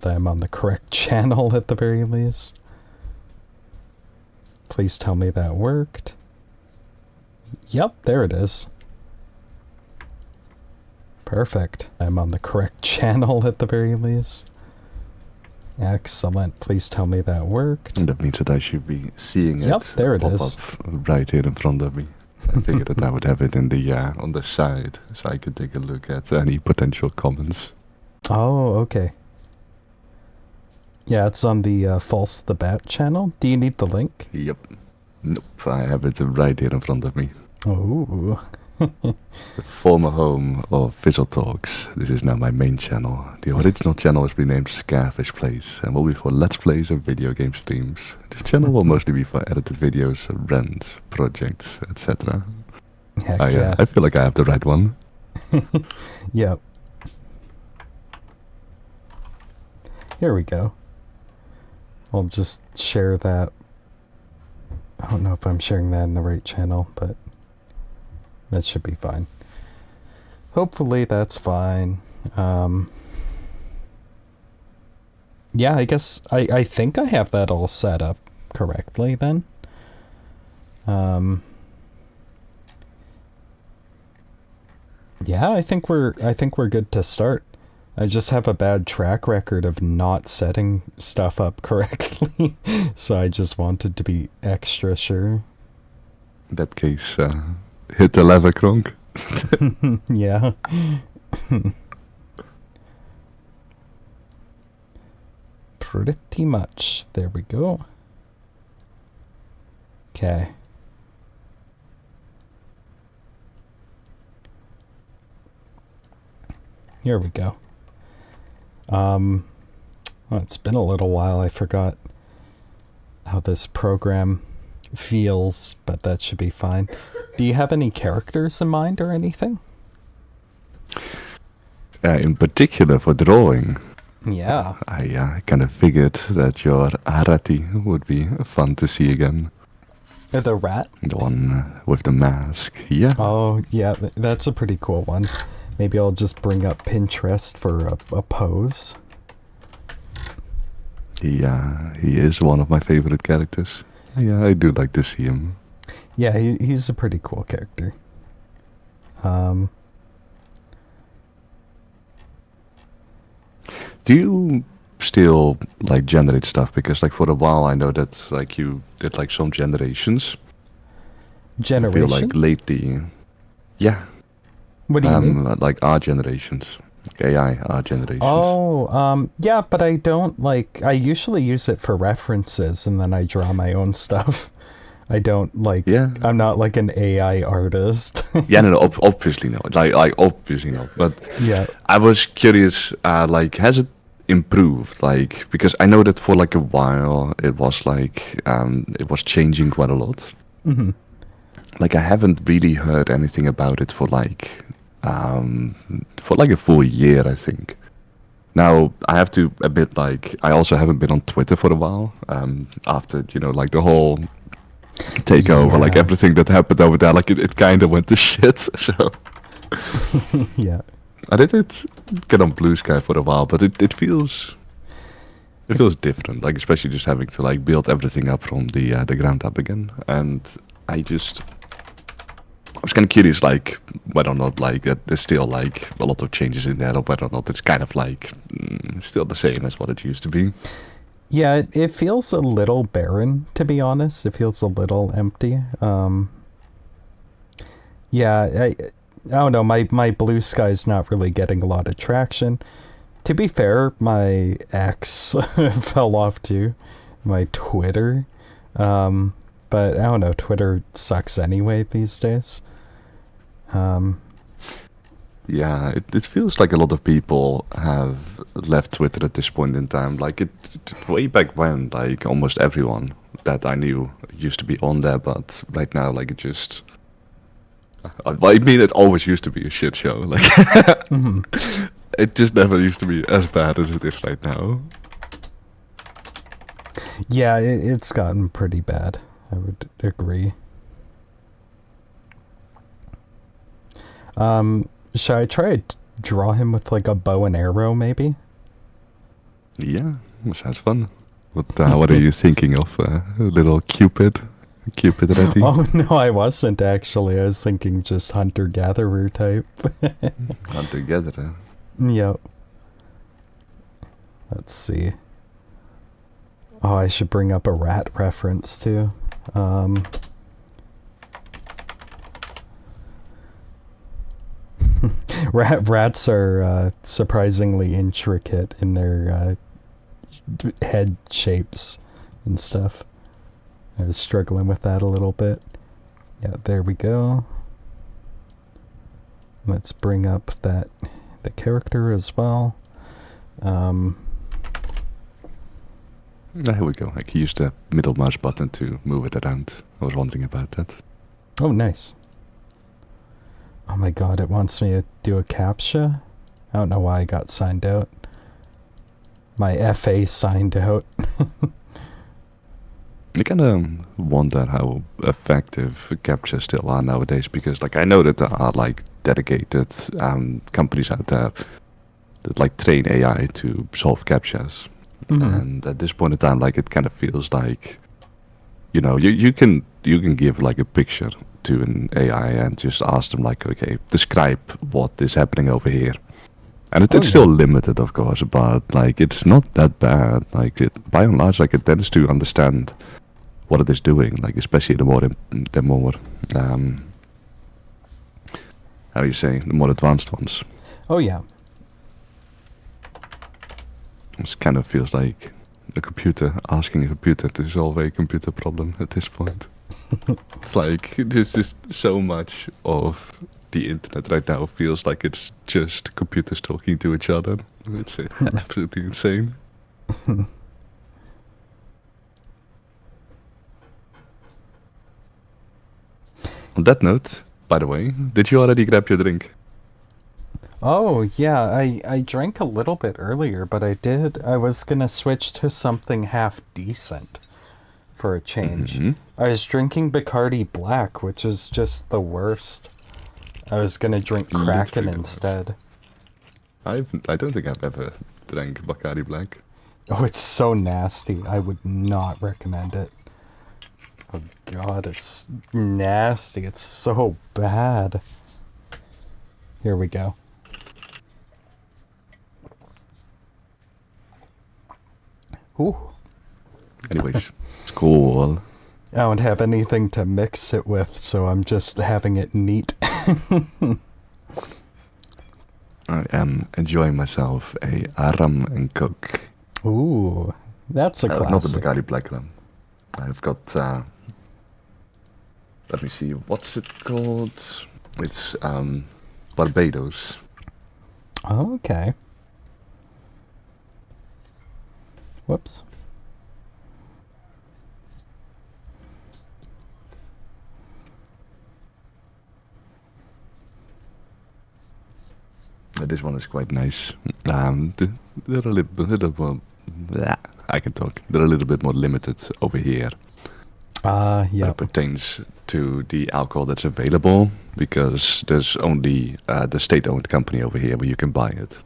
that I'm on the correct channel at the very least. Please tell me that worked. Yep, there it is. Perfect. I'm on the correct channel at the very least. Excellent. Please tell me that worked. And that means that I should be seeing Yep, it there it pop is. up right here in front of me. I figured that I would have it in the on the side, so I could take a look at any potential comments. Oh, okay. Yeah, it's on the False the Bat channel. Do you need the link? Yep. Nope, I have it right here in front of me. Oh. The former home of Fizzle Talks. This is now my main channel. The original channel is renamed Scarfish Plays and will be for Let's Plays and video game streams. This channel will mostly be for edited videos, rants, projects, etc. Heck yeah. I feel like I have the right one. Yep. Here we go. I'll just share that. I don't know if I'm sharing that in the right channel, but that should be fine. Hopefully that's fine. Yeah, I guess I think I have that all set up correctly then. Yeah, I think we're good to start. I just have a bad track record of not setting stuff up correctly, so I just wanted to be extra sure. In that case, hit the lever, Kronk. Yeah. Pretty much. There we go. Okay. Here we go. Well, it's been a little while. I forgot how this program feels, but that should be fine. Do you have any characters in mind or anything? In particular for drawing. Yeah. I kind of figured that your Arati would be fun to see again. The rat? The one with the mask, yeah. Oh, yeah, that's a pretty cool one. Maybe I'll just bring up Pinterest for a pose. He is one of my favorite characters. Yeah, I do like to see him. Yeah, he's a pretty cool character. Do you still like generate stuff? Because like for a while I know that like you did like some generations. Generations? I feel like lately, yeah. What do you mean? Like art generations, like AI art generations. Oh, yeah, but I don't like. I usually use it for references, and then I draw my own stuff. I don't like. Yeah. I'm not like an AI artist. Yeah, no, obviously not. Like obviously not. But Yeah. I was curious. Like, has it improved? Like, because I know that for like a while it was like it was changing quite a lot. Mm-hmm. Like, I haven't really heard anything about it for like a full year, I think. Now I have to admit, like, I also haven't been on Twitter for a while. After like the whole takeover, like Yeah. everything that happened over there, like it kind of went to shit. So Yeah. I did get on Blue Sky for a while, but it feels different. Like, especially just having to like build everything up from the ground up again. And I was kind of curious, like, whether or not like that there's still like a lot of changes in there, or whether or not it's kind of like still the same as what it used to be. Yeah, it feels a little barren, to be honest. It feels a little empty. Yeah, I don't know. My Blue Sky's not really getting a lot of traction. To be fair, my X fell off too. My Twitter. But I don't know. Twitter sucks anyway these days. Yeah, it feels like a lot of people have left Twitter at this point in time. Like way back when, like almost everyone that I knew used to be on there, but right now, like it just. I mean, it always used to be a shit show. Like, Mm-hmm. it just never used to be as bad as it is right now. Yeah, it's gotten pretty bad. I would agree. Should I try to draw him with like a bow and arrow, maybe? Yeah, sounds fun. What are you thinking of? Little Cupid? Cupid ready? Oh no, I wasn't actually. I was thinking just hunter-gatherer type. Hunter gatherer. Yep. Let's see. Oh, I should bring up a rat reference too. Rats are surprisingly intricate in their head shapes and stuff. I was struggling with that a little bit. Yeah, there we go. Let's bring up the character as well. Here we go. I can use the middle mouse button to move it around. I was wondering about that. Oh, nice. Oh my god, it wants me to do a CAPTCHA? I don't know why I got signed out. My FA signed out. I kind of wonder how effective CAPTCHA still are nowadays, because like I know that there are like dedicated companies out there that like train AI to solve CAPTCHAs. And at this point in time, like it kind of feels like, you know, you can give like a picture to an AI and just ask them like, okay, describe what is happening over here. And it's still limited, of course, but like it's not that bad. Like by and large, like it tends to understand what it is doing. Like especially the more how you say, the more advanced ones. Oh yeah. It kind of feels like a computer asking a computer to solve a computer problem at this point. It's like there's just so much of the internet right now feels like it's just computers talking to each other. It's absolutely insane. On that note, by the way, did you already grab your drink? Oh yeah, I drank a little bit earlier, but I was gonna switch to something half decent for a change. I was drinking Bacardi Black, which is just the worst. I was gonna drink Kraken instead. I don't think I've ever drank Bacardi Black. Oh, it's so nasty. I would not recommend it. Oh god, it's nasty. It's so bad. Here we go. Ooh. Anyways, it's cool. I don't have anything to mix it with, so I'm just having it neat. I am enjoying myself a rum and coke. Ooh, that's a classic. Not the Bacardi Black rum. I've got, let me see, what's it called? It's Barbados. Oh, okay. Whoops. This one is quite nice. They're a little more. I can talk. They're a little bit more limited over here. Yeah. When it pertains to the alcohol that's available, because there's only the state-owned company over here where you can buy it.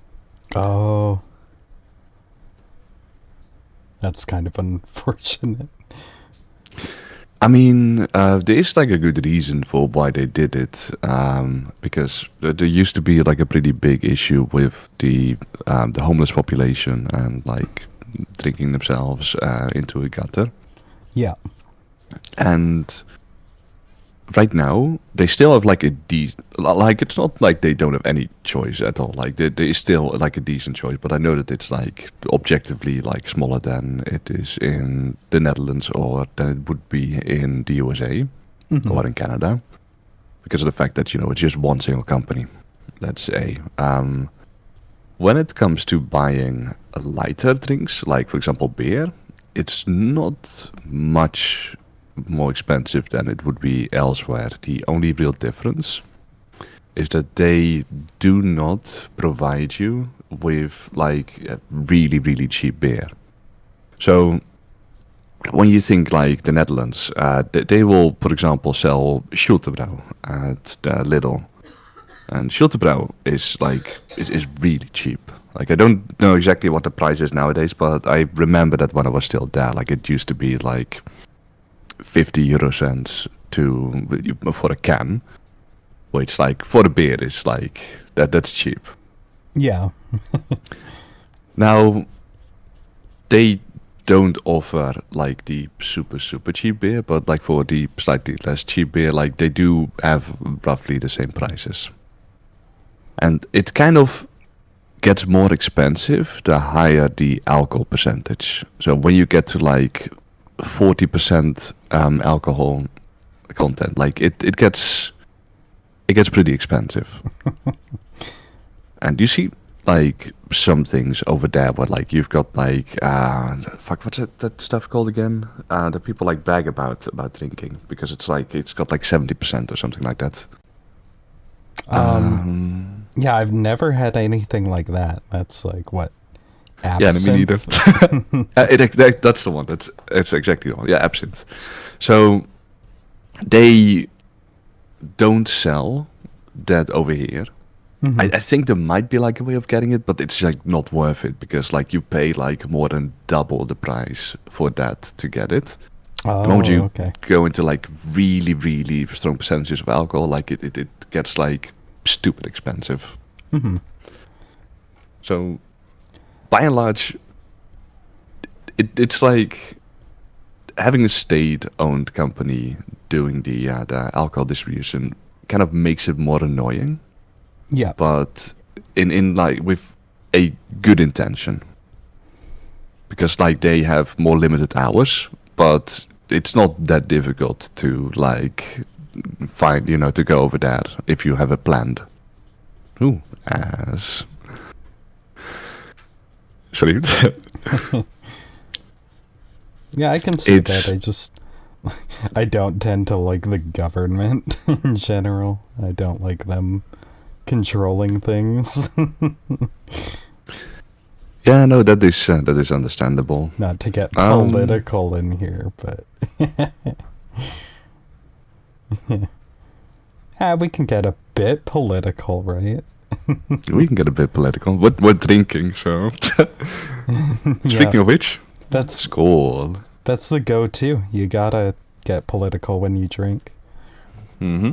Oh. That's kind of unfortunate. I mean, there is like a good reason for why they did it, because there used to be like a pretty big issue with the homeless population and like drinking themselves into a gutter. Yeah. And right now they still have like like it's not like they don't have any choice at all. Like there is still like a decent choice, but I know that it's like objectively like smaller than it is in the Netherlands or than it would be in the USA or in Canada, because of the fact that, you know, it's just one single company. That's when it comes to buying lighter drinks, like for example beer, it's not much more expensive than it would be elsewhere. The only real difference is that they do not provide you with like really, really cheap beer. So when you think like the Netherlands, they will, for example, sell Schultebrouw at the Lidl. And Schultebrouw is like is really cheap. Like I don't know exactly what the price is nowadays, but I remember that when I was still there, like it used to be like 50 euro cents for a can, which like for the beer is like that's cheap. Yeah. Now they don't offer like the super cheap beer, but like for the slightly less cheap beer, like they do have roughly the same prices. And it kind of gets more expensive the higher the alcohol percentage. So when you get to like 40% alcohol content, like it gets pretty expensive. And you see like some things over there where like you've got like what's that stuff called again? That people like brag about drinking because it's got like 70% or something like that. Yeah, I've never had anything like that. That's like what? Absinthe? Yeah, me neither. That's the one. It's exactly the one. Yeah, absinthe. So they don't sell that over here. Mm-hmm. I think there might be like a way of getting it, but it's like not worth it because like you pay like more than double the price for that to get it. Oh, the moment you okay. go into like really strong percentages of alcohol, like it gets like stupid expensive. Mm-hmm. So by and large, it's like having a state-owned company doing the alcohol distribution kind of makes it more annoying. Yeah. But in like with a good intention. Because like they have more limited hours, but it's not that difficult to like find, to go over there if you have it planned. Ooh, ass. Sorry. Yeah, I can see that. I don't tend to like the government in general. I don't like them controlling things. Yeah, no, that is understandable. Not to get political in here, but we can get a bit political, right? We can get a bit political. We're drinking, so. Speaking of which, that's Skål. That's the go-to. You gotta get political when you drink. Mm-hmm.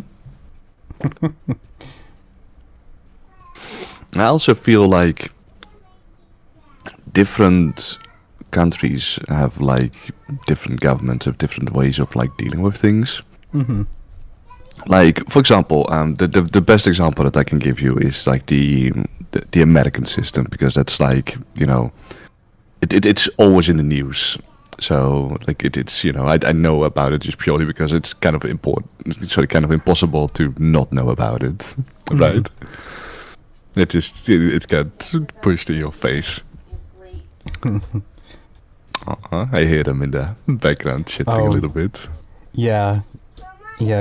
I also feel like different countries have like different governments have different ways of like dealing with things. Mm-hmm. Like for example, the best example that I can give you is like the American system, because that's like it's always in the news. So like it's I know about it just purely because it's kind of important. It's kind of impossible to not know about it, mm-hmm. Right? It gets pushed in your face. I hear them in the background shitting a little bit. Yeah,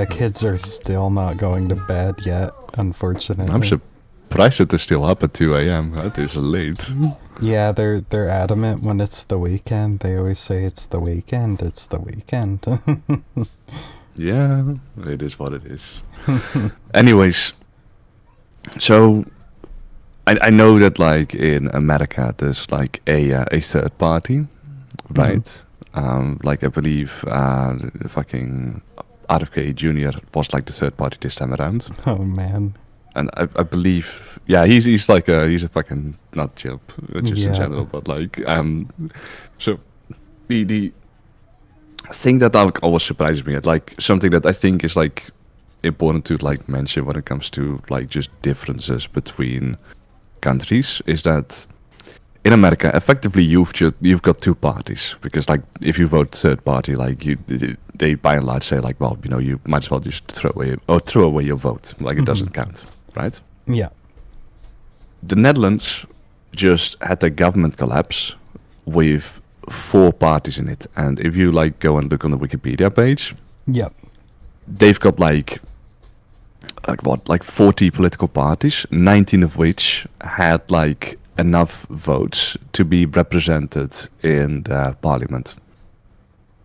kids are still not going to bed yet, unfortunately. I'm surprised that they're still up at 2 a.m. That is late. Yeah, they're adamant when it's the weekend. They always say it's the weekend. It's the weekend. Yeah, it is what it is. Anyways, so I know that like in America there's like a third party, right? Mm-hmm. Like I believe fucking RFK Jr. was like the third party this time around. Oh man. And I believe, yeah, he's like he's a fucking nut job, just in general. But like, so the thing that always surprises me, like something that I think is like important to like mention when it comes to like just differences between countries, is that in America, effectively you've got two parties, because like if you vote third party, like they by and large say like, well, you might as well just throw away your vote, like it doesn't count. Right? Yeah. The Netherlands just had their government collapse with 4 parties in it, and if you like go and look on the Wikipedia page, yep, they've got like 40 political parties, 19 of which had like enough votes to be represented in the parliament.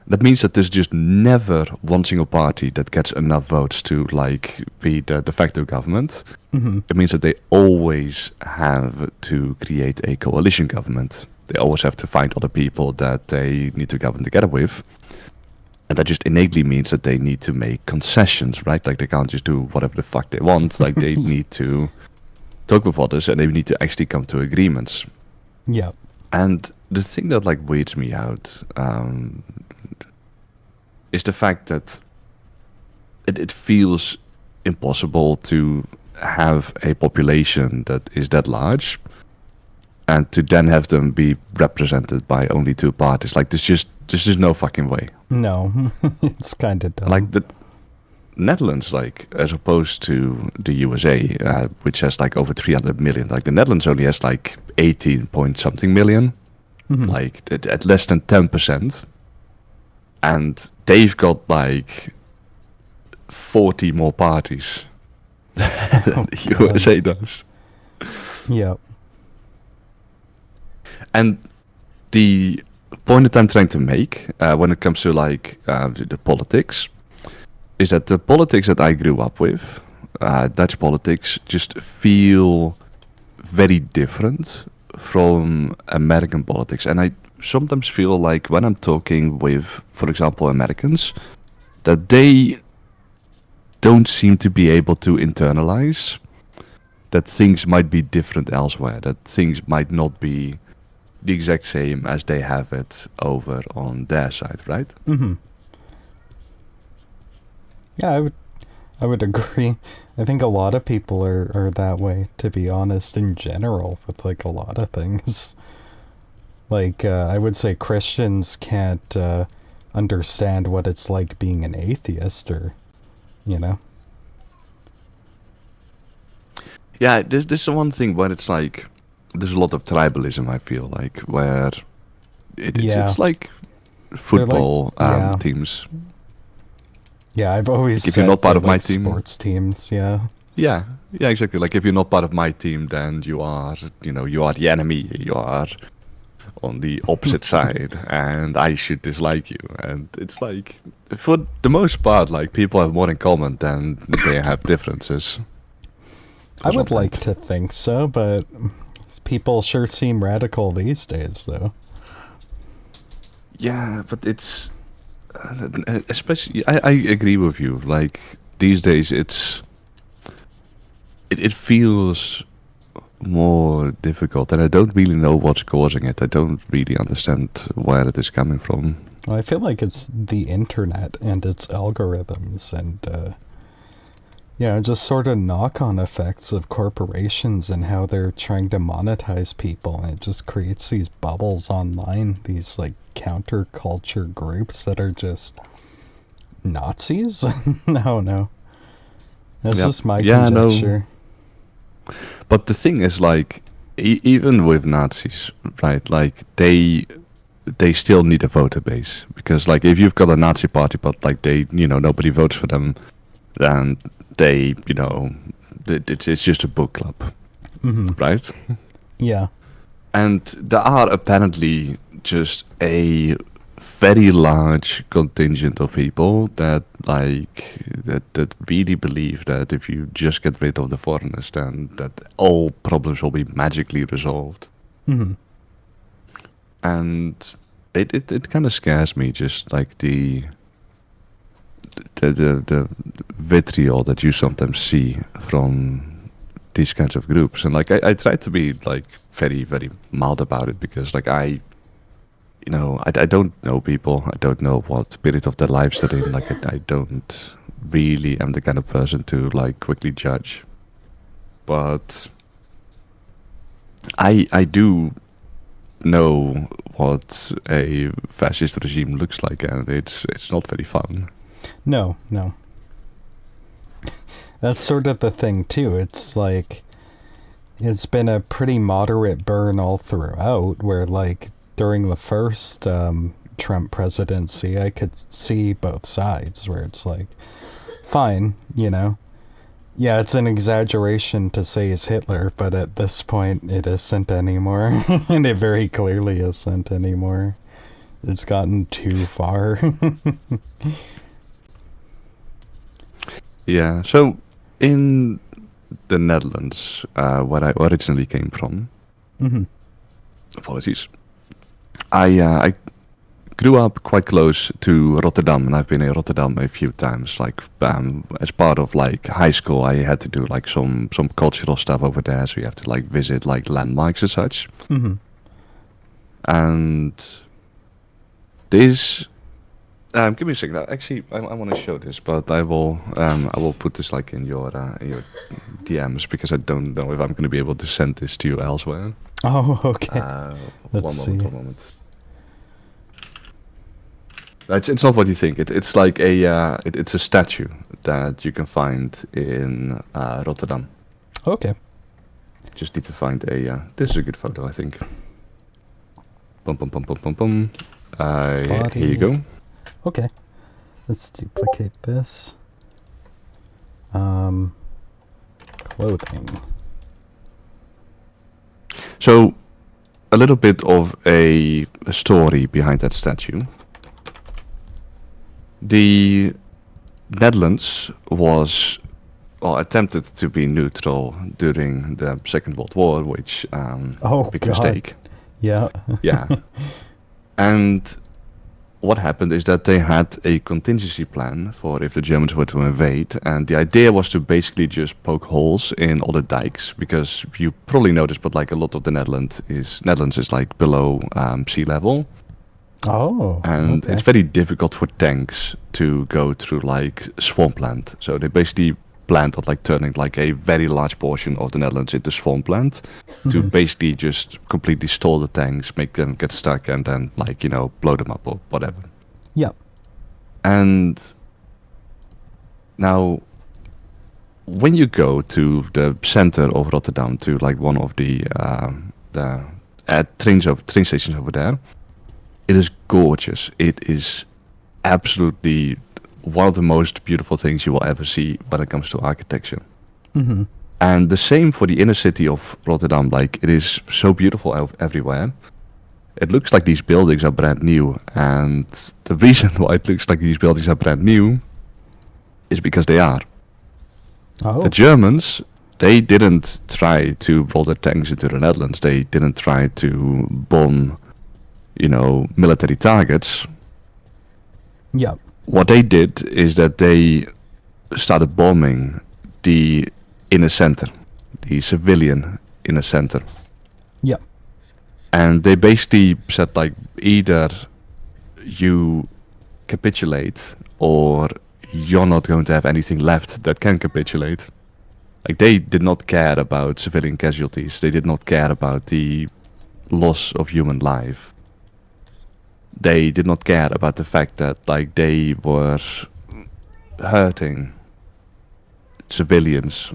that means that there's just never one single party that gets enough votes to like be the de facto government. Mm-hmm. It means that they always have to create a coalition government. They always have to find other people that they need to govern together with. And that just innately means that they need to make concessions, right? Like they can't just do whatever the fuck they want. Like they need to talk with others and they need to actually come to agreements. Yeah. And the thing that like weirds me out is the fact that it feels impossible to have a population that is that large and to then have them be represented by only two parties. Like there's just no fucking way. No, it's kind of dumb. Like the Netherlands, like as opposed to the USA, which has like over 300 million. Like the Netherlands only has like 18 point something million, like at less than 10%, and they've got like 40 more parties than the USA does. Yeah. And the point that I'm trying to make when it comes to like the politics is that the politics that I grew up with, Dutch politics, just feel very different from American politics. And I sometimes feel like when I'm talking with, for example, Americans, that they don't seem to be able to internalize that things might be different elsewhere, that things might not be the exact same as they have it over on their side, right? Mm-hmm. Yeah, I would agree. I think a lot of people are that way, to be honest, in general, with like a lot of things. Like, I would say Christians can't understand what it's like being an atheist, or, you know? Yeah, there's one thing where it's like, there's a lot of tribalism, I feel like, where it's like football teams. Yeah, I've always like if you're not part of my like team, sports teams, yeah. Yeah, exactly. Like if you're not part of my team, then you are the enemy. You are on the opposite side, and I should dislike you. And it's like, for the most part, like people have more in common than they have differences. I would like to think so, but people sure seem radical these days, though. Yeah, but it's especially. I agree with you. Like these days, it feels more difficult, and I don't really know what's causing it. I don't really understand where it is coming from. Well, I feel like it's the internet and its algorithms and just sort of knock-on effects of corporations and how they're trying to monetize people, and it just creates these bubbles online, these like counterculture groups that are just Nazis. No. That's just my conjecture. No. But the thing is, like, even with Nazis, right? Like they still need a voter base, because like if you've got a Nazi party, but like they, nobody votes for them, then they, it's just a book club, right? Yeah. And there are apparently just a very large contingent of people that that really believe that if you just get rid of the foreigners, then that all problems will be magically resolved. Mm-hmm. And it kind of scares me, just like the vitriol that you sometimes see from these kinds of groups. And like I try to be like very, very mild about it, because like I don't know people. I don't know what spirit of their lives they're in. Like I don't really am the kind of person to like quickly judge. But I do know what a fascist regime looks like, and it's not very fun. No. That's sort of the thing too. It's like, it's been a pretty moderate burn all throughout, where like during the first Trump presidency, I could see both sides, where it's like, fine, yeah, it's an exaggeration to say he's Hitler, but at this point it isn't anymore. And it very clearly isn't anymore. It's gotten too far. Yeah. So in the Netherlands, where I originally came from, Hmm. apologies. I grew up quite close to Rotterdam, and I've been in Rotterdam a few times. Like as part of like high school, I had to do like some cultural stuff over there, so you have to like visit like landmarks and such. Hmm. And this, give me a second. Actually, I want to show this, but I will put this like in your DMs because I don't know if I'm going to be able to send this to you elsewhere. Oh, okay. One Let's moment, see. one moment. It's not what you think. It's like it's a statue that you can find in Rotterdam. Okay. Just need to find a. This is a good photo, I think. Bum bum bum bum bum bum. Here you go. Okay. Let's duplicate this. Clothing. So, a little bit of a story behind that statue. The Netherlands was attempted to be neutral during the Second World War, which Oh, big God. mistake. Yeah. Yeah. And what happened is that they had a contingency plan for if the Germans were to invade, and the idea was to basically just poke holes in all the dikes, because you probably noticed, but like a lot of the Netherlands is like below sea level. Oh. And okay. it's very difficult for tanks to go through like swampland. So they basically planned on like turning like a very large portion of the Netherlands into swampland to Mhm. basically just completely stall the tanks, make them get stuck, and then like blow them up or whatever. Yeah. And now, when you go to the center of Rotterdam, to like one of the train stations over there, it is gorgeous. It is absolutely one of the most beautiful things you will ever see when it comes to architecture. Hmm. And the same for the inner city of Rotterdam. Like, it is so beautiful everywhere. It looks like these buildings are brand new, and the reason why it looks like these buildings are brand new is because they are. Oh. The Germans, they didn't try to roll their tanks into the Netherlands. They didn't try to bomb, military targets. Yeah. What they did is that they started bombing the inner center, the civilian inner center. Yeah. And they basically said, like, either you capitulate or you're not going to have anything left that can capitulate. Like, they did not care about civilian casualties. They did not care about the loss of human life. They did not care about the fact that, like, they were hurting civilians.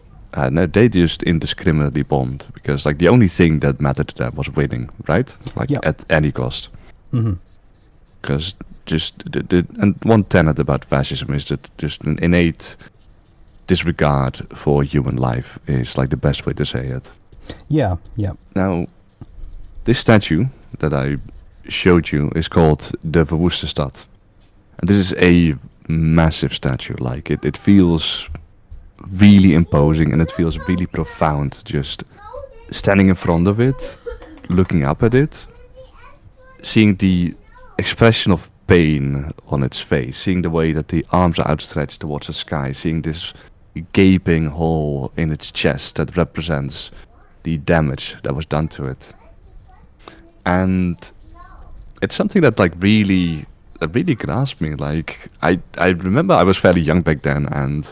No, they just indiscriminately bombed, because, like, the only thing that mattered to them was winning, right? Like, Yeah. at any cost. Hmm. Because and one tenet about fascism is that just an innate disregard for human life is like the best way to say it. Yeah. Yeah. Now, this statue that I showed you is called the Verwoeste Stad. And this is a massive statue. Like, it feels really imposing, and it feels really profound just standing in front of it, looking up at it, seeing the expression of pain on its face, seeing the way that the arms are outstretched towards the sky, seeing this gaping hole in its chest that represents the damage that was done to it. And it's something that like really grasped me. Like, I remember I was fairly young back then, and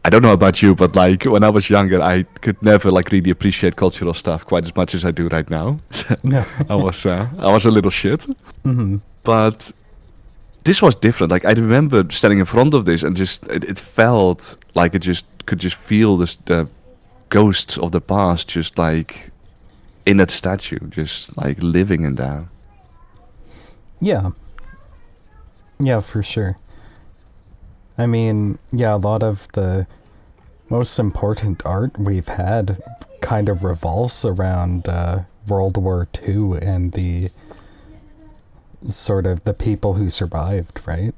I don't know about you, but like when I was younger, I could never like really appreciate cultural stuff quite as much as I do right now. No. I was a little shit, Hmm. but this was different. Like, I remember standing in front of this, and just it felt like it just could just feel the ghosts of the past, just like in that statue, just like living in there. Yeah. Yeah, for sure. I mean, yeah, a lot of the most important art we've had kind of revolves around World War II and the sort of the people who survived, right?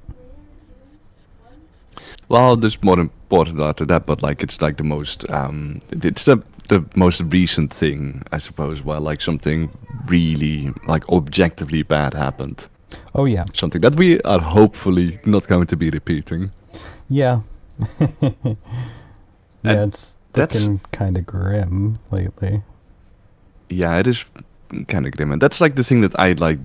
Well, there's more important after that, but like it's like the most it's the most recent thing, I suppose, where like something really like objectively bad happened. Oh yeah. Something that we are hopefully not going to be repeating. Yeah. Yeah, And it's that's looking kind of grim lately. yeah, it is kind of grim, and that's like the thing that I like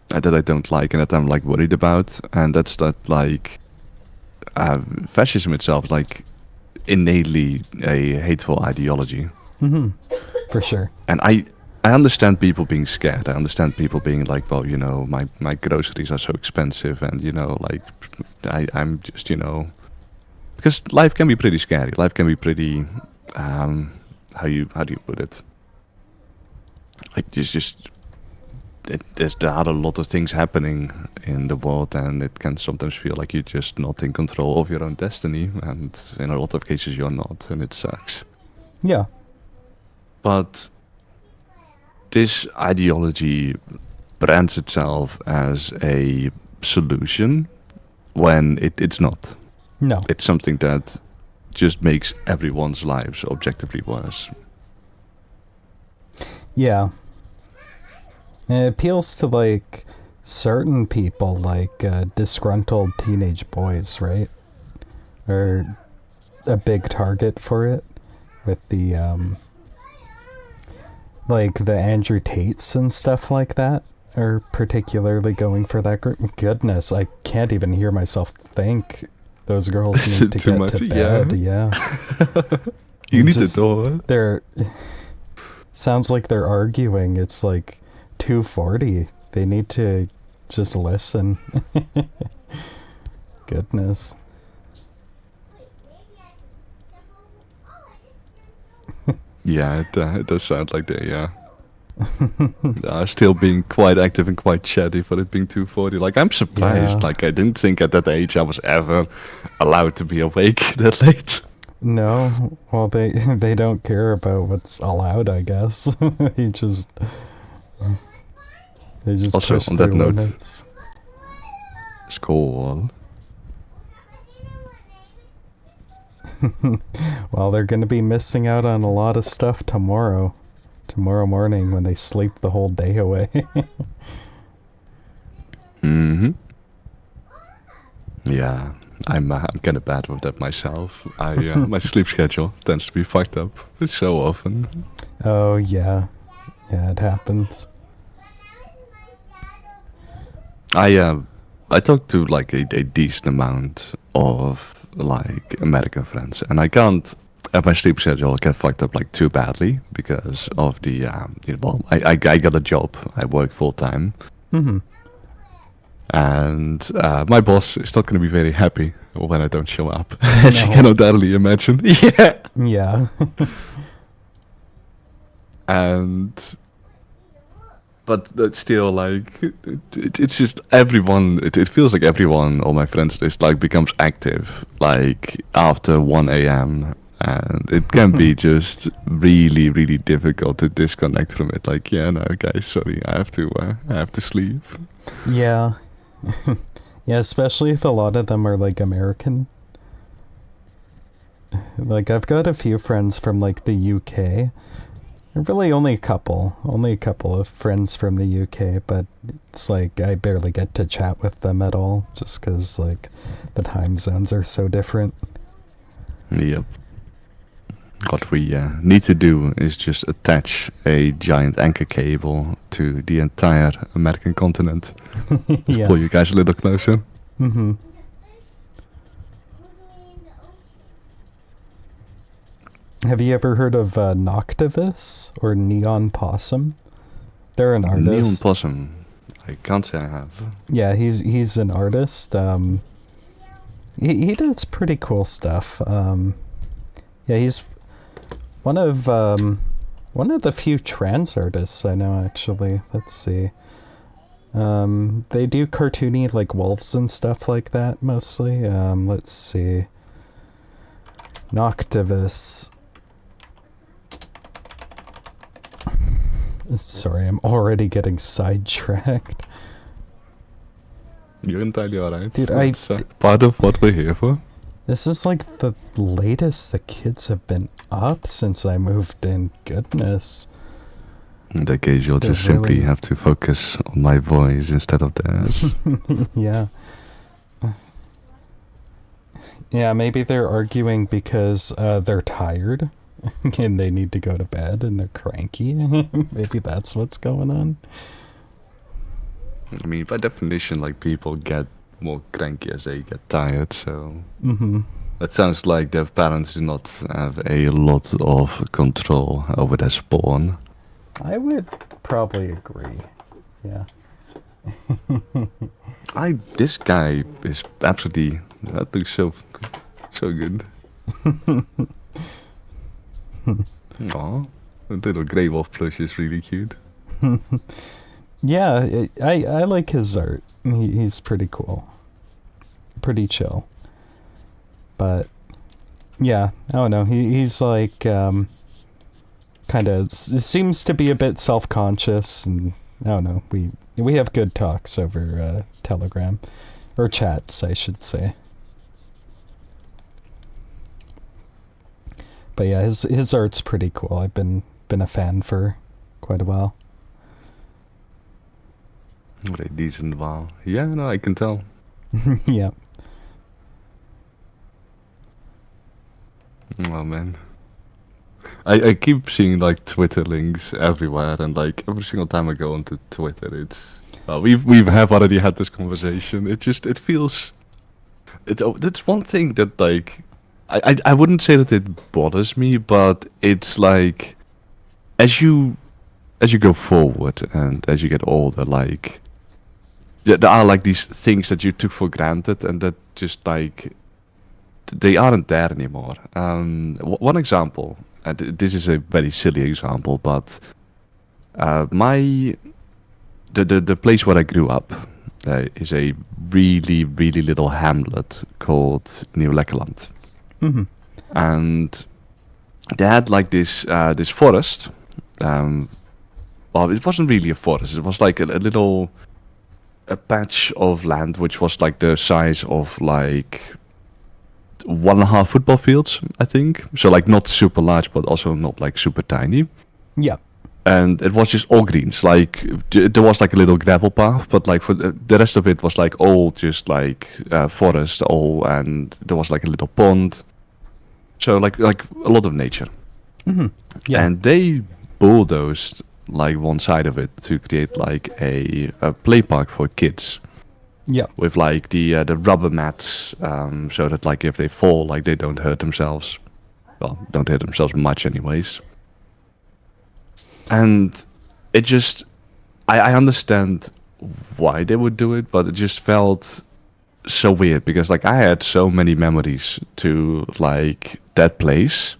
that I don't like and that I'm like worried about, and that's that like fascism itself is like innately a hateful ideology. Hmm. For sure. And I understand people being scared. I understand people being like, well, you know, my groceries are so expensive, and you know, like I'm just, you know, because life can be pretty scary. Life can be pretty how do you put it? Like there are a lot of things happening in the world, and it can sometimes feel like you're just not in control of your own destiny, and in a lot of cases you're not, and it sucks. Yeah. But this ideology brands itself as a solution when it's not. No. It's something that just makes everyone's lives objectively worse. Yeah. And it appeals to like certain people, like disgruntled teenage boys, right? Are a big target for it, with the like the Andrew Tates and stuff like that are particularly going for that group. Goodness, I can't even hear myself think. Those girls need to Too get much, to bed. Yeah. You need Just- to know. They're sounds like they're arguing. It's like 2:40. They need to just listen. Goodness. Yeah, it does sound like they are still being quite active and quite chatty for it being 2:40. Like I'm surprised. Yeah. Like I didn't think at that age I was ever allowed to be awake that late. No, well they don't care about what's allowed, I guess. they just Also, push on that their note, limits. School. Well, they're going to be missing out on a lot of stuff tomorrow morning when they sleep the whole day away. Mm-hmm. Yeah, I'm kind of bad with that myself. My sleep schedule tends to be fucked up so often. Oh yeah, it happens. I talked to like a decent amount of like American friends, and I can't. My sleep schedule get fucked up like too badly because of the well, I got a job. I work full time, Hmm. and my boss is not going to be very happy when I don't show up. As you No. can undoubtedly imagine. Yeah. Yeah. And but still like it's just everyone it feels like everyone, all my friends list, like becomes active like after 1 a.m. and it can be just really really difficult to disconnect from it. Like, yeah, no guys, sorry, I have to sleep. Yeah. Yeah, especially if a lot of them are like American. Like I've got a few friends from like the UK. Really only a couple of friends from the UK, but it's like I barely get to chat with them at all just cuz like the time zones are so different. Yep. What we need to do is just attach a giant anchor cable to the entire American continent. Yeah. Pull you guys a little closer. Mhm. Have you ever heard of Noctivus or Neon Possum? They're an artist. Neon Possum. I can't say I have. Yeah, he's an artist. He does pretty cool stuff. Yeah, he's one of the few trans artists I know, actually. Let's see. They do cartoony like wolves and stuff like that mostly. Let's see. Noctivus. Sorry, I'm already getting sidetracked. You're entirely alright. Dude, That's part of what we're here for. This is like the latest the kids have been up since I moved in. Goodness. In that case, you'll They're just simply really- have to focus on my voice instead of theirs. Yeah. Yeah, maybe they're arguing because they're tired and they need to go to bed and they're cranky. Maybe that's what's going on. I mean, by definition, like, people get more cranky as they get tired, so... Mm-hmm. That sounds like their parents do not have a lot of control over their spawn. I would probably agree. Yeah. This guy is absolutely... That looks so good. Aw, the little grey wolf plush is really cute. Yeah, I like his art. He's pretty cool. Pretty chill. But yeah, I don't know. He's like kind of seems to be a bit self-conscious, and I don't know. We have good talks over Telegram or chats, I should say. But yeah, his art's pretty cool. I've been a fan for quite a while. What a decent wow. Yeah, no, I can tell. Yeah. Oh man. I keep seeing like Twitter links everywhere, and like every single time I go onto Twitter, it's we've already had this conversation. It feels it's one thing that like I wouldn't say that it bothers me, but it's like as you go forward and as you get older, like there are like these things that you took for granted and that just like they aren't there anymore. One example, and this is a very silly example, but the place where I grew up is a really little hamlet called New Lekkerland. Mm-hmm. And they had like this forest. Well, it wasn't really a forest. It was like a patch of land which was like the size of like 1.5 football fields, I think. So like not super large, but also not like super tiny. Yeah. And it was just all greens. Like there was like a little gravel path, but like for the rest of it was like all just like forest, and there was like a little pond. So like a lot of nature. Mm-hmm. Yeah. And they bulldozed like one side of it to create like a play park for kids. Yeah. With like the rubber mats, so that like if they fall, like they don't hurt themselves. Well, don't hurt themselves much, anyways. And it just, I understand why they would do it, but it just felt so weird because like I had so many memories to like that place,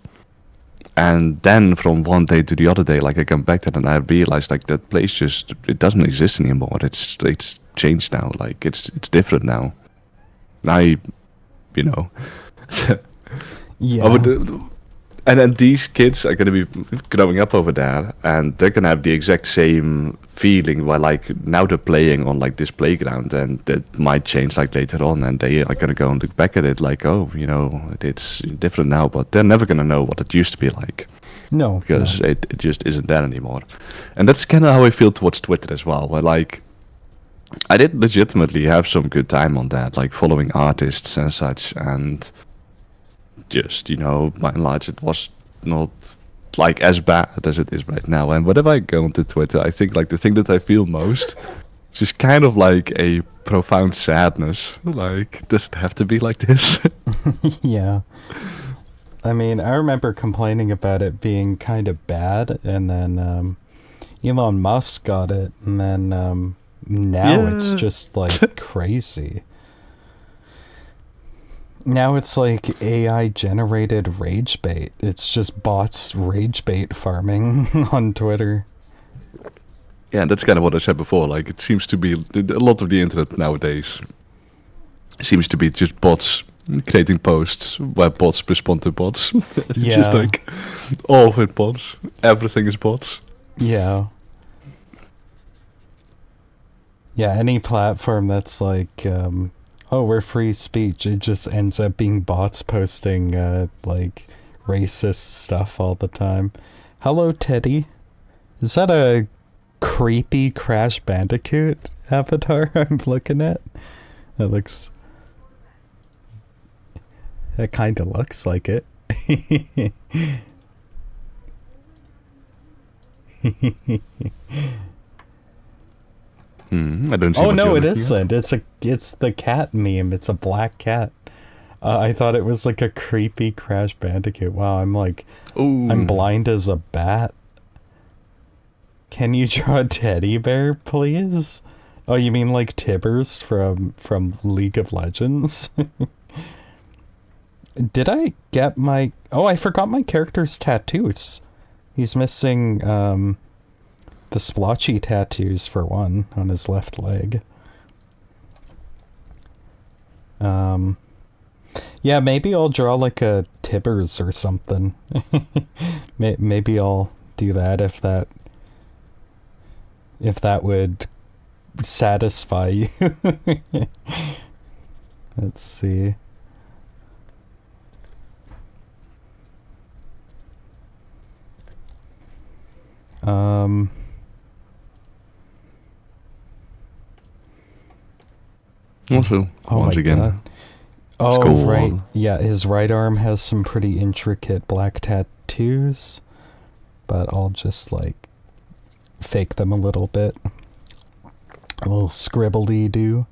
and then from one day to the other day, like I come back to it and I realized like that place just it doesn't exist anymore. It's changed now. Like it's different now. I, you know, Yeah. I would, and then these kids are gonna be growing up over there, and they're gonna have the exact same feeling. Where like now they're playing on like this playground, and that might change like later on, and they are gonna go and look back at it like, oh, you know, it's different now. But they're never gonna know what it used to be like. No. Because no. it just isn't there anymore. And that's kind of how I feel towards Twitter as well, where like I did legitimately have some good time on that, like following artists and such, and just, you know, by and large it was not like as bad as it is right now. And whenever I go onto Twitter, I think like the thing that I feel most is just kind of like a profound sadness. Like, does it have to be like this? Yeah. I mean, I remember complaining about it being kind of bad, and then Elon Musk got it, and then now it's Yeah. just like crazy. Now it's like AI generated rage bait. It's just bots rage bait farming on Twitter. Yeah, that's kind of what I said before. Like, it seems to be a lot of the internet nowadays seems to be just bots creating posts where bots respond to bots. It's just Yeah. like all of it bots. Everything is bots. Yeah. Yeah, any platform that's like, oh, we're free speech, it just ends up being bots posting, like, racist stuff all the time. Hello, Teddy. Is that a creepy Crash Bandicoot avatar I'm looking at? That looks... That kind of looks like it. I don't see Oh what no, you're it looking at. isn't. It's the cat meme. It's a black cat. I thought it was like a creepy Crash Bandicoot. Wow, I'm Oh, blind as a bat. Can you draw a teddy bear, please? Oh, you mean like Tibbers from League of Legends? Did I get my... Oh, I forgot my character's tattoos. He's missing, the splotchy tattoos for one on his left leg. Yeah, maybe I'll draw like a Tibbers or something. Maybe I'll do that if that would satisfy you. Let's see. also, Oh once my again, God. Oh, skull. right. Yeah, his right arm has some pretty intricate black tattoos, but I'll just, like, fake them a little bit. A little scribbly-do.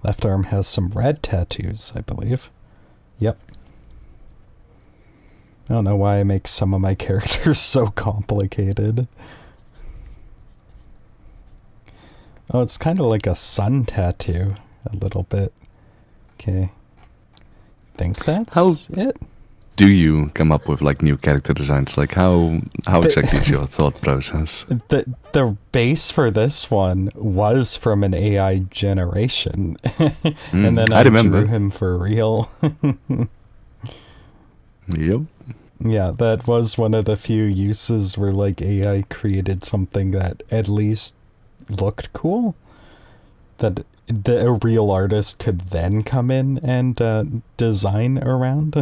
Left arm has some red tattoos, I believe. Yep. I don't know why I make some of my characters so complicated. Oh, it's kind of like a sun tattoo, a little bit. Okay. Think that's How- it? Do you come up with like new character designs? Like how exactly is your thought process? The base for this one was from an AI generation. And then I remember. drew him for real. Yep. Yeah, that was one of the few uses where like AI created something that at least looked cool. That a real artist could then come in and design around.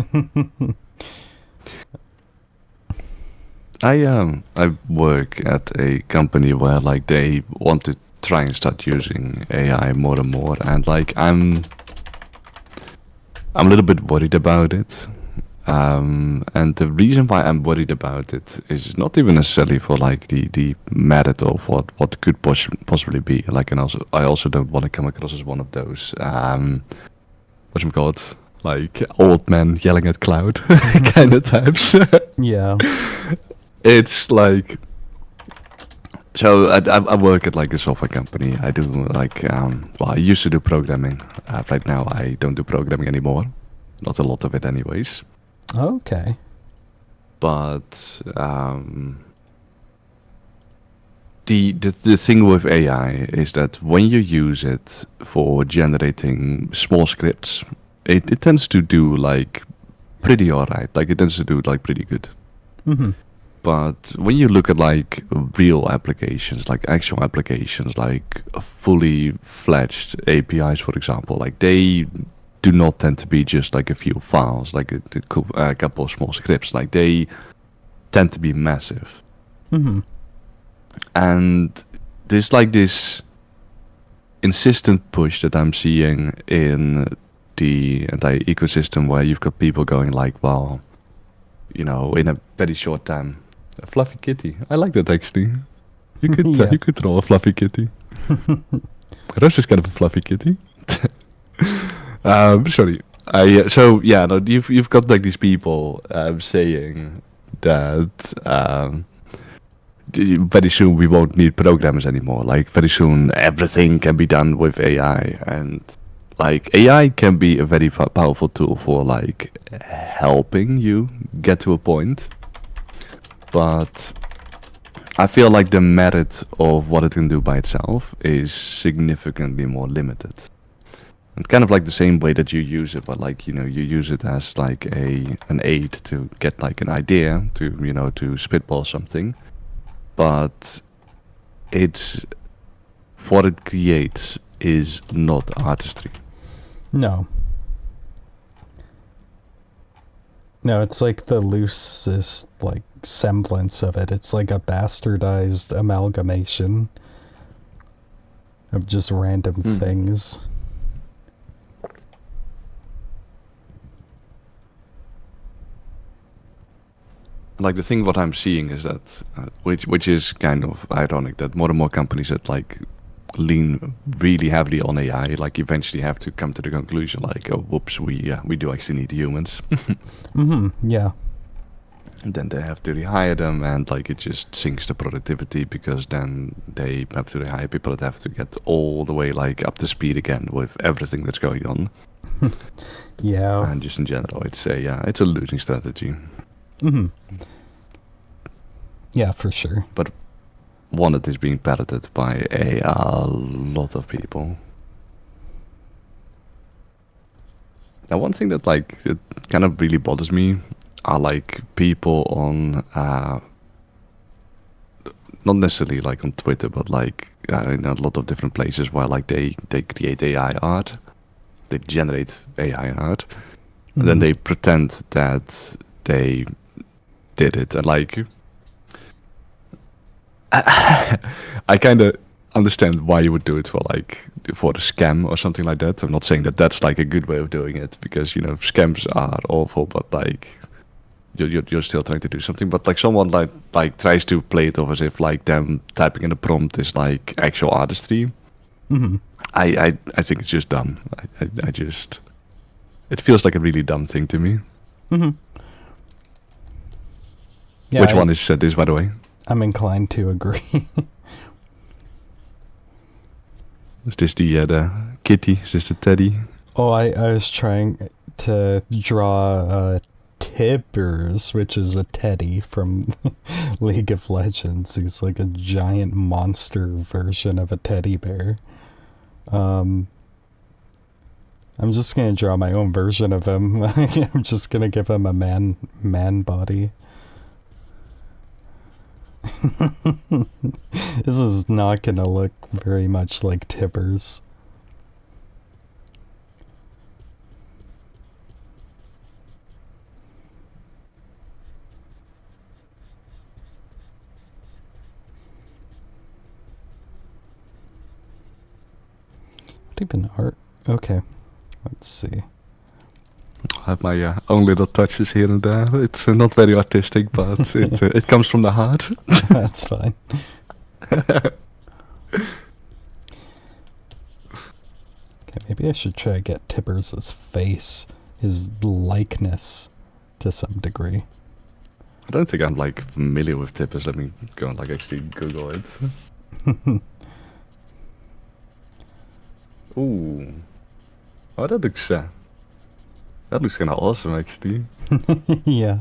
I work at a company where like they want to try and start using AI more and more, and like I'm a little bit worried about it. And the reason why I'm worried about it is not even necessarily for like the merit of what could possibly be. Like, and I also don't want to come across as one of those whatchamacallit, like old men yelling at cloud kind of types. Yeah. It's like, so I work at like a software company. I do like well, I used to do programming. Right now I don't do programming anymore. Not a lot of it, anyways. Okay. But the thing with AI is that when you use it for generating small scripts, it tends to do like pretty alright. Like it tends to do like pretty good. Mm-hmm. But when you look at like real applications, like actual applications, like fully fledged APIs, for example, like they do not tend to be just like a few files, like a couple of small scripts. Like they tend to be massive. Mm-hmm. And there's like this insistent push that I'm seeing in the entire ecosystem where you've got people going like, well, you know, in a very short time, a fluffy kitty. I like that actually. You could Yeah. you could draw a fluffy kitty. Rose is kind of a fluffy kitty. Sorry. So yeah, no, you've got like these people saying that very soon we won't need programmers anymore. Like very soon everything can be done with AI, and like AI can be a very powerful tool for like helping you get to a point, but I feel like the merit of what it can do by itself is significantly more limited. And kind of like the same way that you use it, but like, you know, you use it as like an aid to get like an idea to, you know, to spitball something. But it's what it creates is not artistry. No. No, it's like the loosest, like, semblance of it. It's like a bastardized amalgamation of just random things. Like the thing what I'm seeing is that, which is kind of ironic, that more and more companies that like lean really heavily on AI, like eventually have to come to the conclusion like, oh, whoops, we do actually need humans, Yeah. and then they have to rehire them, and like it just sinks the productivity because then they have to rehire people that have to get all the way like up to speed again with everything that's going on. Yeah. And just in general, it's a losing strategy. Yeah, for sure. But one that is being parroted by a lot of people. Now, one thing that like it kind of really bothers me are like people on, not necessarily like on Twitter, but like in a lot of different places where like they create AI art, they generate AI art, and then they pretend that they did it, and like I kind of understand why you would do it for a scam or something like that. I'm not saying that that's like a good way of doing it, because you know scams are awful, but like you're still trying to do something. But like someone like tries to play it off as if like them typing in a prompt is like actual artistry. I think it's just dumb. I just, it feels like a really dumb thing to me. Yeah, Which one is this, by the way? I'm inclined to agree. Is this the kitty? Is this the teddy? Oh, I was trying to draw Tibbers, which is a teddy from League of Legends. He's like a giant monster version of a teddy bear. I'm just gonna draw my own version of him. I'm just gonna give him a man body. This is not gonna look very much like Tibbers. What even art? Okay, let's see. I have my own little touches here and there. It's not very artistic, but it comes from the heart. That's fine. Okay, maybe I should try to get Tibbers' face, his likeness, to some degree. I don't think I'm like familiar with Tippers. Let me go and like actually Google it. Ooh, oh, that looks kind of awesome, actually. Yeah.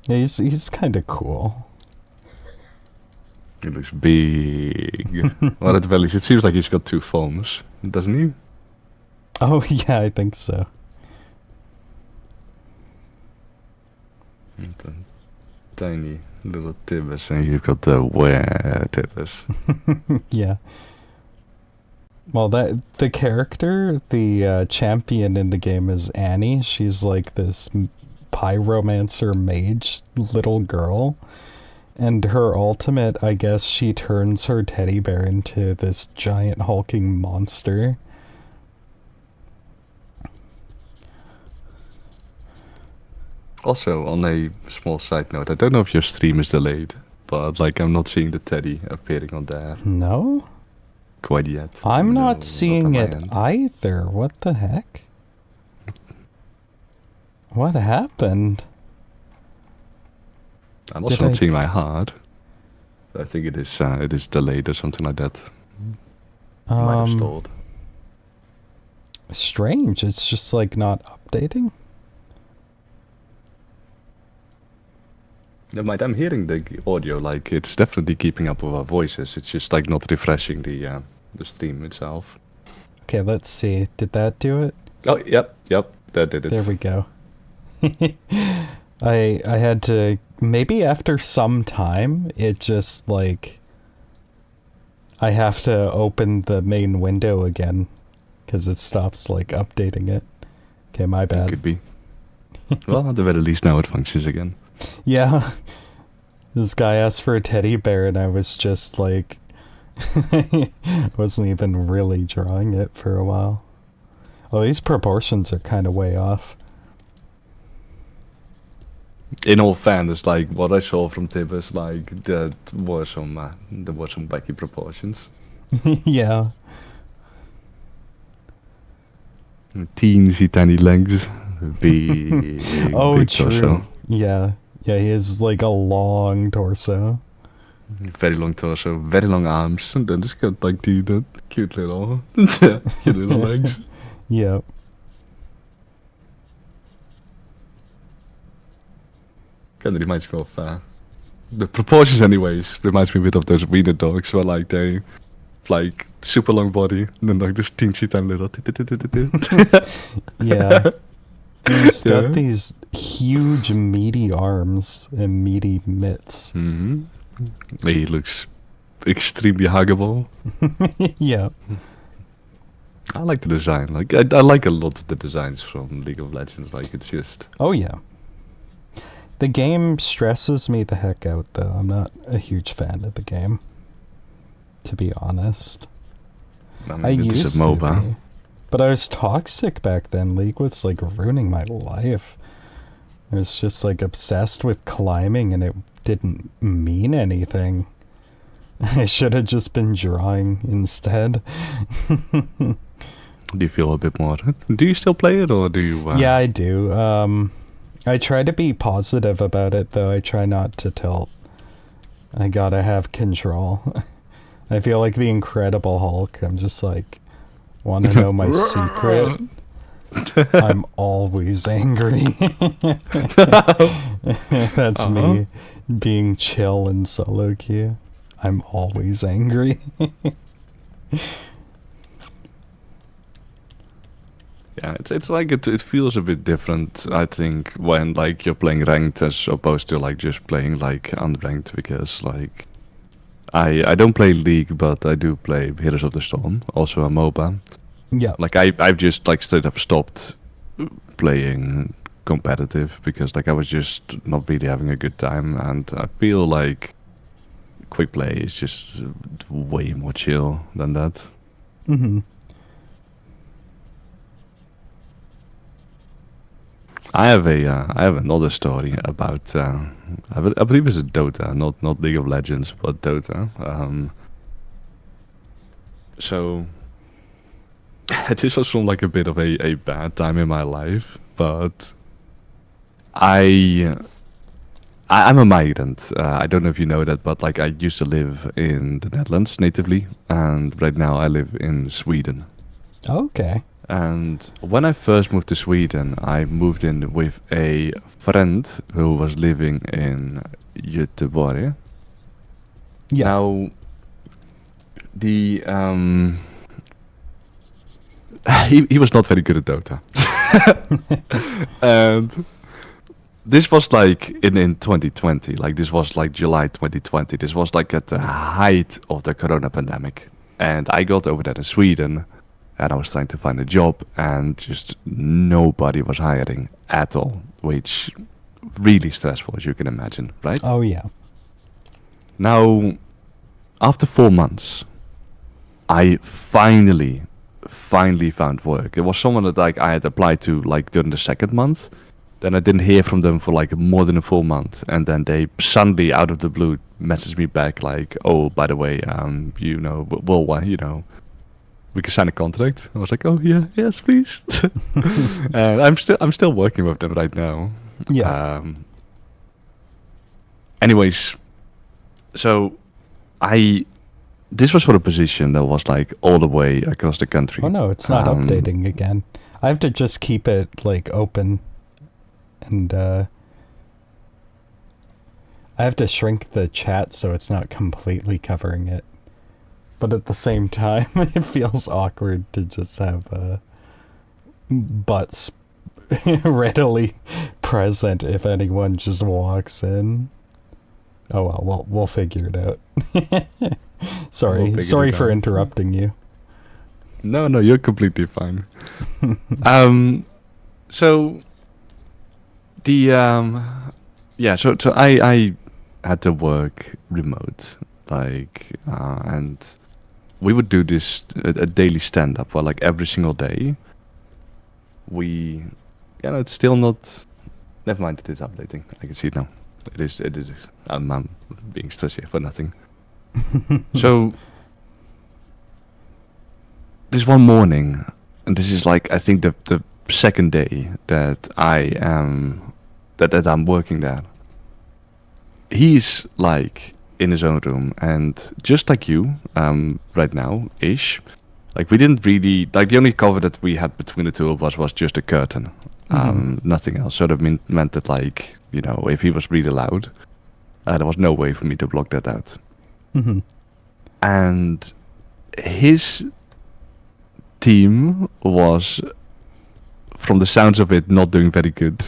Yeah, he's kind of cool. He looks big. Well, at the very least, it seems like he's got two phones, doesn't he? Oh yeah, I think so. Okay. Tiny little Tibbers, and you've got the where Tibbers. Yeah. Well, the character, the champion in the game is Annie. She's like this pyromancer mage little girl. And her ultimate, I guess she turns her teddy bear into this giant hulking monster. Also, on a small side note, I don't know if your stream is delayed, but like I'm not seeing the teddy appearing on there No? quite yet. I'm No, not seeing on my it end. either. What the heck? What happened? I'm also Did not I- seeing my heart. I think it is delayed or something like that. Might have stalled. Strange. It's just like not updating. No, I'm hearing the audio, like it's definitely keeping up with our voices. It's just like not refreshing the stream itself. Okay, let's see. Did that do it? Oh, yep, that did it. There we go. I had to maybe after some time, it just, like, I have to open the main window again, because it stops, like, updating it. Okay, my bad. Could be. Well, at the very least now it functions again. Yeah. This guy asked for a teddy bear, and I was just, like, wasn't even really drawing it for a while. Well, these proportions are kind of way off. In all fairness, like what I saw from Tibbers, like there were some wacky proportions. Yeah. Teensy tiny legs, big, Oh, big true. torso. Yeah. Yeah, he has, like, a long torso. Very long torso, very long arms, and then it's got like the cute little, cute little legs. Yep. Kind of reminds me of the proportions, anyways. Reminds me a bit of those wiener dogs, where like they, like super long body, and then like this teensy tiny little. Yeah. He's got these huge meaty arms and meaty mitts. Mm-hmm. He looks extremely huggable. Yeah. I like the design. Like I like a lot of the designs from League of Legends. Like it's just. Oh, yeah. The game stresses me the heck out, though. I'm not a huge fan of the game, to be honest. I used to be, but I was toxic back then. League was, like, ruining my life. I was just, like, obsessed with climbing, and it didn't mean anything. I should have just been drawing instead. Do you feel a bit more? Do you still play it, or do you? Yeah, I do. I try to be positive about it, though. I try not to tilt. I gotta have control. I feel like the Incredible Hulk. I'm just like, want to know my secret? I'm always angry. That's me being chill in solo queue. I'm always angry. Yeah, it's like it feels a bit different, I think, when like you're playing ranked as opposed to like just playing like unranked, because like I don't play League, but I do play Heroes of the Storm, also a MOBA. Yeah. Like I've just like straight up stopped playing competitive because like I was just not really having a good time, and I feel like quick play is just way more chill than that. Mm-hmm. I have another story about I believe it's Dota, not League of Legends, but Dota. So this was from like a bit of a bad time in my life, but I'm a migrant. I don't know if you know that, but like I used to live in the Netherlands natively, and right now I live in Sweden. Okay. And when I first moved to Sweden, I moved in with a friend who was living in Göteborg. Yeah. Now, the he was not very good at Dota, and this was like in 2020. Like this was like July 2020. This was like at the height of the Corona pandemic, and I got over there in Sweden. And I was trying to find a job, and just nobody was hiring at all, which really stressful, as you can imagine, right? Oh, yeah. Now, after 4 months, I finally found work. It was someone that like I had applied to like during the second month. Then I didn't hear from them for like more than a full month, and then they suddenly out of the blue messaged me back like, "Oh, by the way, you know, we can sign a contract." I was like, "Oh yeah, yes, please." And I'm still working with them right now. Yeah. Anyways, so this was for a position that was like all the way across the country. Oh no, it's not updating again. I have to just keep it like open, and I have to shrink the chat so it's not completely covering it. But at the same time, it feels awkward to just have butts readily present if anyone just walks in. Oh well, we'll figure it out. Sorry for interrupting you. No, you're completely fine. So so I had to work remote, like, and we would do this a daily stand up for like every single day. It's still not. Never mind, it is updating. I can see it now. It is. I'm being stressed here for nothing. So this one morning, and this is like I think the second day that I'm working there. He's like in his own room, and just like you, right now ish. Like we didn't really like the only cover that we had between the two of us was just a curtain, nothing else. So that meant that like if he was really loud, there was no way for me to block that out. Mm-hmm. And his team was, from the sounds of it, not doing very good.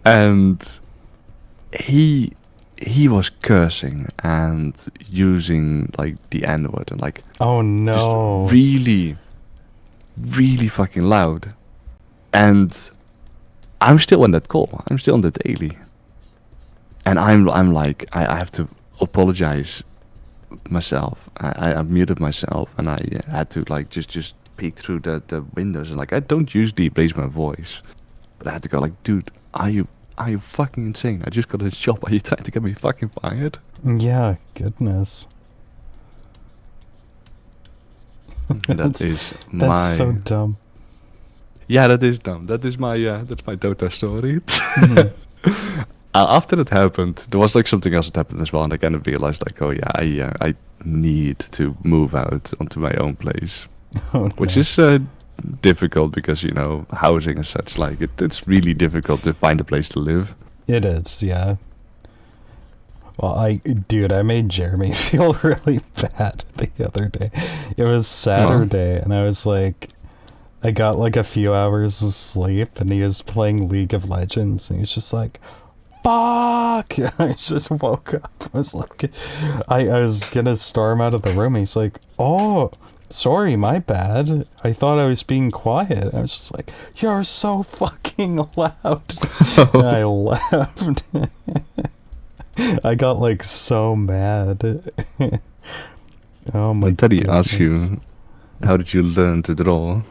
And he was cursing and using like the N-word and like oh no, just really, really fucking loud. And I'm still on that call. I'm still on the daily. And I'm like I have to apologize myself. I muted myself and I had to like just peek through the windows and like I don't usually raise my voice, but I had to go like, dude, are you fucking insane? I just got this job. Are you trying to get me fucking fired? Yeah, goodness. That's so dumb. Yeah, that is dumb. That is that's my Dota story. After that happened, there was like something else that happened as well, and I kind of realized like, oh yeah, I need to move out onto my own place, which is difficult because housing and such, like it's really difficult to find a place to live. It is, yeah. Well, I made Jeremy feel really bad the other day. It was Saturday, and I was like, I got like a few hours of sleep, and he was playing League of Legends, and he's just like, fuck! I just woke up. I was like, I was gonna storm out of the room. He's like, oh, sorry, my bad. I thought I was being quiet. I was just like, you're so fucking loud. And I laughed. I got like so mad. Oh my god. Did he ask you, how did you learn to draw?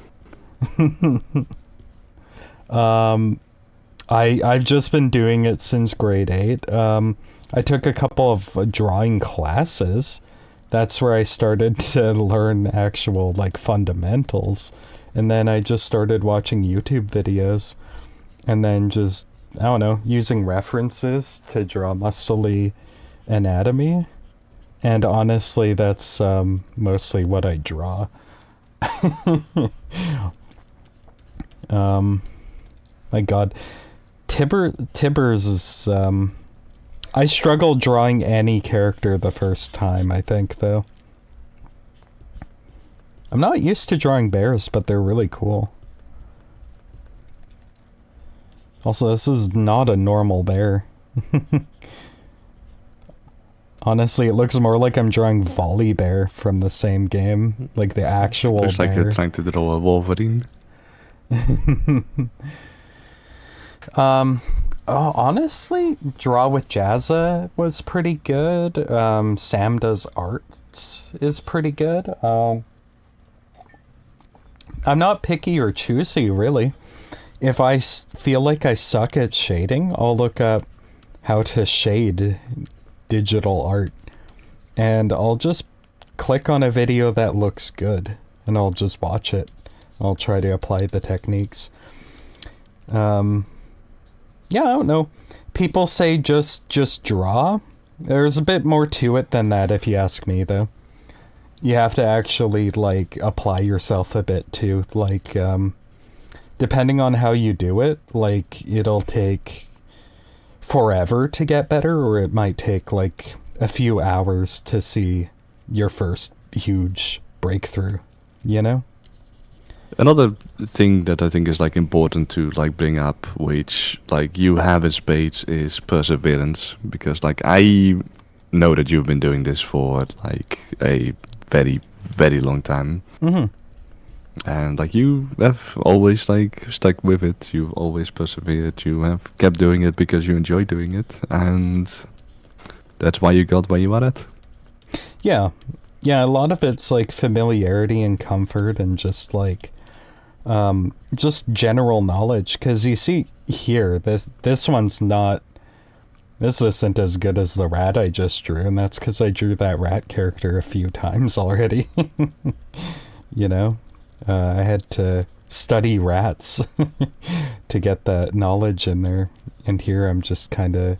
I've just been doing it since grade 8. I took a couple of drawing classes. That's where I started to learn actual like fundamentals. And then I just started watching YouTube videos and then just, I don't know, using references to draw muscly anatomy. And honestly, that's mostly what I draw. My god. Tibbers is, I struggled drawing any character the first time, I think, though. I'm not used to drawing bears, but they're really cool. Also, this is not a normal bear. Honestly, it looks more like I'm drawing Volley Bear from the same game. Like the actual looks bear. Like you're trying to draw a Wolverine. Honestly, Draw with Jazza was pretty good. Sam Does Arts is pretty good. I'm not picky or choosy, really. If I feel like I suck at shading, I'll look up how to shade digital art. And I'll just click on a video that looks good. And I'll just watch it. I'll try to apply the techniques. Yeah, I don't know. People say just draw. There's a bit more to it than that, if you ask me, though. You have to actually, like, apply yourself a bit, too. Like, depending on how you do it, like, it'll take forever to get better, or it might take, like, a few hours to see your first huge breakthrough, you know? Another thing that I think is like important to like bring up, which like you have in spades, is perseverance. Because like I know that you've been doing this for like a very, very long time, Mm-hmm. and like you have always like stuck with it. You've always persevered. You have kept doing it because you enjoy doing it, and that's why you got where you are at. Yeah. Yeah, a lot of it's like familiarity and comfort and just general knowledge, because you see here, this one's not, this isn't as good as the rat I just drew, and that's because I drew that rat character a few times already. You know, I had to study rats to get that knowledge in there, and here I'm just I'm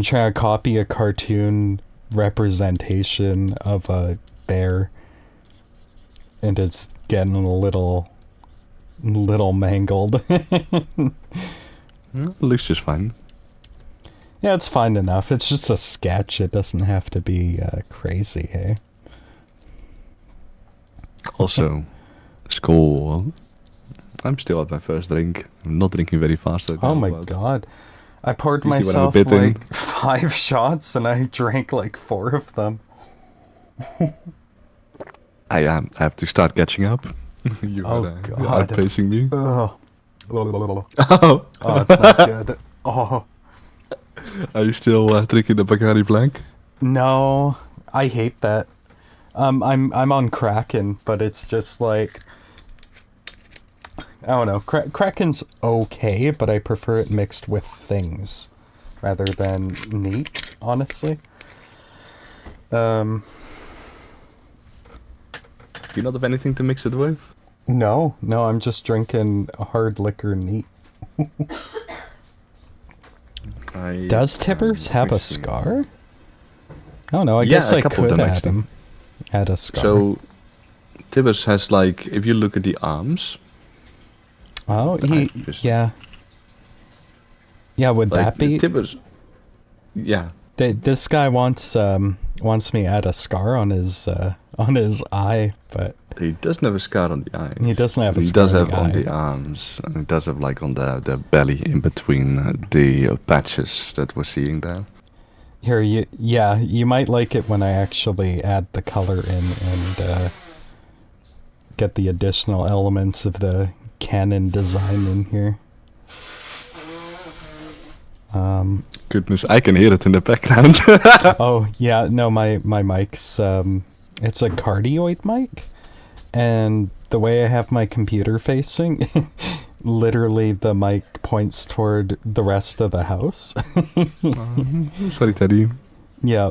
trying to copy a cartoon representation of a bear, and it's getting a little mangled. Looks just fine. Yeah, it's fine enough. It's just a sketch. It doesn't have to be crazy, hey? Also, school. I'm still at my first drink. I'm not drinking very fast right now. Oh my but god. I poured usually when I'm a myself bit in- like 5 shots and I drank like 4 of them. I have to start catching up. You Oh, are God. outpacing me. Ugh. Oh, Oh, it's not good. Oh, are you still drinking the Bacardi Blanc? no. I hate that. I'm on Kraken, but it's just like, I don't know. Kraken's okay, but I prefer it mixed with things rather than neat, honestly. Do you not have anything to mix it with? No, I'm just drinking hard liquor neat. Does Tibbers have a scar? I don't know. I guess a I couple of could them, add actually. him. Add a scar. So, Tibbers has like, if you look at the arms, oh, I just- yeah. Yeah, would like that be? Tibbers? Yeah. This guy wants me to add a scar on his eye, but He doesn't have a scar on the eyes. He doesn't have a He scar does on have the on eye. the arms, and he does have like on the belly in between the patches that we're seeing there. here you might like it when I actually add the color in and get the additional elements of the canon design in here. Goodness, I can hear it in the background. Oh yeah, no, my mic's it's a cardioid mic, and the way I have my computer facing, literally the mic points toward the rest of the house. Sorry, Teddy. Yeah.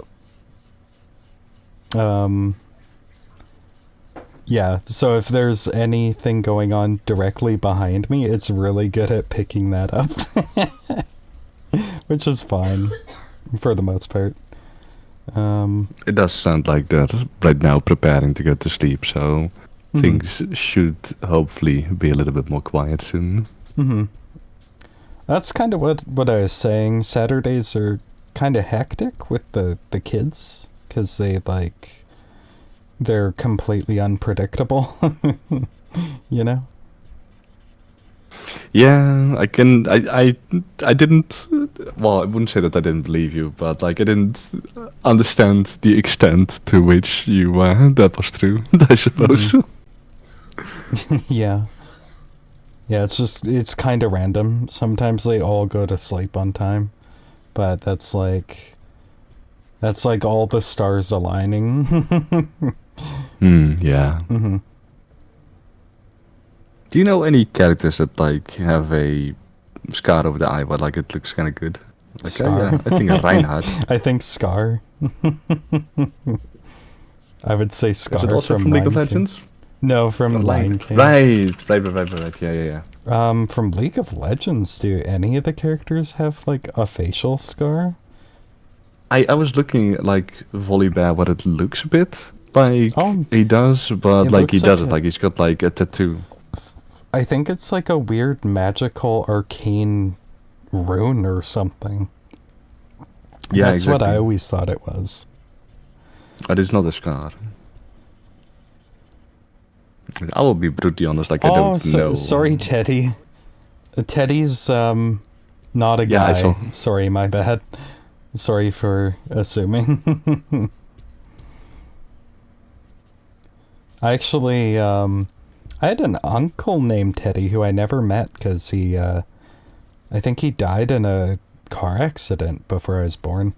Yeah, so if there's anything going on directly behind me, it's really good at picking that up. Which is fine, for the most part. It does sound like that right now, preparing to go to sleep, so things should hopefully be a little bit more quiet soon. Mm-hmm. That's kind of what I was saying. Saturdays are kind of hectic with the kids, because they're completely unpredictable. You know? Yeah, I didn't, well, I wouldn't say that I didn't believe you, but like I didn't understand the extent to which you, that was true, I suppose. Yeah. Yeah, it's kind of random. Sometimes they all go to sleep on time, but that's like all the stars aligning. Yeah. Mm-hmm. Do you know any characters that like have a scar over the eye, but like it looks kind of good? Like, Scar? yeah, I think Reinhardt. I think Scar. I would say Scar Is it also from League of Lion King. Legends? No, from Lion King. Right. Yeah. From League of Legends, do any of the characters have like a facial scar? I was looking at, like Volibear, what it looks a bit like Oh, he does, but it like he looks doesn't. like a- Like he's got like a tattoo. I think it's like a weird magical arcane rune or something. Yeah, That's what I exactly. always thought it was. It is not a scar. I will be brutally honest. Like, I don't know. Sorry, Teddy. Teddy's not a guy. I saw. Sorry, my bad. Sorry for assuming. I actually, I had an uncle named Teddy who I never met because he, I think he died in a car accident before I was born.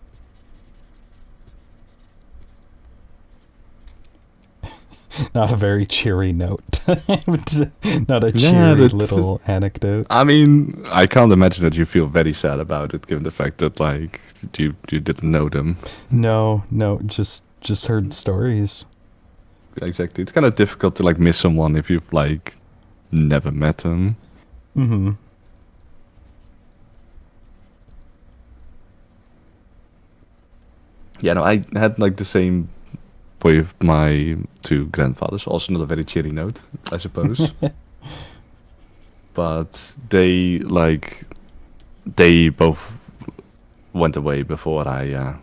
Not a very cheery note. Not a cheery little anecdote. I mean, I can't imagine that you feel very sad about it, given the fact that, like, you didn't know them. No, just heard stories. Exactly. It's kind of difficult to, like, miss someone if you've, like, never met them. Mm-hmm. Yeah, no, I had, like, the same with my two grandfathers. Also not a very cheery note, I suppose. But they both went away before I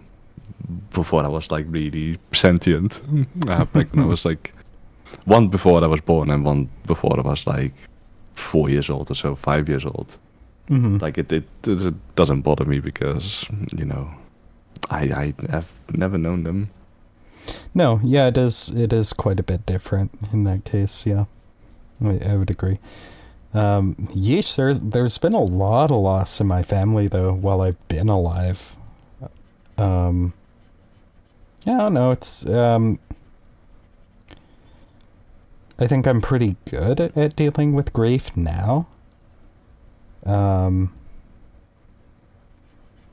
was like really sentient. Back when I was like, one before I was born and one before I was like 4 years old or so, 5 years old. Mm-hmm. Like it doesn't bother me because, you know, I have never known them. No, yeah, it is quite a bit different in that case, yeah. I would agree. Yeesh, there's been a lot of loss in my family though while I've been alive. Yeah, I don't know, it's I think I'm pretty good at dealing with grief now. But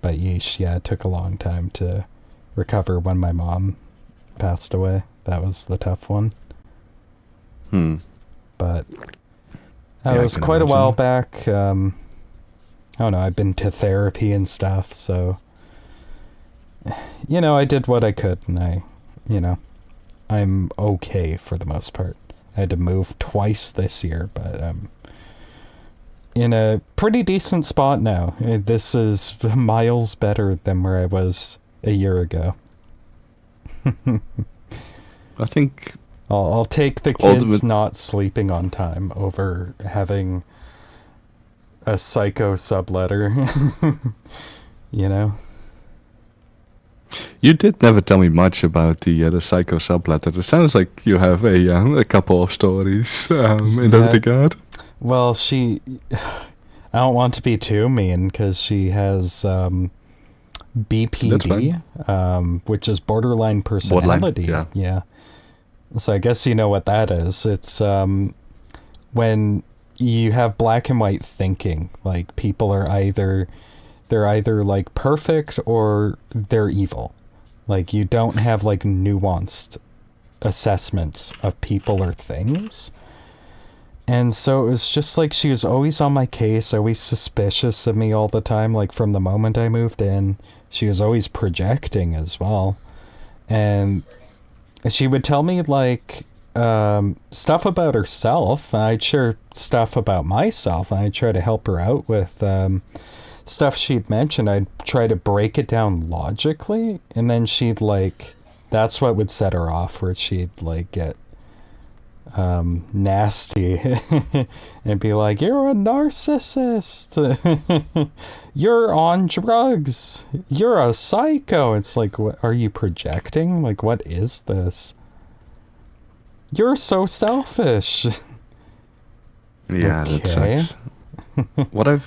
yeesh, yeah, it took a long time to recover when my mom passed away. That was the tough one. But that was quite a while back. I don't know, I've been to therapy and stuff, so you know, I did what I could, and I'm okay for the most part. I had to move twice this year, but I'm in a pretty decent spot now. This is miles better than where I was a year ago. I think I'll take the kids not sleeping on time over having a psycho subletter. You know? You did never tell me much about the psycho subletter. It sounds like you have a couple of stories in that regard. Well, I don't want to be too mean because she has BPD, which is borderline personality. Yeah. So I guess you know what that is. It's when you have black and white thinking. Like people are either like perfect or they're evil. Like you don't have like nuanced assessments of people or things. And so it was just like she was always on my case, always suspicious of me all the time. Like from the moment I moved in, she was always projecting as well. And she would tell me like stuff about herself. And I'd share stuff about myself. And I'd try to help her out with stuff she'd mentioned. I'd try to break it down logically. And then she'd like, that's what would set her off, where she'd like get nasty and be like, you're a narcissist. You're on drugs. You're a psycho. It's like, what are you projecting? Like, what is this? You're so selfish. Yeah, okay. That sucks.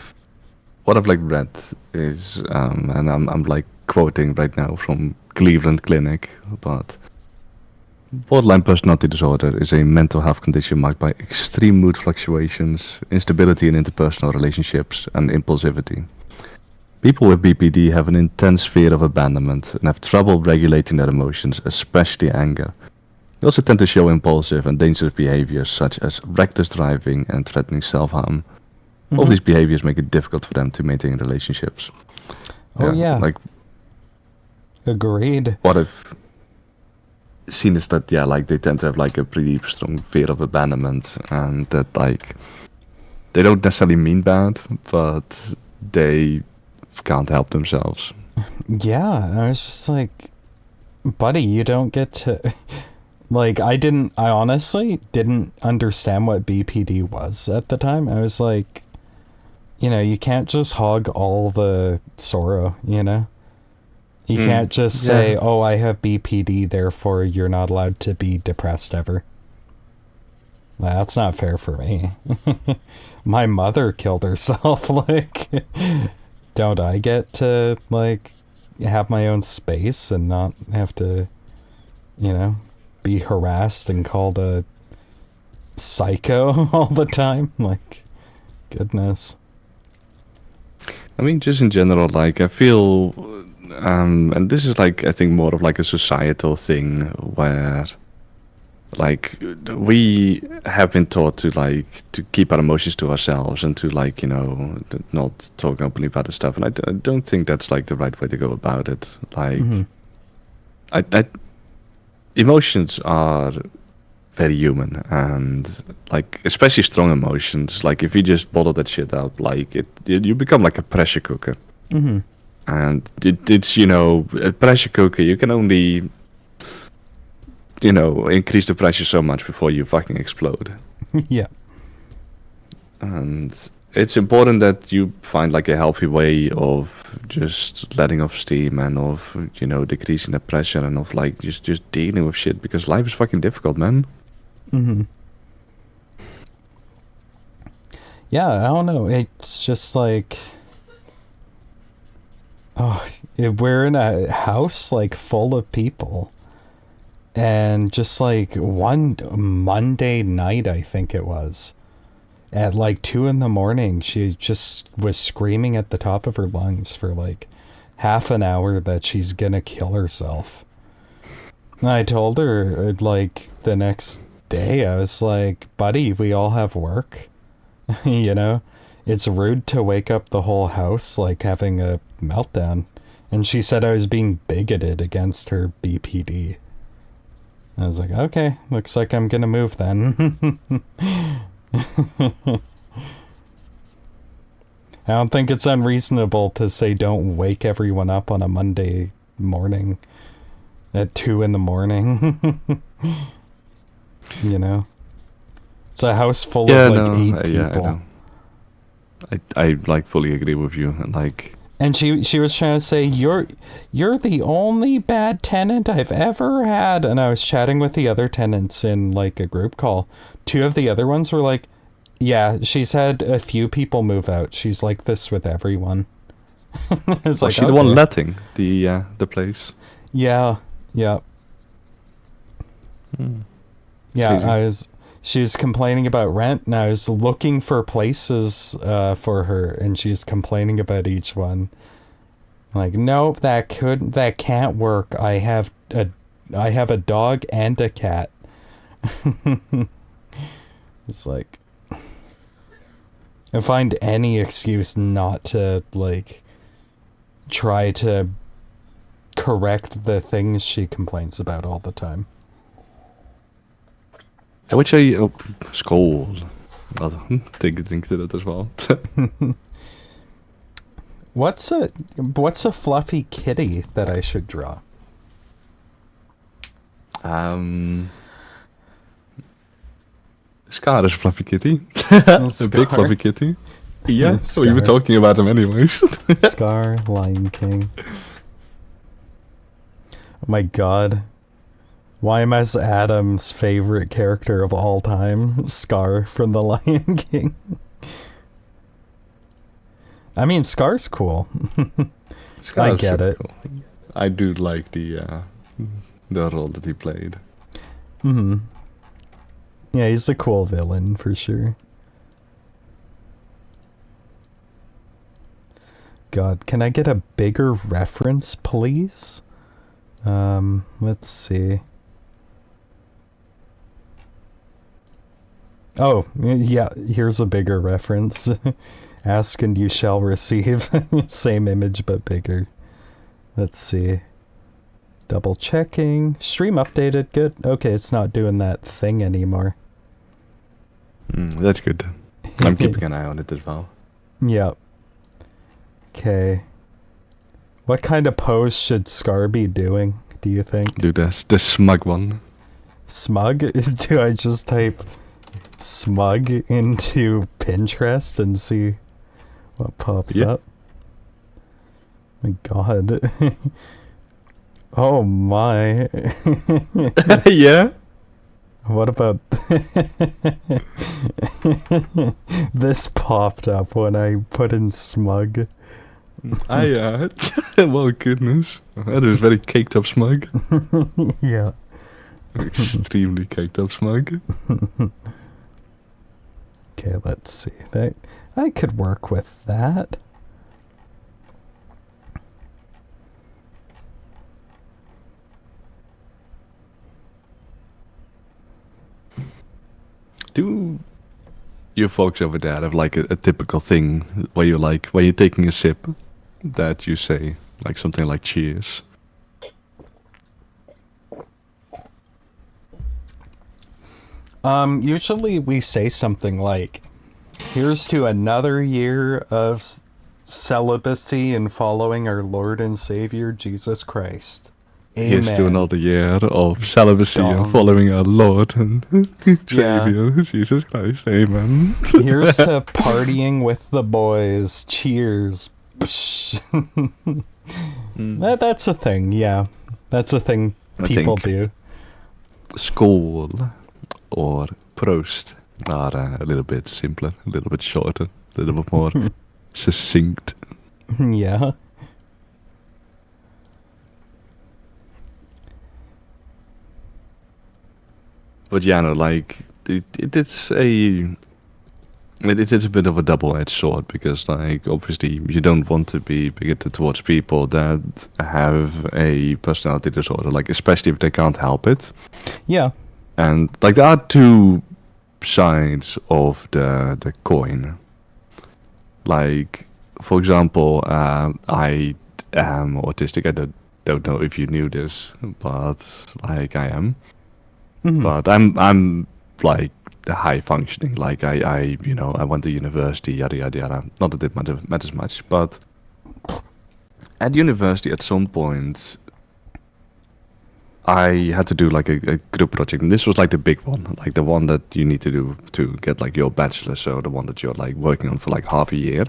What I've like read is and I'm like quoting right now from Cleveland Clinic, but borderline personality disorder is a mental health condition marked by extreme mood fluctuations, instability in interpersonal relationships, and impulsivity. People with BPD have an intense fear of abandonment and have trouble regulating their emotions, especially anger. They also tend to show impulsive and dangerous behaviors such as reckless driving and threatening self-harm. Mm-hmm. All these behaviors make it difficult for them to maintain relationships. Oh yeah. Like, agreed. What if seen is that like they tend to have like a pretty strong fear of abandonment, and that like they don't necessarily mean bad, but they can't help themselves. Yeah, I was just like, buddy, you don't get to Like, I honestly didn't understand what BPD was at the time. I was like, you can't just hog all the sorrow, You can't just say, oh, I have BPD, therefore you're not allowed to be depressed ever. That's not fair for me. My mother killed herself. Like, don't I get to, like, have my own space and not have to, be harassed and called a psycho all the time? Like, goodness. I mean, just in general, like, I feel, and this is, like, I think more of, like, a societal thing where, like, we have been taught to, like, to keep our emotions to ourselves and to, like, not talk openly about the stuff. And I don't think that's, like, the right way to go about it. Like, emotions are very human, and, like, especially strong emotions. Like, if you just bottle that shit up, like, you become like a pressure cooker. And it's, a pressure cooker, you can only, increase the pressure so much before you fucking explode. Yeah. And it's important that you find, like, a healthy way of just letting off steam and of, decreasing the pressure and of, like, just dealing with shit, because life is fucking difficult, man. Yeah, I don't know. It's just like, we're in a house, like, full of people. And just, like, one Monday night, I think it was, at, like, 2 a.m, she just was screaming at the top of her lungs for, like, half an hour that she's gonna kill herself. And I told her, like, the next day, I was like, buddy, we all have work. It's rude to wake up the whole house, like, having a meltdown. And she said I was being bigoted against her BPD. I was like, okay, looks like I'm gonna move then. I don't think it's unreasonable to say don't wake everyone up on a Monday morning at 2 a.m. It's a house full of, like, 8 people. Yeah, I know. I like fully agree with you. Like, and she was trying to say, you're the only bad tenant I've ever had. And I was chatting with the other tenants in, like, a group call. 2 of the other ones were like, yeah, she's had a few people move out. She's like this with everyone. Was like, she the one letting the place? Yeah. Yeah, Crazy. She was complaining about rent, and I was looking for places for her, and she's complaining about each one. Like, nope, that can't work. I have a dog and a cat. It's like, I find any excuse not to, like, try to correct the things she complains about all the time. I would say, skål. Take a drink to that as well. What's a fluffy kitty that I should draw? Scar is a fluffy kitty. A big fluffy kitty. Yeah, so we were talking about him anyways. Scar, Lion King. Oh my god. YMS Adams' favorite character of all time, Scar from The Lion King. I mean, Scar's cool. I get it. Cool. I do like the role that he played. Yeah, he's a cool villain for sure. God, can I get a bigger reference, please? Let's see. Oh, yeah, here's a bigger reference. Ask and you shall receive. Same image, but bigger. Let's see. Double checking. Stream updated. Good. Okay, it's not doing that thing anymore. That's good. I'm keeping an eye on it as well. Yep. Okay. What kind of pose should Scar be doing, do you think? Do the smug one. Smug? Do I just type smug into Pinterest and see what pops Yeah. up? My god. Oh my. Yeah. What about this popped up when I put in smug? Well, goodness. That is very caked up smug. Yeah. Extremely caked up smug. Okay, let's see. That I could work with that. Do you folks over there have like a typical thing where you like, when you're taking a sip, that you say like something like cheers? Usually we say something like, here's to another year of celibacy and following our Lord and Savior, Jesus Christ. Amen. Here's to another year of celibacy Dong. and following our Lord and Yeah. Savior, Jesus Christ. Amen. Here's to partying with the boys. Cheers. Psh. That's a thing, yeah. That's a thing I people think- do. Skål or Prost are a little bit simpler, a little bit shorter, a little bit more succinct. Yeah. But yeah, no, like it's a bit of a double-edged sword because, like, obviously you don't want to be bigoted towards people that have a personality disorder, like especially if they can't help it. Yeah. And like there are two sides of the coin. Like, for example, I am autistic. I don't know if you knew this, but like I am. Mhm. But I'm like high functioning. Like I I went to university, yada yada yada. Not that it matters much, but at university at some point I had to do like a group project, and this was like the big one, like the one that you need to do to get like your bachelor. So the one that you're like working on for like half a year.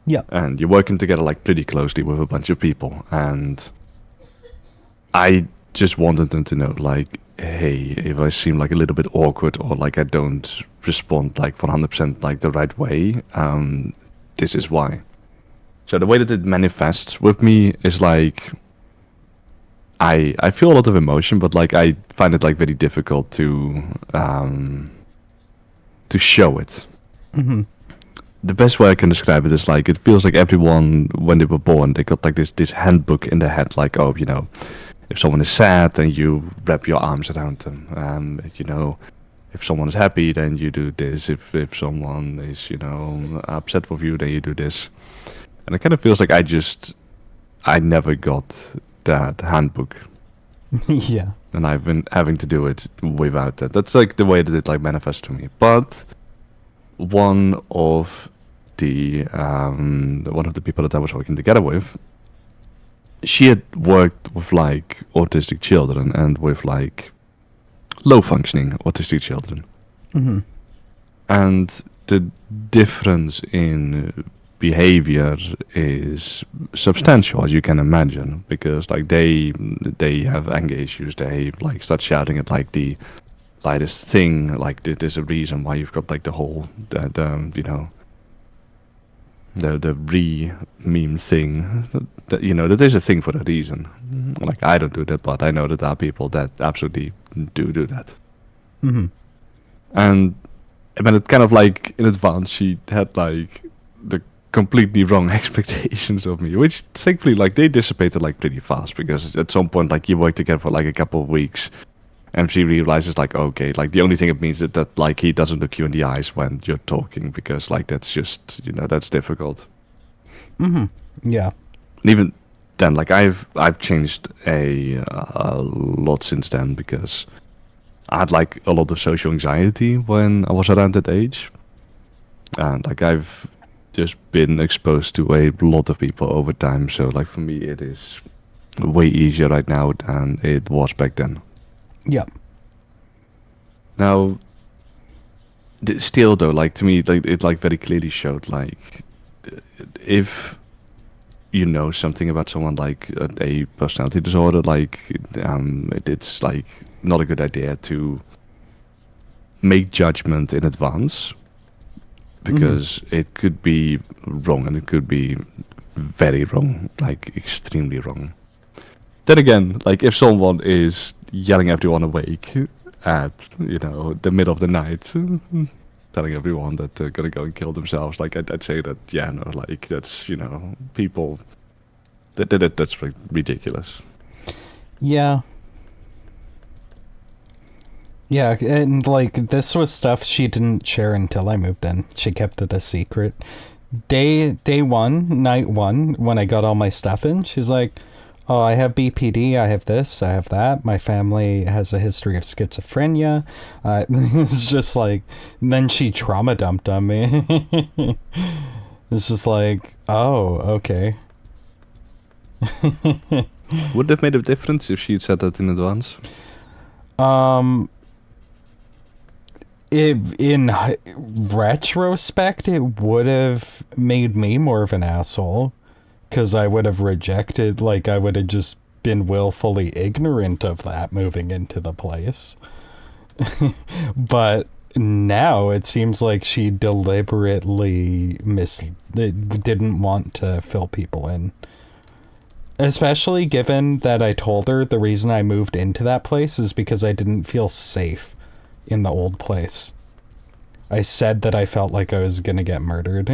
Yeah. And you're working together like pretty closely with a bunch of people, and I just wanted them to know, like, hey, if I seem like a little bit awkward or like I don't respond like 100% like the right way, this is why. So the way that it manifests with me is like I feel a lot of emotion, but like I find it like very difficult to show it. Mhm. The best way I can describe it is like it feels like everyone when they were born they got like this handbook in their head, like, oh, if someone is sad then you wrap your arms around them, if someone is happy then you do this, if someone is upset with you then you do this. And it kind of feels like I never got that handbook, Yeah. and I've been having to do it without that. That's like the way that it like manifests to me. But one of the people that I was working together with, she had worked with like autistic children and with like low functioning autistic children, Mhm. and the difference in behavior is substantial, as you can imagine, because like they have anger issues. They like start shouting at like the lightest thing. Like there's a reason why you've got like the whole the meme thing. That is a thing for a reason. Like I don't do that, but I know that there are people that absolutely do that. Mhm. And when it kind of like in advance, she had like the completely wrong expectations of me, which thankfully like they dissipated like pretty fast, because at some point like you work together for like a couple of weeks and she realizes like, okay, like the only thing it means is that like he doesn't look you in the eyes when you're talking, because like that's just that's difficult. Mhm. Yeah. And even then, like I've changed a lot since then, because I had like a lot of social anxiety when I was around that age, and like I've just been exposed to a lot of people over time. So like for me, it is way easier right now than it was back then. Yeah. Now, still though, like to me, like it like very clearly showed like if you know something about someone like a personality disorder, like it's like not a good idea to make judgment in advance because it could be wrong and it could be very wrong, like extremely wrong. Then again, like if someone is yelling everyone awake at the middle of the night, telling everyone that they're gonna go and kill themselves, like I'd say that no, like that's people that's like ridiculous. Yeah. Yeah, and like this was stuff she didn't share until I moved in. She kept it a secret. Day one, night one, when I got all my stuff in, she's like, "Oh, I have BPD, I have this, I have that. My family has a history of schizophrenia." It's just like, and then she trauma dumped on me. It's just like, oh, okay. Would it have made a difference if she'd said that in advance? In retrospect, it would have made me more of an asshole, because I would have rejected, like, I would have just been willfully ignorant of that moving into the place. But now it seems like she deliberately didn't want to fill people in. Especially given that I told her the reason I moved into that place is because I didn't feel safe in the old place. I said that I felt like I was gonna get murdered.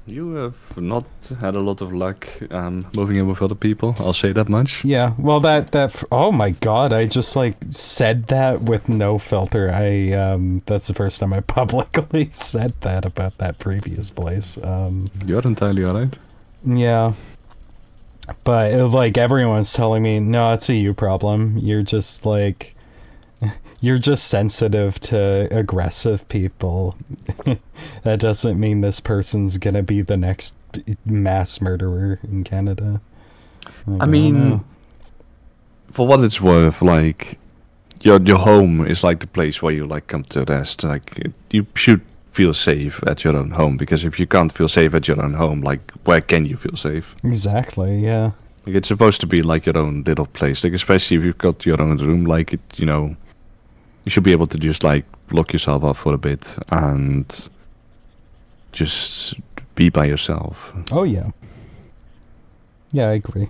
You have not had a lot of luck moving in with other people, I'll say that much. Yeah, well oh my god, I just like said that with no filter. That's the first time I publicly said that about that previous place. You're entirely alright. Yeah. But like everyone's telling me, no, it's a you problem. You're just like, you're just sensitive to aggressive people. That doesn't mean this person's gonna be the next mass murderer in Canada. I mean, for what it's worth, like your home is like the place where you like come to rest. Like you should feel safe at your own home, because if you can't feel safe at your own home, like where can you feel safe? Exactly, yeah. Like it's supposed to be like your own little place, like especially if you've got your own room, like it, you should be able to just like lock yourself up for a bit and just be by yourself. Oh yeah. Yeah, I agree.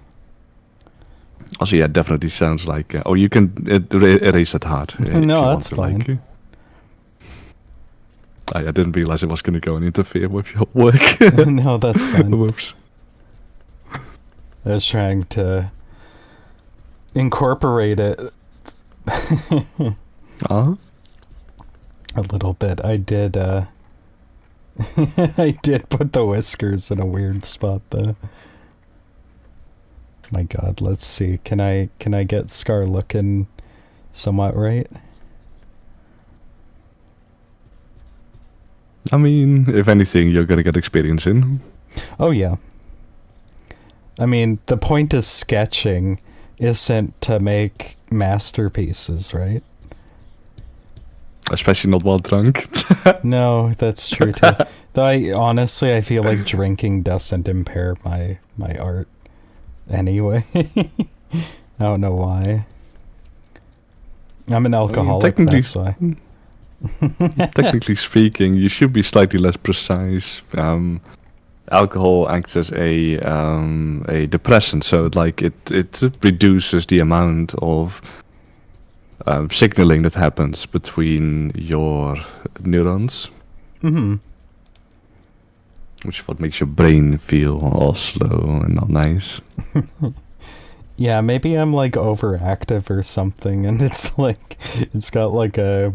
Also, yeah, definitely sounds like you can erase that heart. No, that's fine. Like, I didn't realize it was going to go and interfere with your work. No, that's fine. Whoops. I was trying to incorporate it a little bit. I did I did put the whiskers in a weird spot though. My god, let's see. Can I get Scar looking somewhat right? I mean, if anything, you're gonna get experience in. Oh yeah. I mean, the point of sketching isn't to make masterpieces, right? Especially not while drunk. No, that's true too. Though I feel like drinking doesn't impair my art anyway. I don't know why. I'm an alcoholic, that's why. Technically speaking, you should be slightly less precise. Alcohol acts as a depressant, so like it reduces the amount of signaling that happens between your neurons. Mm-hmm. Which is what makes your brain feel all slow and not nice. Yeah, maybe I'm like overactive or something, and it's like it's got like a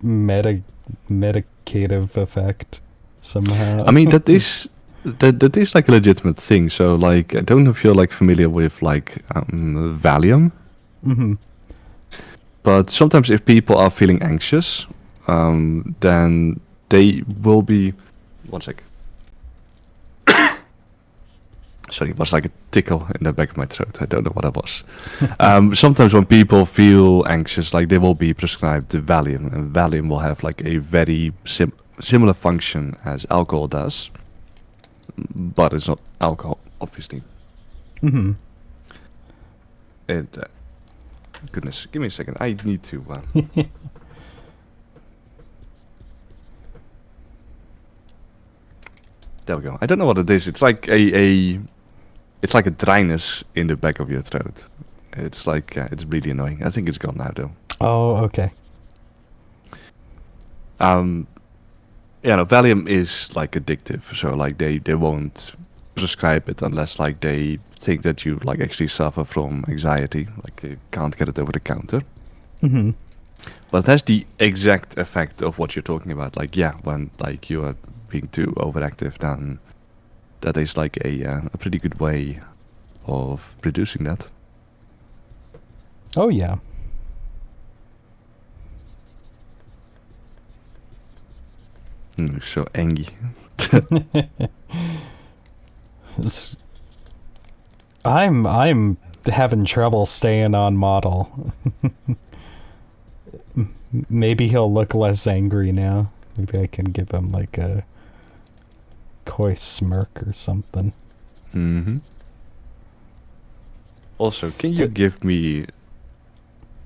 medicative effect somehow. I mean, that is like a legitimate thing. So like, I don't know if you're like familiar with like Valium. Mm-hmm. But sometimes if people are feeling anxious, then they will be... One sec. Sorry, it was like a tickle in the back of my throat. I don't know what it was. Sometimes when people feel anxious, like they will be prescribed the Valium, and Valium will have like a very similar function as alcohol does, but it's not alcohol, obviously. Mm-hmm. And goodness, give me a second. I need to. There we go. I don't know what it is. It's like it's like a dryness in the back of your throat. It's like it's really annoying. I think it's gone now though. Oh, okay. Yeah, no, Valium is like addictive, so like they won't prescribe it unless like they think that you like actually suffer from anxiety, like you can't get it over the counter. Mm-hmm. But it has the exact effect of what you're talking about. Like yeah, when like you are being too overactive, then that is like a pretty good way of reducing that. Oh, yeah. So angry. I'm having trouble staying on model. Maybe he'll look less angry now. Maybe I can give him like a coy smirk or something. Mm-hmm. Also, can you give me...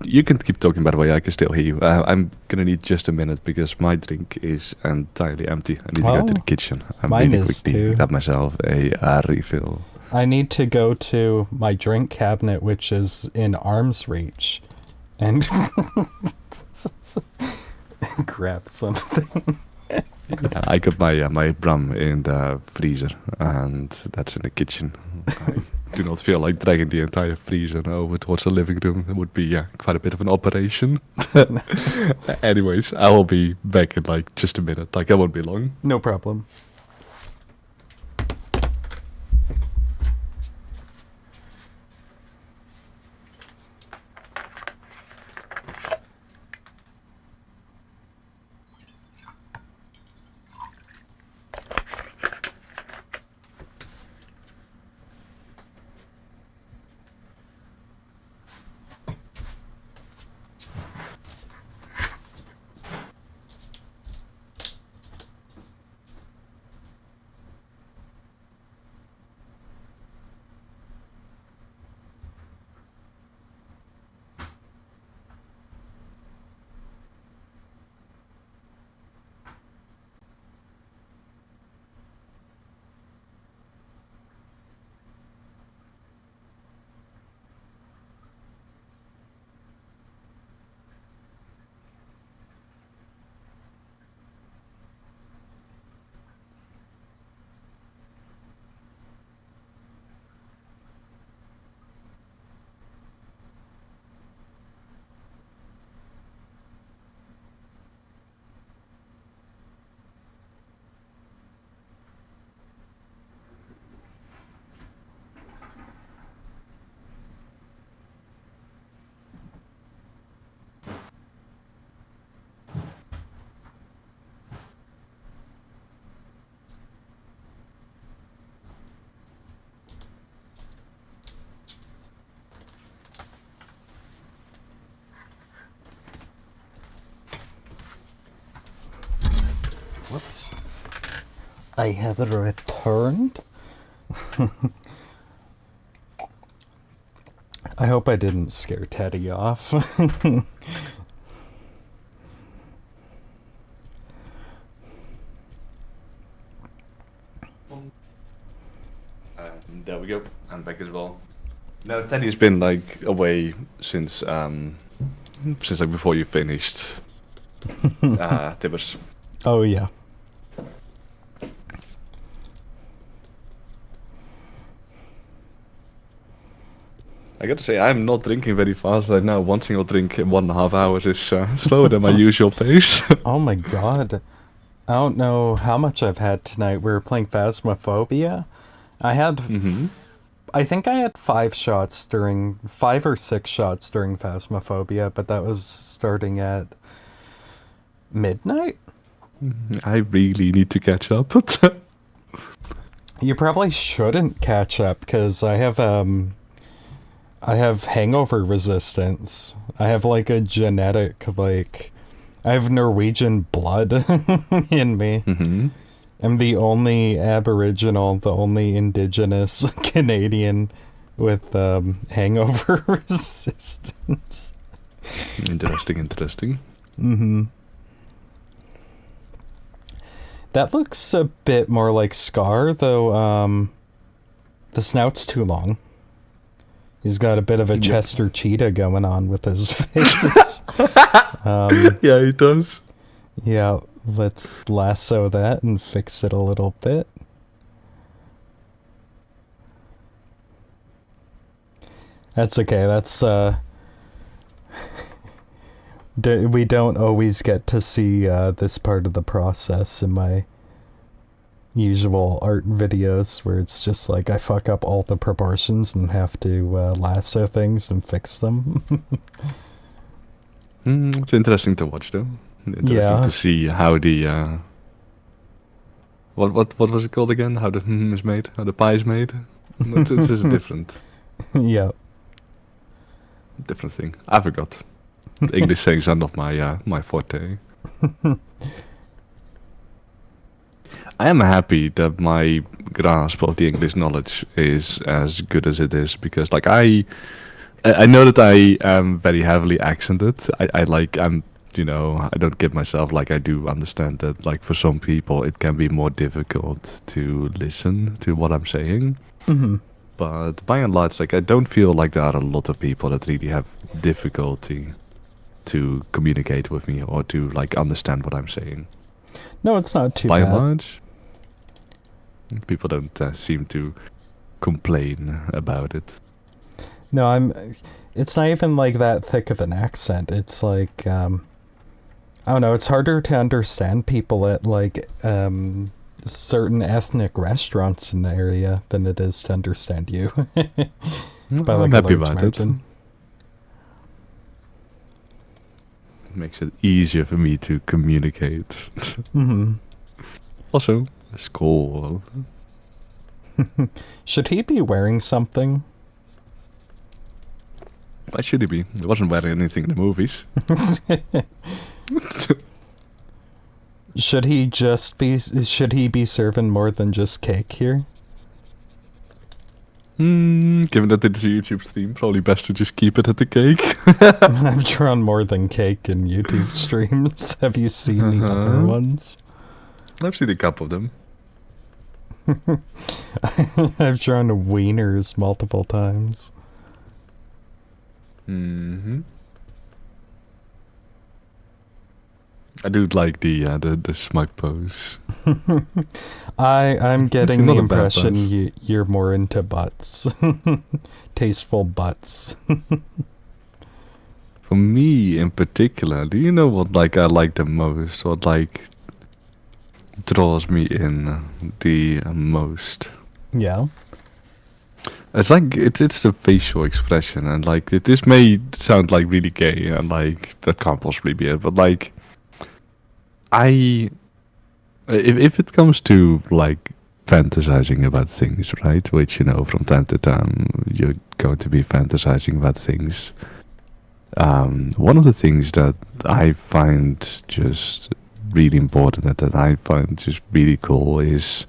You can keep talking, by the way, I can still hear you. I'm gonna need just a minute because my drink is entirely empty. I need to go to the kitchen. I'm mine really is quickly too. grab myself a refill. I need to go to my drink cabinet, which is in arm's reach, and grab something. I got my rum in the freezer, and that's in the kitchen. I do not feel like dragging the entire freezer over towards the living room. It would be quite a bit of an operation. Anyways, I will be back in like just a minute. Like, I won't be long. No problem. Whoops. I have returned. I hope I didn't scare Teddy off. There we go. I'm back as well. No, Teddy's been like away since like before you finished. Tibbers. Oh, yeah. I gotta say, I'm not drinking very fast right now. One single drink in 1.5 hours is slower than my usual pace. Oh my god. I don't know how much I've had tonight. We were playing Phasmophobia. I had... I think I had 5 or 6 shots during Phasmophobia, but that was starting at midnight? I really need to catch up. You probably shouldn't catch up because I have hangover resistance. I have like a genetic like I have Norwegian blood in me. Mm-hmm. I'm the only Aboriginal, the only Indigenous Canadian with hangover resistance. Interesting. Mm-hmm. That looks a bit more like Scar, though. The snout's too long. He's got a bit of a Chester Cheetah going on with his face. Yeah, he does. Yeah, let's lasso that and fix it a little bit. That's okay. That's we don't always get to see this part of the process in my usual art videos where it's just like I fuck up all the proportions and have to lasso things and fix them. It's interesting to watch, though. Interesting to see how the what was it called again? How the is made? How the pie is made? It's just a different thing. I forgot. English sayings are not my forte. I am happy that my grasp of the English knowledge is as good as it is because, like, I know that I am very heavily accented. I don't give myself like I do understand that, like, for some people it can be more difficult to listen to what I'm saying. Mm-hmm. But by and large, like, I don't feel like there are a lot of people that really have difficulty to communicate with me or to, like, understand what I'm saying. No, it's not too by bad. and large, people don't seem to complain about it. No, it's not even like that thick of an accent. It's like, I don't know, it's harder to understand people at like certain ethnic restaurants in the area than it is to understand you. By like I'm a happy large about margin. It makes it easier for me to communicate. Mm-hmm. Also, it's cool. Should he be wearing something? Why should he be? He wasn't wearing anything in the movies. Should he be serving more than just cake here? Given that it's a YouTube stream, probably best to just keep it at the cake. I've drawn more than cake in YouTube streams. Have you seen the other ones? I've seen a couple of them. I've drawn wieners multiple times. Mm-hmm. I do like the smug pose. I'm getting Not the a bad impression you're more into butts. Tasteful butts. For me in particular, do you know what like I like the most? What like draws me in the most? Yeah. It's like it's the facial expression, and like this may sound like really gay, and like that can't possibly be it, but like if it comes to like fantasizing about things, right? Which, you know, from time to time you're going to be fantasizing about things. One of the things that I find just really important and that I find just really cool is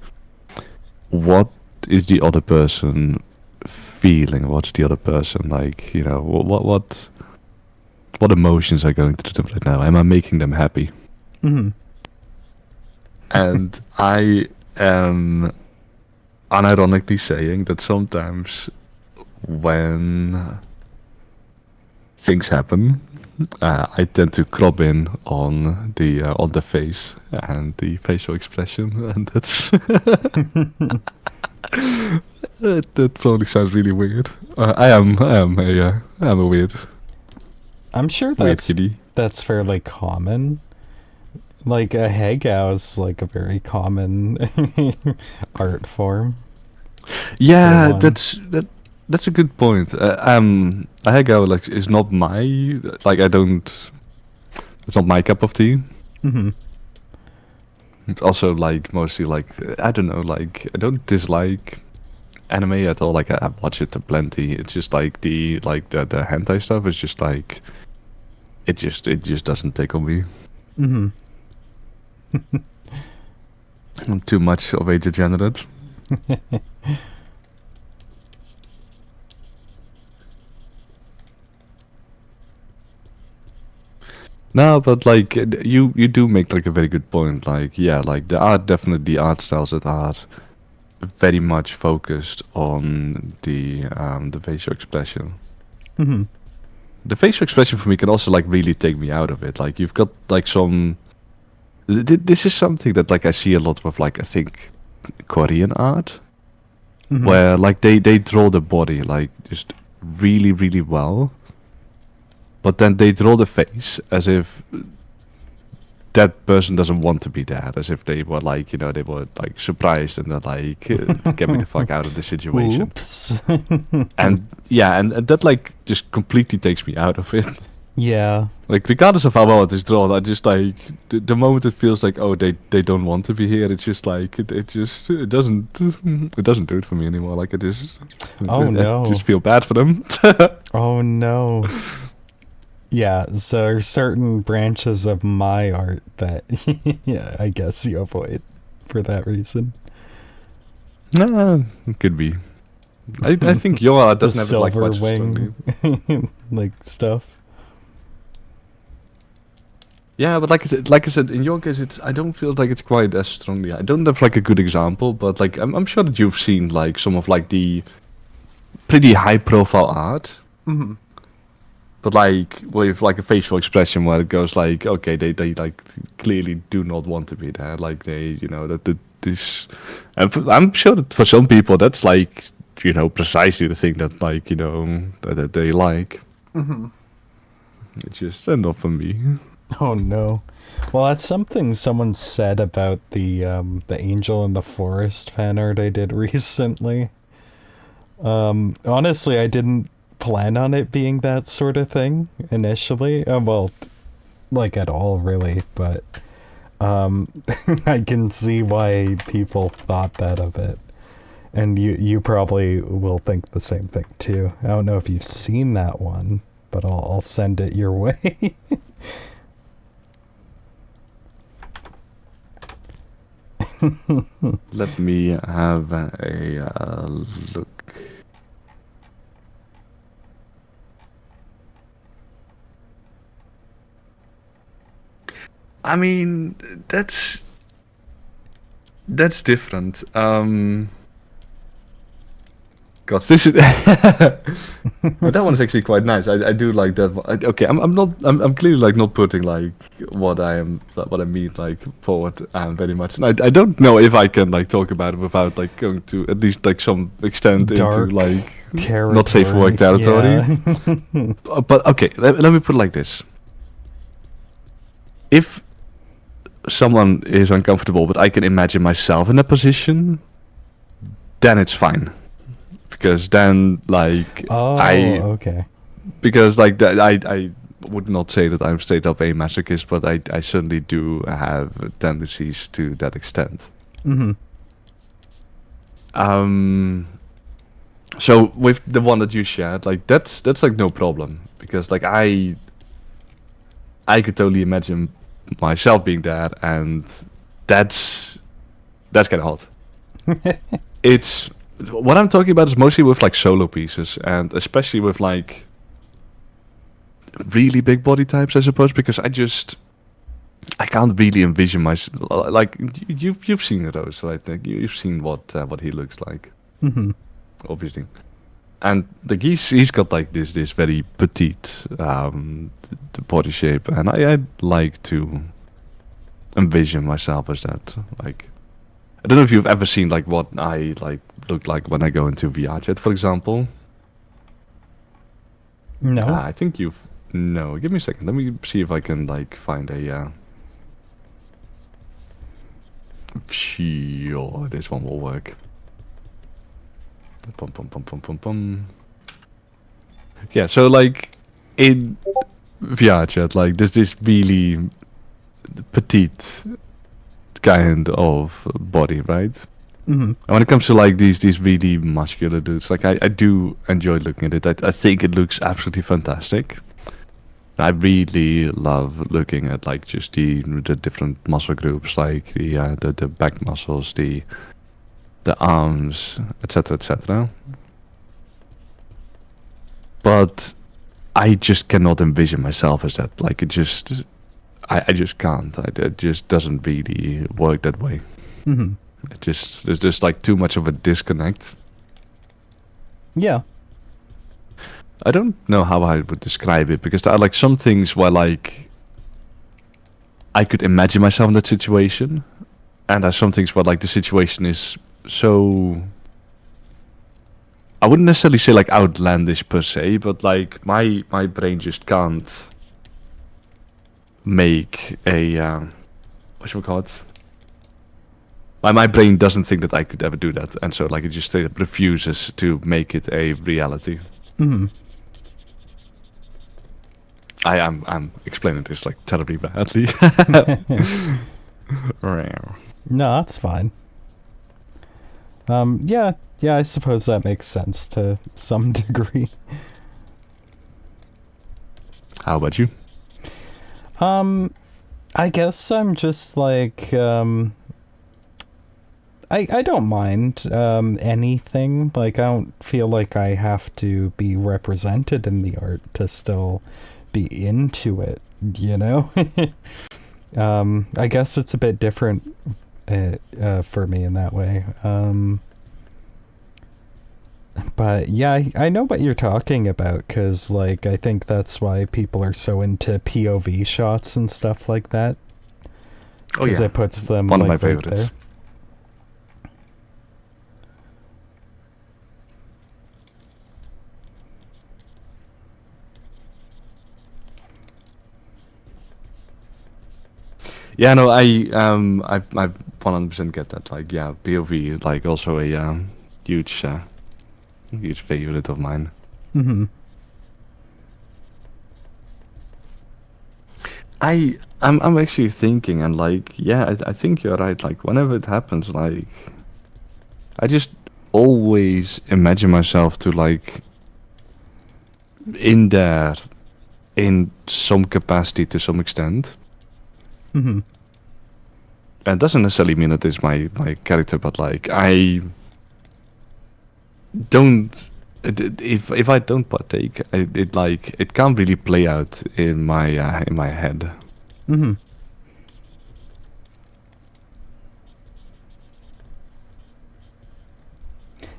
what is the other person feeling? What's the other person like? You know, what emotions are going through them right now? Am I making them happy? Mm-hmm. And I am unironically saying that sometimes when things happen, I tend to crop in on the face and the facial expression, and that's that probably sounds really weird. I am a weird. I'm sure weird kitty. that's fairly common. Like a hagao is like a very common art form. Yeah, that's a good point. A hagao like is not my like I don't. It's not my cup of tea. Mm-hmm. It's also like mostly like I don't know, like I don't dislike anime at all. Like I watch it plenty. It's just like the hentai stuff is just like it just doesn't tickle me. Mm-hmm. I'm too much of a degenerate. No, but like you do make like a very good point. Like yeah, like there are definitely art styles that are very much focused on the facial expression. Mm-hmm. The facial expression for me can also like really take me out of it. Like you've got like some. This is something that like I see a lot with like I think Korean art, Mm-hmm. where like they draw the body like just really really well, but then they draw the face as if that person doesn't want to be there, as if they were like they were like surprised and they're like get me the fuck out of the situation. Oops. And yeah, and that like just completely takes me out of it. Yeah. Like regardless of how well it is drawn, I just like the moment it feels like they don't want to be here. It's just like it doesn't do it for me anymore. Like it just I just feel bad for them. Oh no. Yeah, so there are certain branches of my art that yeah, I guess you avoid for that reason. Nah, it could be. I think your art The doesn't have it like silver quite so strongly. wing like stuff. Yeah, but like I said, in your case, I don't feel like it's quite as strongly. I don't have like a good example, but like I'm sure that you've seen like some of like the pretty high profile art, Mm-hmm. but like with like a facial expression where it goes like, okay, they like clearly do not want to be there. Like they, that this, and I'm sure that for some people that's like precisely the thing that like that they like. Mm-hmm. It's just not for me. Oh no. Well, that's something someone said about the Angel in the Forest fan art I did recently. Honestly, I didn't plan on it being that sort of thing initially. Well, like at all really, but I can see why people thought that of it. And you probably will think the same thing too. I don't know if you've seen that one, but I'll send it your way. Let me have a look. I mean, that's different. God, this is but that one's actually quite nice. I do like that one. Okay, I'm clearly like not putting like what I mean like forward very much, and I don't know if I can like talk about it without like going to at least like some extent Dark into like territory. not safe for work territory. Yeah. But okay, let me put it like this: if someone is uncomfortable, but I can imagine myself in that position, then it's fine. Because then, like, Oh, okay. because like that, I would not say that I'm straight up a masochist, but I certainly do have tendencies to that extent. Mm-hmm. So with the one that you shared, like that's like no problem because like I could totally imagine myself being there, and that's kind of hot. It's what I'm talking about is mostly with like solo pieces, and especially with like really big body types, I suppose, because I can't really envision myself like you've seen those, right? Like you've seen what he looks like, Mm-hmm. obviously, and like he's got like this very petite body shape, and I'd like to envision myself as that. Like I don't know if you've ever seen like what I like look like when I go into VR chat, for example. No. I think you've no. Give me a second. Let me see if I can like find a. Sure, this one will work. Pum, pum, pum, pum, pum, pum. Yeah, so like in VR chat, like there's this really petite kind of body, right? Mm-hmm. And when it comes to like these really muscular dudes, like I do enjoy looking at it. I think it looks absolutely fantastic. I really love looking at like just the different muscle groups, like the back muscles, the arms, etc., etc. But I just cannot envision myself as that. Like I just can't. It just doesn't really work that way. Mm-hmm. There's just like too much of a disconnect. Yeah. I don't know how I would describe it because there are like some things where like I could imagine myself in that situation, and there's some things where like the situation is so. I wouldn't necessarily say like outlandish per se, but like my brain just can't make a what should we call it? My brain doesn't think that I could ever do that, and so like it just straight up refuses to make it a reality. Mm-hmm. I'm explaining this like terribly badly. No, that's fine. Yeah, I suppose that makes sense to some degree. How about you? I guess I'm just like, I don't mind, anything. Like, I don't feel like I have to be represented in the art to still be into it, you know? I guess it's a bit different, for me in that way. But yeah, I know what you're talking about, because like I think that's why people are so into POV shots and stuff like that. Oh Because yeah, it puts them one like of my right favorites. there. Yeah, no, I 100% get that. Like, yeah, POV, like also a huge, huge favorite of mine. Mm-hmm. I'm actually thinking, and like, yeah, I think you're right. Like, whenever it happens, like, I just always imagine myself to like in there, in some capacity to some extent. Mm-hmm. And it doesn't necessarily mean that it's my character, but like I don't. If I don't partake, it like it can't really play out in my head. Mm-hmm.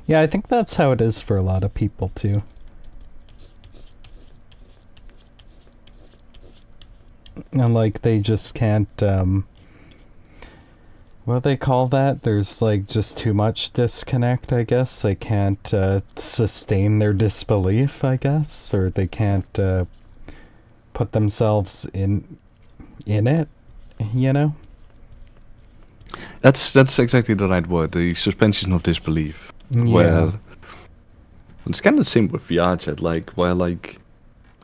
Yeah, I think that's how it is for a lot of people too. And like they just can't, what do they call that? There's like just too much disconnect, I guess. They can't sustain their disbelief, I guess, or they can't put themselves in it, you know? That's exactly the right word. The suspension of disbelief. Yeah. Where it's kind of the same with VR chat. Like where like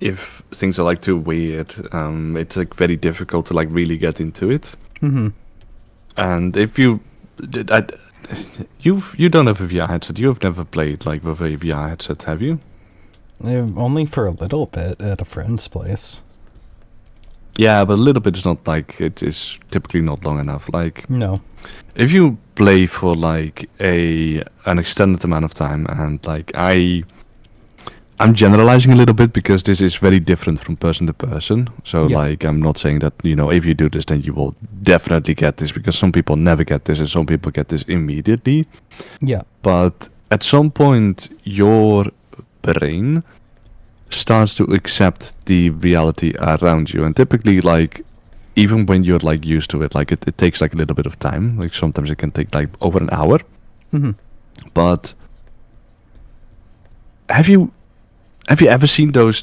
if things are like too weird, it's like very difficult to like really get into it. Mm-hmm. And if you, you don't have a VR headset. You have never played like with a VR headset, have you? Only for a little bit at a friend's place. Yeah, but a little bit is not like it is typically not long enough. Like No. if you play for like an extended amount of time, and like I'm generalizing a little bit because this is very different from person to person. So Yeah. like I'm not saying that, you know, if you do this then you will definitely get this, because some people never get this and some people get this immediately. Yeah. But at some point your brain starts to accept the reality around you, and typically like even when you're like used to it, like it takes like a little bit of time. Like sometimes it can take like over an hour. Mm-hmm. But have you ever seen those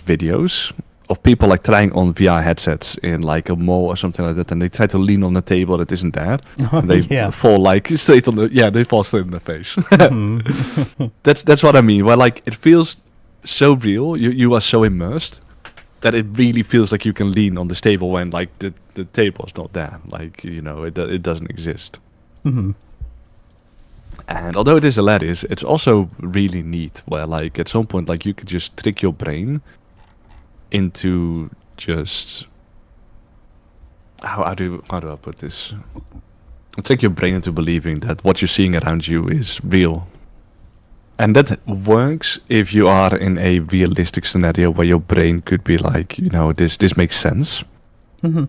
videos of people like trying on VR headsets in like a mall or something like that, and they try to lean on a table that isn't there, and they Yeah. fall like straight on they fall straight in the face. Mhm. That's what I mean. Where like it feels so real, you are so immersed that it really feels like you can lean on this table when like the table is not there, like it doesn't exist. Mm-hmm. And although it is hilarious, it's also really neat. Where like at some point, like you could just trick your brain into just how do I put this? Trick your brain into believing that what you're seeing around you is real. And that works if you are in a realistic scenario where your brain could be like, this makes sense. Mm-hmm.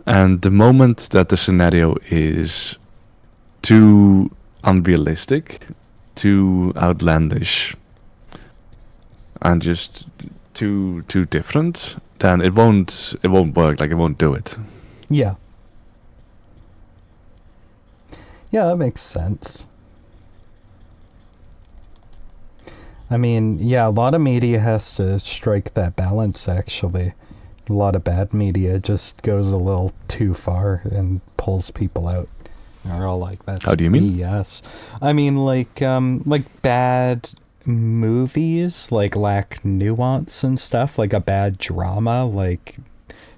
And the moment that the scenario is too unrealistic, too outlandish, and just too different, then it won't work. Like it won't do it. Yeah. Yeah, that makes sense. I mean, yeah, a lot of media has to strike that balance, actually. A lot of bad media just goes a little too far and pulls people out. They're all like, that's How do you mean? BS. I mean, like bad movies, like lack nuance and stuff, like a bad drama, like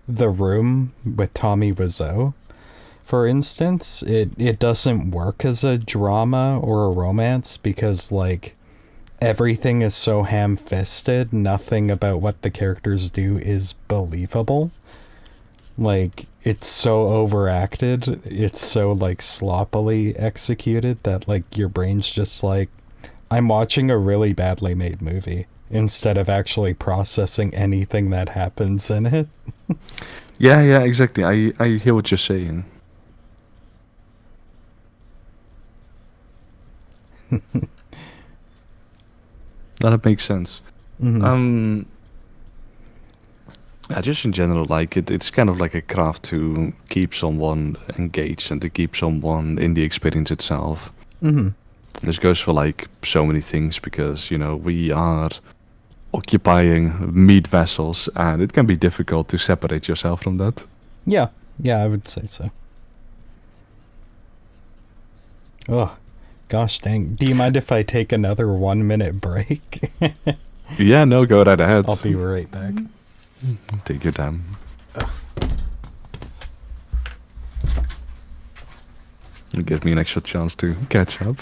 The Room with Tommy Wiseau. For instance, it doesn't work as a drama or a romance because, like, everything is so ham-fisted, nothing about what the characters do is believable. Like, it's so overacted, it's so, like, sloppily executed that, like, your brain's just like, I'm watching a really badly made movie, instead of actually processing anything that happens in it. Yeah, exactly. I hear what you're saying. That makes sense. Mm-hmm. Yeah, just in general, like it's kind of like a craft to keep someone engaged and to keep someone in the experience itself. Mm-hmm. This goes for like so many things because we are occupying meat vessels, and it can be difficult to separate yourself from that. Yeah, I would say so. Oh, gosh dang. Do you mind if I take another 1 minute break? Yeah, no, go right ahead. I'll be right back. Take your time. It gives me an extra chance to catch up.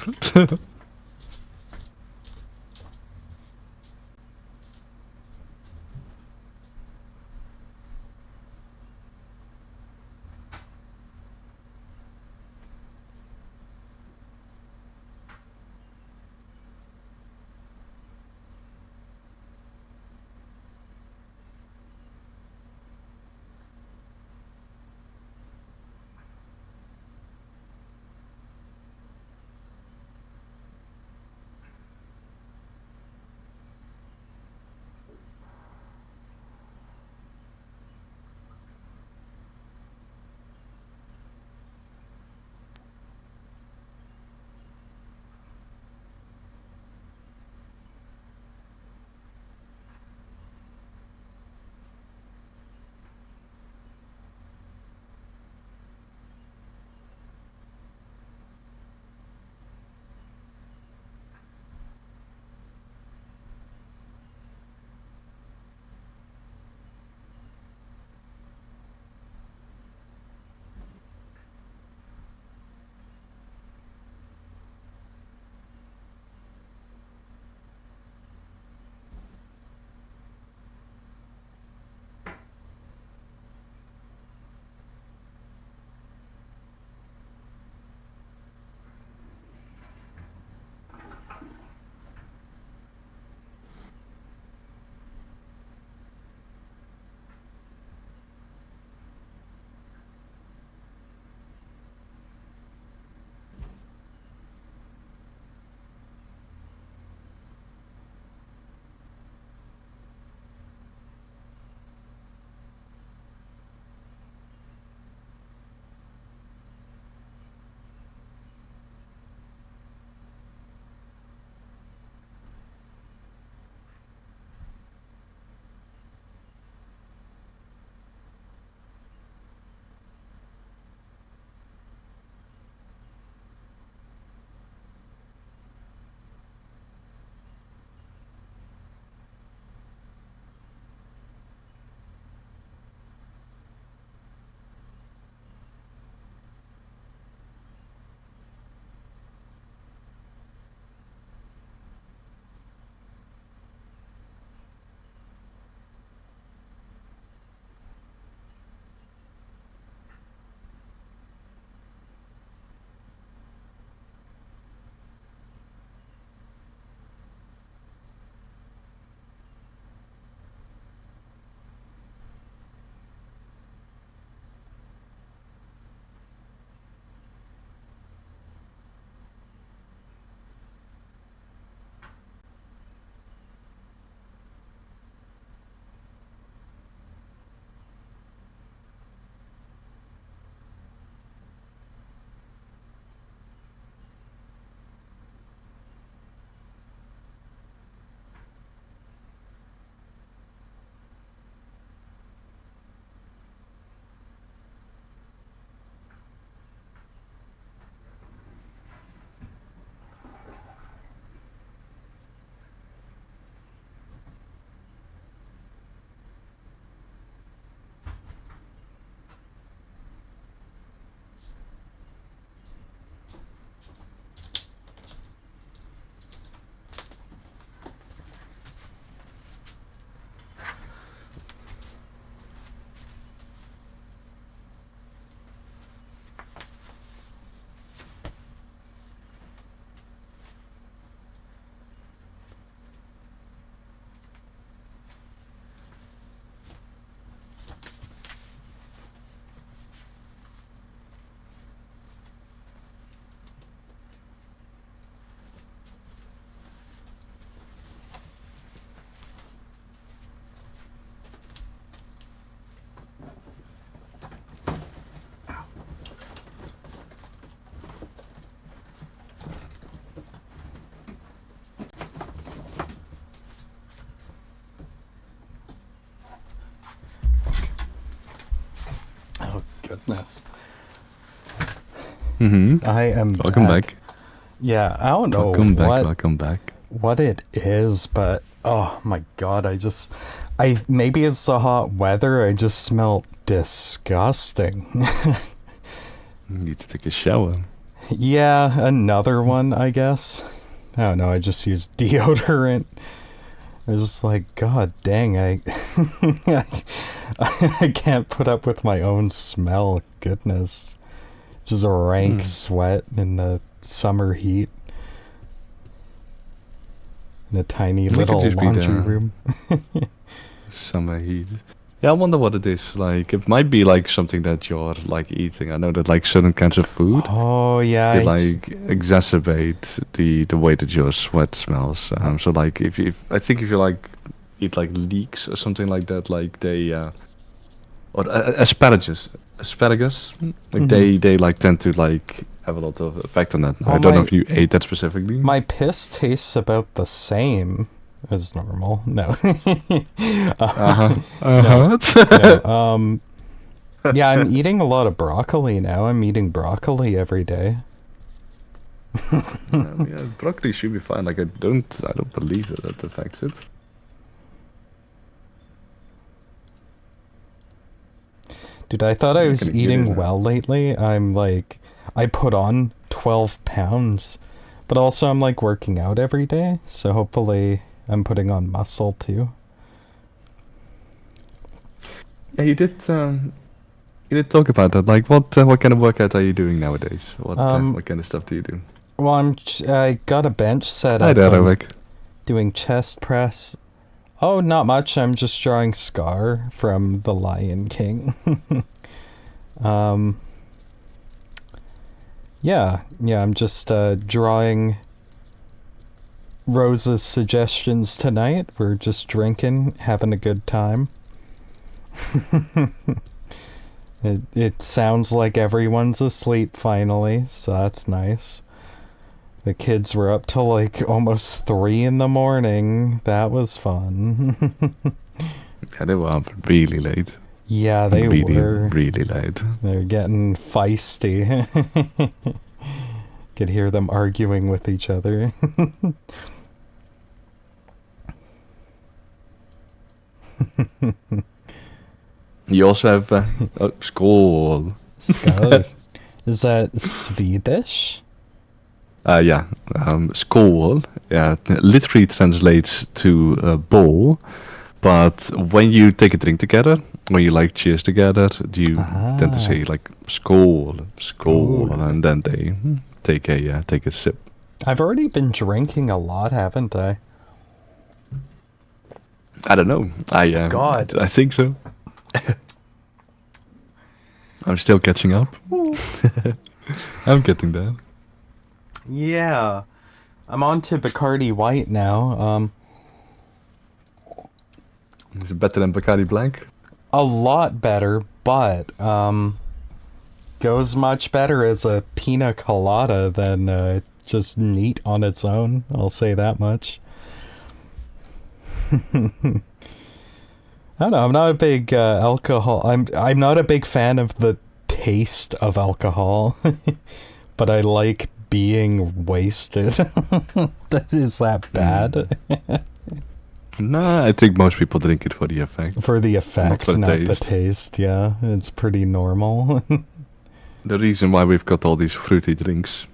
goodness. Mm-hmm. I am Welcome back. Yeah, I don't know Welcome back. what it is, but oh my god, maybe it's the hot weather, I just smell disgusting. You need to take a shower. Yeah, another one, I guess. I don't know, I just use deodorant. I was just like, god dang, I can't put up with my own smell, goodness. Just a rank sweat in the summer heat. In a tiny little laundry room. Summer heat. Yeah, I wonder what it is. Like, it might be like something that you're like eating. I know that like certain kinds of food, Oh yeah, they like exacerbate the way that your sweat smells. So like if I think if you like eat like leeks or something like that, like they or asparagus, like they like tend to like have a lot of effect on that. I don't know if you ate that specifically. My piss tastes about the same as normal. No. No, yeah, I'm eating a lot of broccoli now. I'm eating broccoli every day. Yeah, broccoli should be fine. Like I don't believe that affects it. Dude, I thought I was eating well lately. I put on 12 pounds, but also I'm like working out every day, so hopefully I'm putting on muscle too. Yeah, you did talk about that. Like, what kind of workout are you doing nowadays? What kind of stuff do you do? Well, I got a bench set up. Hi there, Eric. Doing chest press. Oh, not much. I'm just drawing Scar from The Lion King. Yeah, I'm just drawing Rose's suggestions tonight. We're just drinking, having a good time. It sounds like everyone's asleep finally, so that's nice. The kids were up till like almost 3 in the morning. That was fun. Yeah, they were up really late. Yeah, they were. Really late. They're getting feisty. Could hear them arguing with each other. You also have skål. Skål. Is that Swedish? Yeah. Skål. Yeah, literally translates to bowl. But when you take a drink together, when you like cheers together, you tend to say like skål, and then they take a sip. I've already been drinking a lot, haven't I? I don't know. God, I think so. I'm still catching up. I'm getting there. Yeah, I'm on to Bacardi White now. Is it better than Bacardi Blanc? A lot better, but goes much better as a pina colada than just neat on its own. I'll say that much. I don't know. I'm not a big alcohol. I'm not a big fan of the taste of alcohol, but I like being wasted. Is that bad? Nah, I think most people drink it for the effect. For the effect, not the taste. Yeah, it's pretty normal. The reason why we've got all these fruity drinks.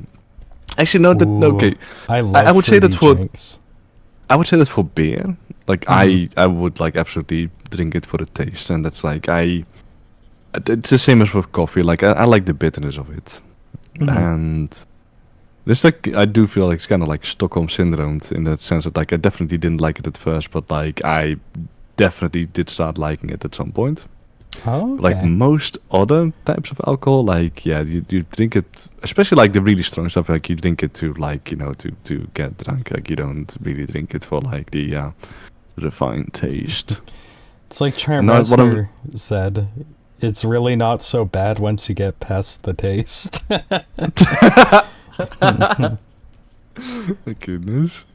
Actually, no. Okay, I would say that for drinks. I would say that for beer. Like I would like absolutely drink it for the taste, and that's like it's the same as with coffee. Like I like the bitterness of it, and this like I do feel like it's kind of like Stockholm syndrome in that sense that like I definitely didn't like it at first, but like I definitely did start liking it at some point. Oh, okay. Like most other types of alcohol, like you drink it, especially like the really strong stuff. Like you drink it to like to get drunk. Like you don't really drink it for like the refined taste. It's like Trent Reznor said, it's really not so bad once you get past the taste. Goodness.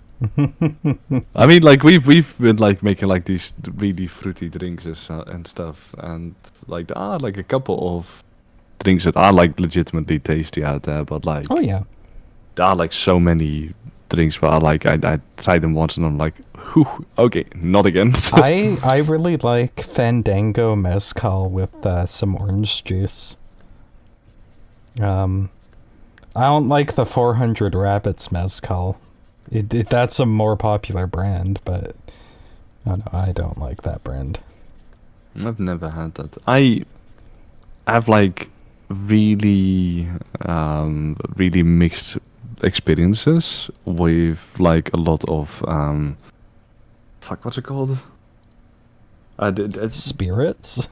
I mean, like we've been like making like these really fruity drinks and stuff, and like there are like a couple of drinks that are like legitimately tasty out there, but like Oh yeah. there are like so many drinks where I tried them once and I'm like, whew, okay, not again. I really like Fandango mezcal with some orange juice. I don't like the 400 Rabbits mezcal. That's a more popular brand, but I don't like that brand. I've never had that. I have like really really mixed experiences with like a lot of fuck, what's it called? Spirits?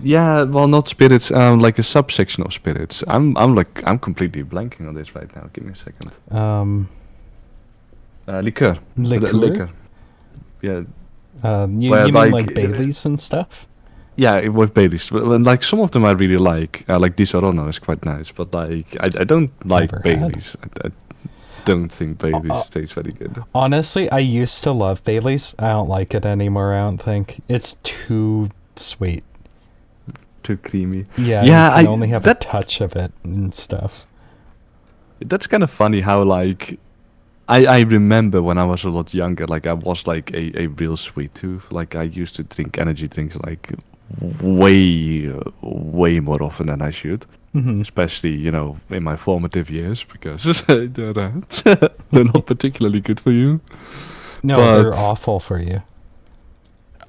Yeah, well, not spirits. Like a subsection of spirits. I'm completely blanking on this right now. Give me a second. Liqueur. Liquor. Yeah. You Where, mean like Baileys and stuff? Yeah, with Baileys. Like some of them I really like. Like Di Serono is quite nice, but like I don't like Never had. Baileys. I don't think Baileys tastes very good. Honestly, I used to love Baileys. I don't like it anymore, I don't think. It's too sweet. Too creamy. Yeah, Yeah, you can only have a touch of it and stuff. That's kind of funny how like I remember when I was a lot younger, like I was like a real sweet tooth. Like I used to drink energy drinks like way more often than I should. Mhm. Especially, you know, in my formative years, because they're not particularly good for you. No, But they're awful for you.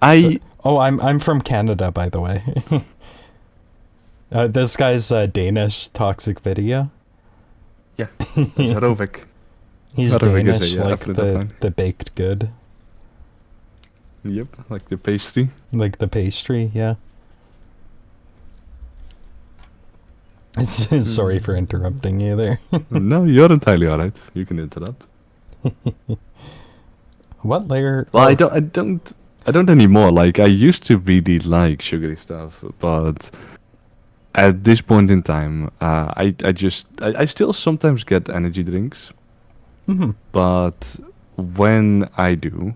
I I'm from Canada, by the way. This guy's Danish toxic video. yeah, it's Rovik. He's Rovik is Danish, a, like absolute fine. the baked good, Yep, like the pastry. like the pastry. Yeah. Sorry for interrupting you there. No, you're entirely alright. You can interrupt. What layer? Well, oh, I don't anymore. Like I used to really like sugary stuff, but at this point in time, I still sometimes get energy drinks, mhm. but when I do,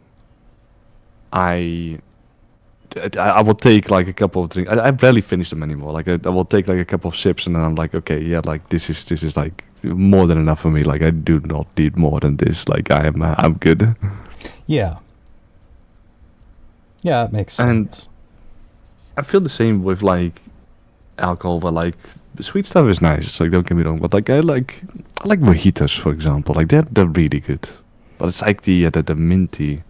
I I will take like a couple of drinks. I barely finish them anymore. Like I will take like a couple of sips and then I'm like, okay, yeah, like this is like more than enough for me. Like I do not need more than this. Like I'm good. Yeah. Yeah, it makes And sense. I feel the same with like alcohol, but like sweet stuff is nice. It's like don't get me wrong, but like I like mojitos for example. Like they're really good. But it's like the minty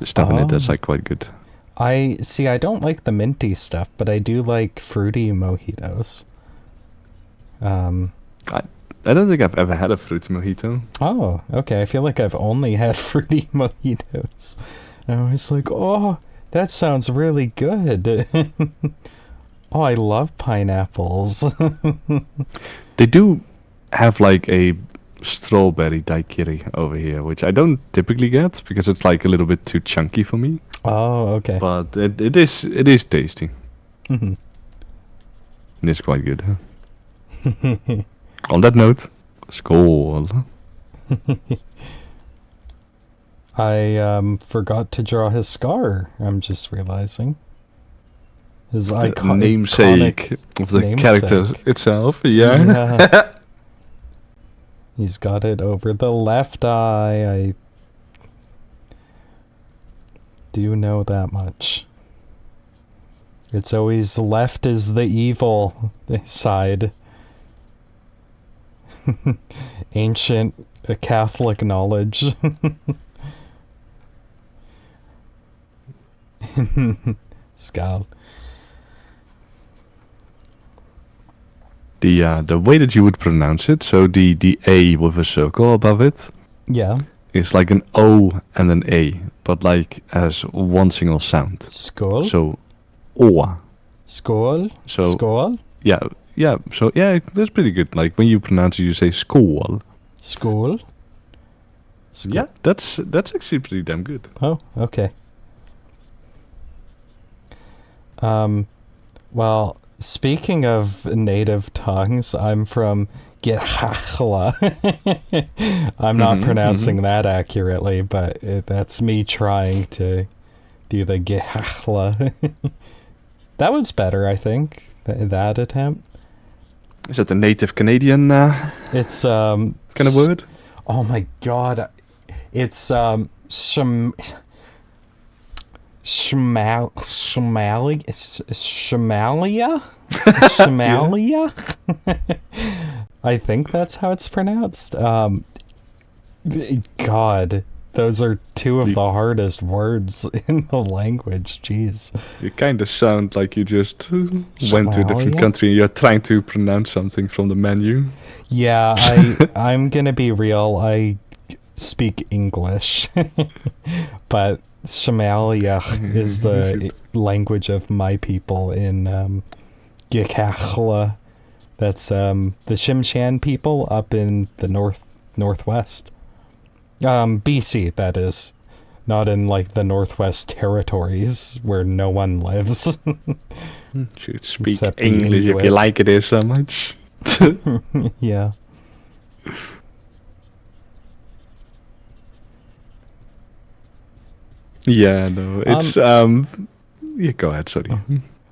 stuff in it that's Oh. like quite good. I don't like the minty stuff, but I do like fruity mojitos. I don't think I've ever had a fruity mojito. Oh, okay. I feel like I've only had fruity mojitos. And I was like, oh, that sounds really good. Oh, I love pineapples. They do have like a strawberry daiquiri over here, which I don't typically get because it's like a little bit too chunky for me. Oh, okay. But it is tasty. Mhm. It's quite good. On that note, skål. I forgot to draw his scar. I'm just realizing. His The iconic namesake of the namesake. character itself. Yeah. Yeah. He's got it over the left eye. I do know that much. It's always left is the evil side. Ancient Catholic knowledge. Skal. The way that you would pronounce it, so the A with a circle above it, Yeah. is like an O and an A, but like as one single sound. Skål. So, O. Skål. So Skål. yeah. So yeah, that's pretty good. Like when you pronounce it, you say skål. Skål. Skål. Yeah, that's actually pretty damn good. Oh, okay. Well, speaking of native tongues, I'm from Gehachla. I'm not pronouncing that accurately, but that's me trying to do the Gehachla. That was better, I think. That attempt. Is that the native Canadian It's kind of word? Oh my god. It's Shamalia. Shamalia? I think that's how it's pronounced. God, those are two of the hardest words in the language. Jeez. You kind of sound like you just went to a Shamalia? different country and you're trying to pronounce something from the menu. Yeah, I'm gonna be real. I speak English, but Shamalia is the language of my people in Gikachla. That's the Shimshan people up in the northwest. BC, that is. Not in like the Northwest Territories where no one lives. Should speak Except the English if you Inuit. like it so much. Yeah. Yeah, no, it's yeah, go ahead, sorry.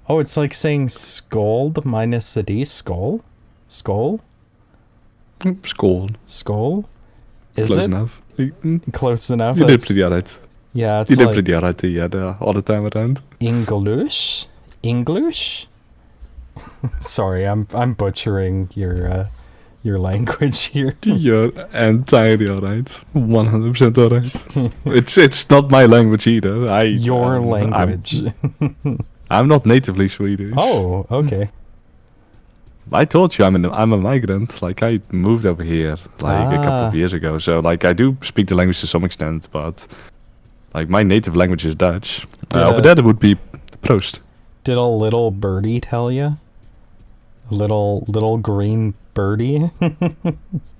Oh, it's like saying scold minus the D. Skull? Skull? Scold. Skull? Is Close it? enough. You Close enough? did That's- pretty alright. Yeah, You it's did like pretty alright, yeah, all the time around. English? English? Sorry, I'm butchering your language here. You're entirely alright. 100% alright. It's not my language either. Your language. I'm not natively Swedish. Oh, okay. I told you I'm a migrant. Like I moved over here like a couple of years ago. So like I do speak the language to some extent, but like my native language is Dutch. Over there it would be Proost. Did a little birdie tell you? A little green birdie?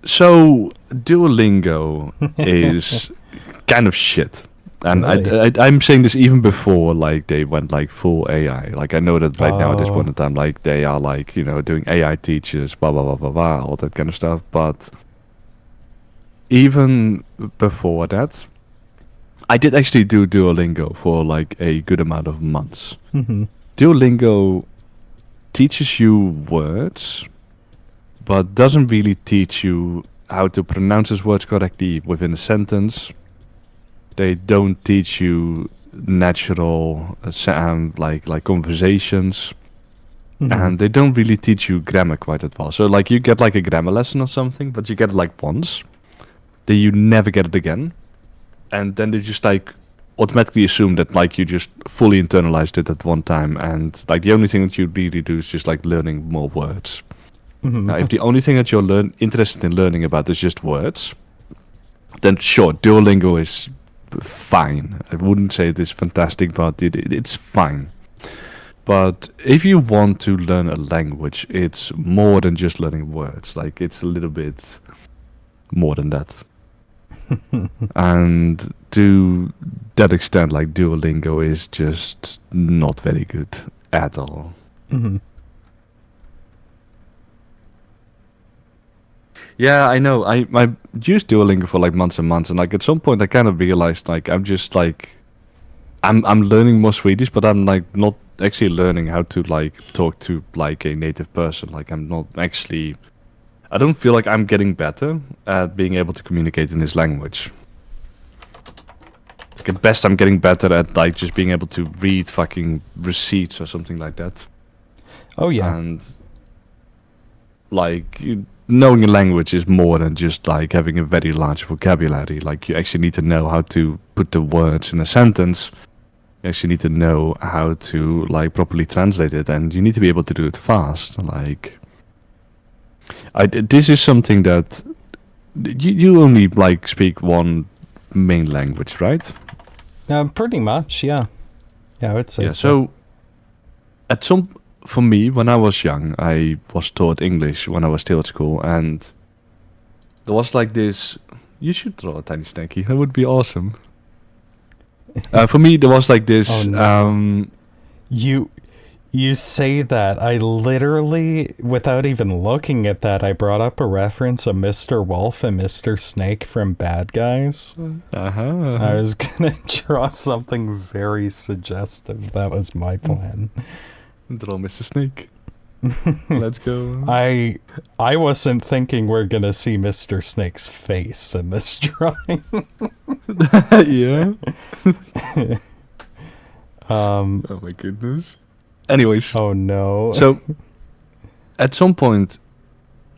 So Duolingo is kind of shit. And Really? I'm saying this even before like they went like full AI. Like I know that right now at this point in time, like they are like, you know, doing AI teachers, blah blah blah blah blah, all that kind of stuff. But even before that, I did actually do Duolingo for like a good amount of months. Mm-hmm. Duolingo teaches you words, but doesn't really teach you how to pronounce those words correctly within a sentence. They don't teach you natural like conversations, and they don't really teach you grammar quite that well. So like you get like a grammar lesson or something, but you get it like once, then you never get it again, and then they just like automatically assume that like you just fully internalized it at one time, and like the only thing that you really do is just like learning more words. Now, if the only thing that you're interested in learning about is just words, then sure, Duolingo is fine. I wouldn't say it is fantastic, but it's fine. But if you want to learn a language, it's more than just learning words. Like it's a little bit more than that. And to that extent, like Duolingo is just not very good at all. Mm-hmm. Yeah, I know. I used Duolingo for like months and months, and like at some point I kind of realized like I'm just like I'm learning more Swedish, but I'm like not actually learning how to like talk to like a native person. Like I'm not actually. I don't feel like I'm getting better at being able to communicate in this language. Like at best, I'm getting better at like just being able to read fucking receipts or something like that. Oh yeah. And like knowing a language is more than just like having a very large vocabulary. Like you actually need to know how to put the words in a sentence. You actually need to know how to like properly translate it, and you need to be able to do it fast. Like this is something that you only like speak one main language, right? Pretty much, yeah. Yeah, I would say Yeah. So for me, when I was young, I was taught English when I was still at school, and there was like this. You should draw a tiny snaky. That would be awesome. For me, there was like this. Oh, no. You say that. I literally, without even looking at that, I brought up a reference of Mr. Wolf and Mr. Snake from Bad Guys. I was gonna draw something very suggestive. That was my plan. Draw Mr. Snake. Let's go. I wasn't thinking we're gonna see Mr. Snake's face in this drawing. Yeah. Oh my goodness. Anyways. Oh no. So, at some point,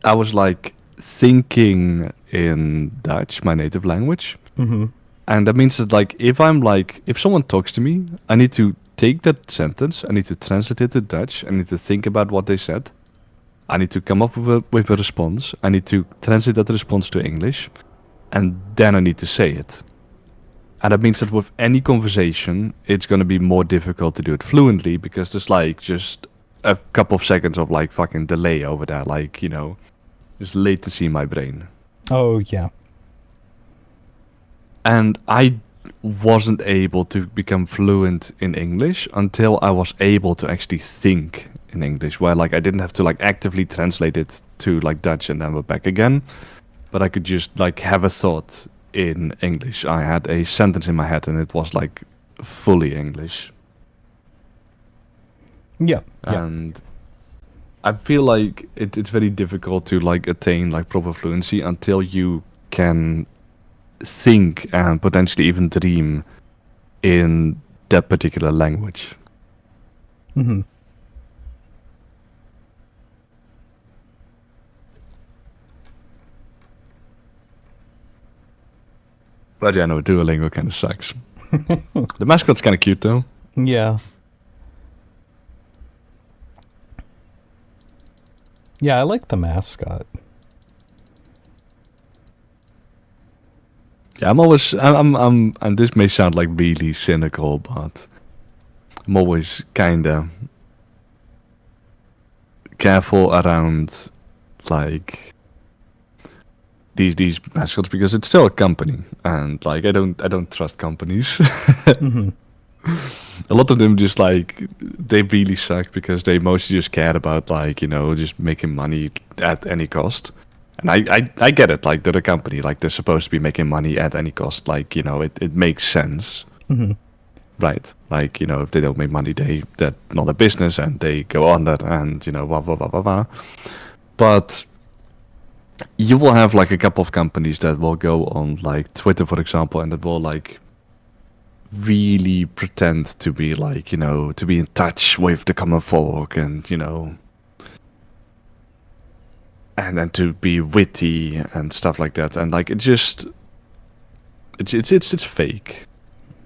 I was like thinking in Dutch, my native language. Mm-hmm. And that means that like if someone talks to me, I need to take that sentence, I need to translate it to Dutch, I need to think about what they said. I need to come up with a response. I need to translate that response to English. And then I need to say it. And that means that with any conversation, it's going to be more difficult to do it fluently because there's like just a couple of seconds of like fucking delay over there. Like, you know, just latency in my brain. Oh yeah. And I wasn't able to become fluent in English until I was able to actually think in English, where like I didn't have to like actively translate it to like Dutch and then we're back again, but I could just like have a thought in English. I had a sentence in my head and it was like fully English. Yeah. And I feel like it's very difficult to like attain like proper fluency until you can think and potentially even dream in that particular language. Mm-hmm. But yeah, no, Duolingo kind of sucks. The mascot's kind of cute though. Yeah. Yeah, I like the mascot. Yeah, and this may sound like really cynical, but I'm always kinda careful around like these mascots because it's still a company, and like I don't trust companies. Mm-hmm. A lot of them just like they really suck because they mostly just care about like, you know, just making money at any cost. And I get it, like they're a company, like they're supposed to be making money at any cost, like, you know, it makes sense. Mm-hmm. Right. Like, you know, if they don't make money, they're not a business and they go under and, you know, blah, blah, blah, blah, blah. But you will have like a couple of companies that will go on like Twitter, for example, and that will like really pretend to be like, you know, to be in touch with the common folk and, you know, and then to be witty and stuff like that. And like, it's fake.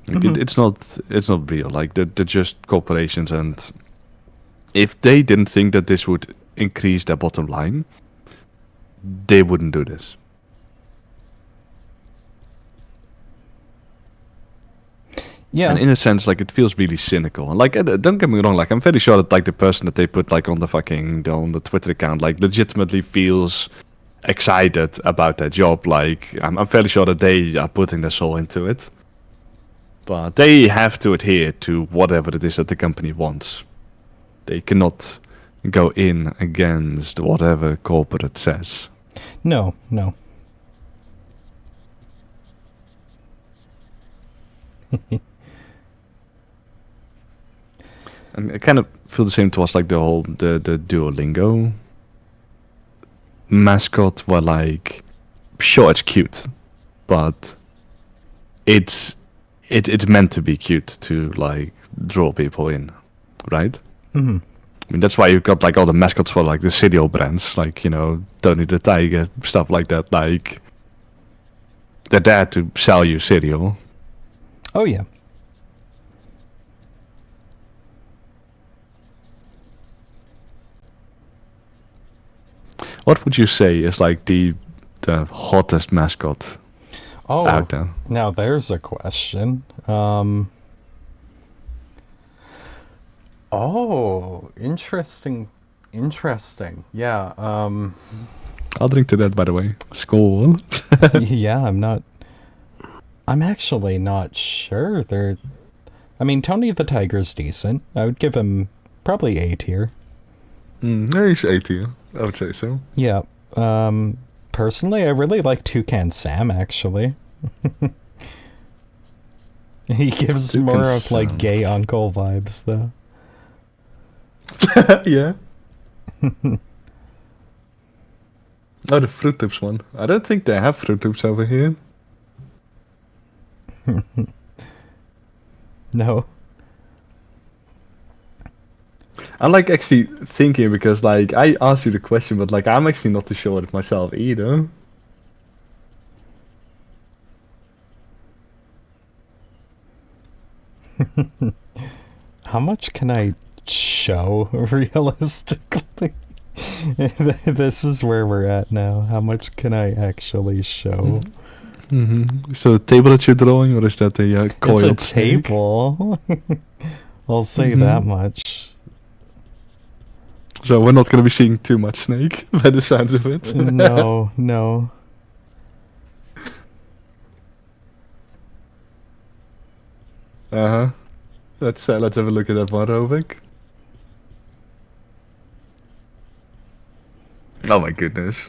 Like, Mm-hmm. it's not real. Like they're just corporations, and if they didn't think that this would increase their bottom line, they wouldn't do this. Yeah. And in a sense, like it feels really cynical. And like, don't get me wrong, like I'm fairly sure that like the person that they put like on the Twitter account, like legitimately feels excited about their job. Like I'm fairly sure that they are putting their soul into it. But they have to adhere to whatever it is that the company wants. They cannot go in against whatever corporate says. No, no. And I kind of feel the same towards like the Duolingo mascot, where like, sure, it's cute, but it's meant to be cute to like draw people in, right? Mm-hmm. I mean, that's why you've got like all the mascots for like the cereal brands, like, you know, Tony the Tiger, stuff like that. Like, they're there to sell you cereal. Oh yeah. What would you say is like the hottest mascot Oh, out there? now there's a question. Oh, interesting. Interesting. Yeah. I'll drink to that, by the way. Skull. Yeah, I'm actually not sure. I mean, Tony the Tiger's decent. I would give him probably A tier. He's 80. I would say so. Yeah. Personally, I really like Toucan Sam, actually. He gives Toucan more of like Sam. gay uncle vibes, though. Yeah. Oh, the Fruit Loops one. I don't think they have Fruit Loops over here. No. I'm like actually thinking because like I asked you the question, but like I'm actually not too sure of it myself either. How much can I show realistically? This is where we're at now. How much can I actually show? So the table that you're drawing, or is that a coiled It's a table. I'll say that much. So we're not gonna be seeing too much snake by the sounds of it. No, no. Uh-huh. Let's have a look at that one, Rovik. Oh my goodness.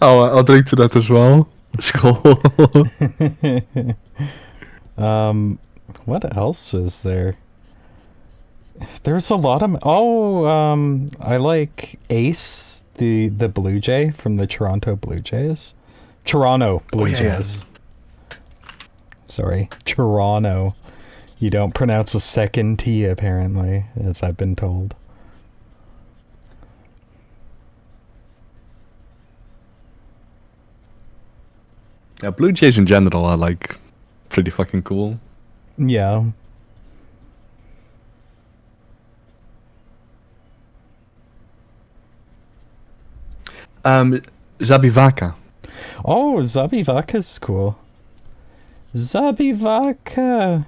Oh, I'll drink to that as well. Skull. What else is there? There's a lot of I like Ace, the Blue Jay from the Toronto Blue Jays. Toronto Blue Jays. Sorry, Toronto. You don't pronounce a second T apparently, as I've been told. Yeah, Blue Jays in general are like pretty fucking cool. Yeah. Zabivaka. Oh, Zabivaka's cool. Zabivaka!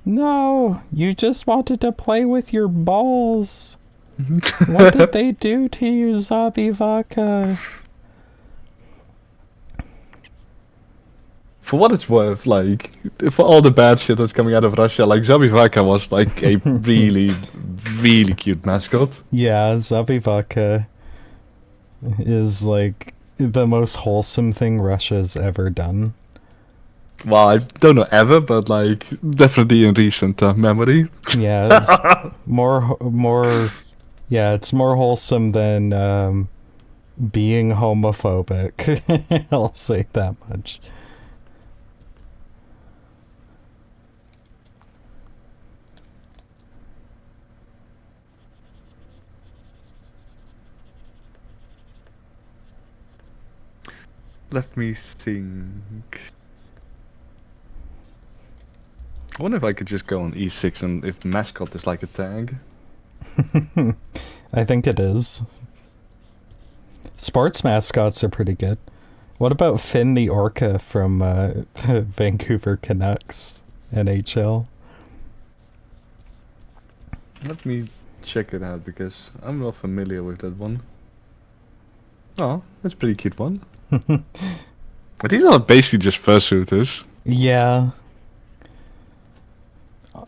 No, you just wanted to play with your balls. What did they do to you, Zabivaka? For what it's worth, like, for all the bad shit that's coming out of Russia, like, Zabivaka was, like, a really, really cute mascot. Yeah, Zabivaka is, like, the most wholesome thing Russia's ever done. Well, I don't know ever, but, like, definitely in recent memory. Yeah, it's yeah, it's more wholesome than, being homophobic. I'll say that much. Let me think. I wonder if I could just go on E6 and if mascot is like a tag. I think it is. Sports mascots are pretty good. What about Finn the Orca from Vancouver Canucks NHL? Let me check it out because I'm not familiar with that one. Oh, that's a pretty cute one. But these are basically just fursuiters. Yeah.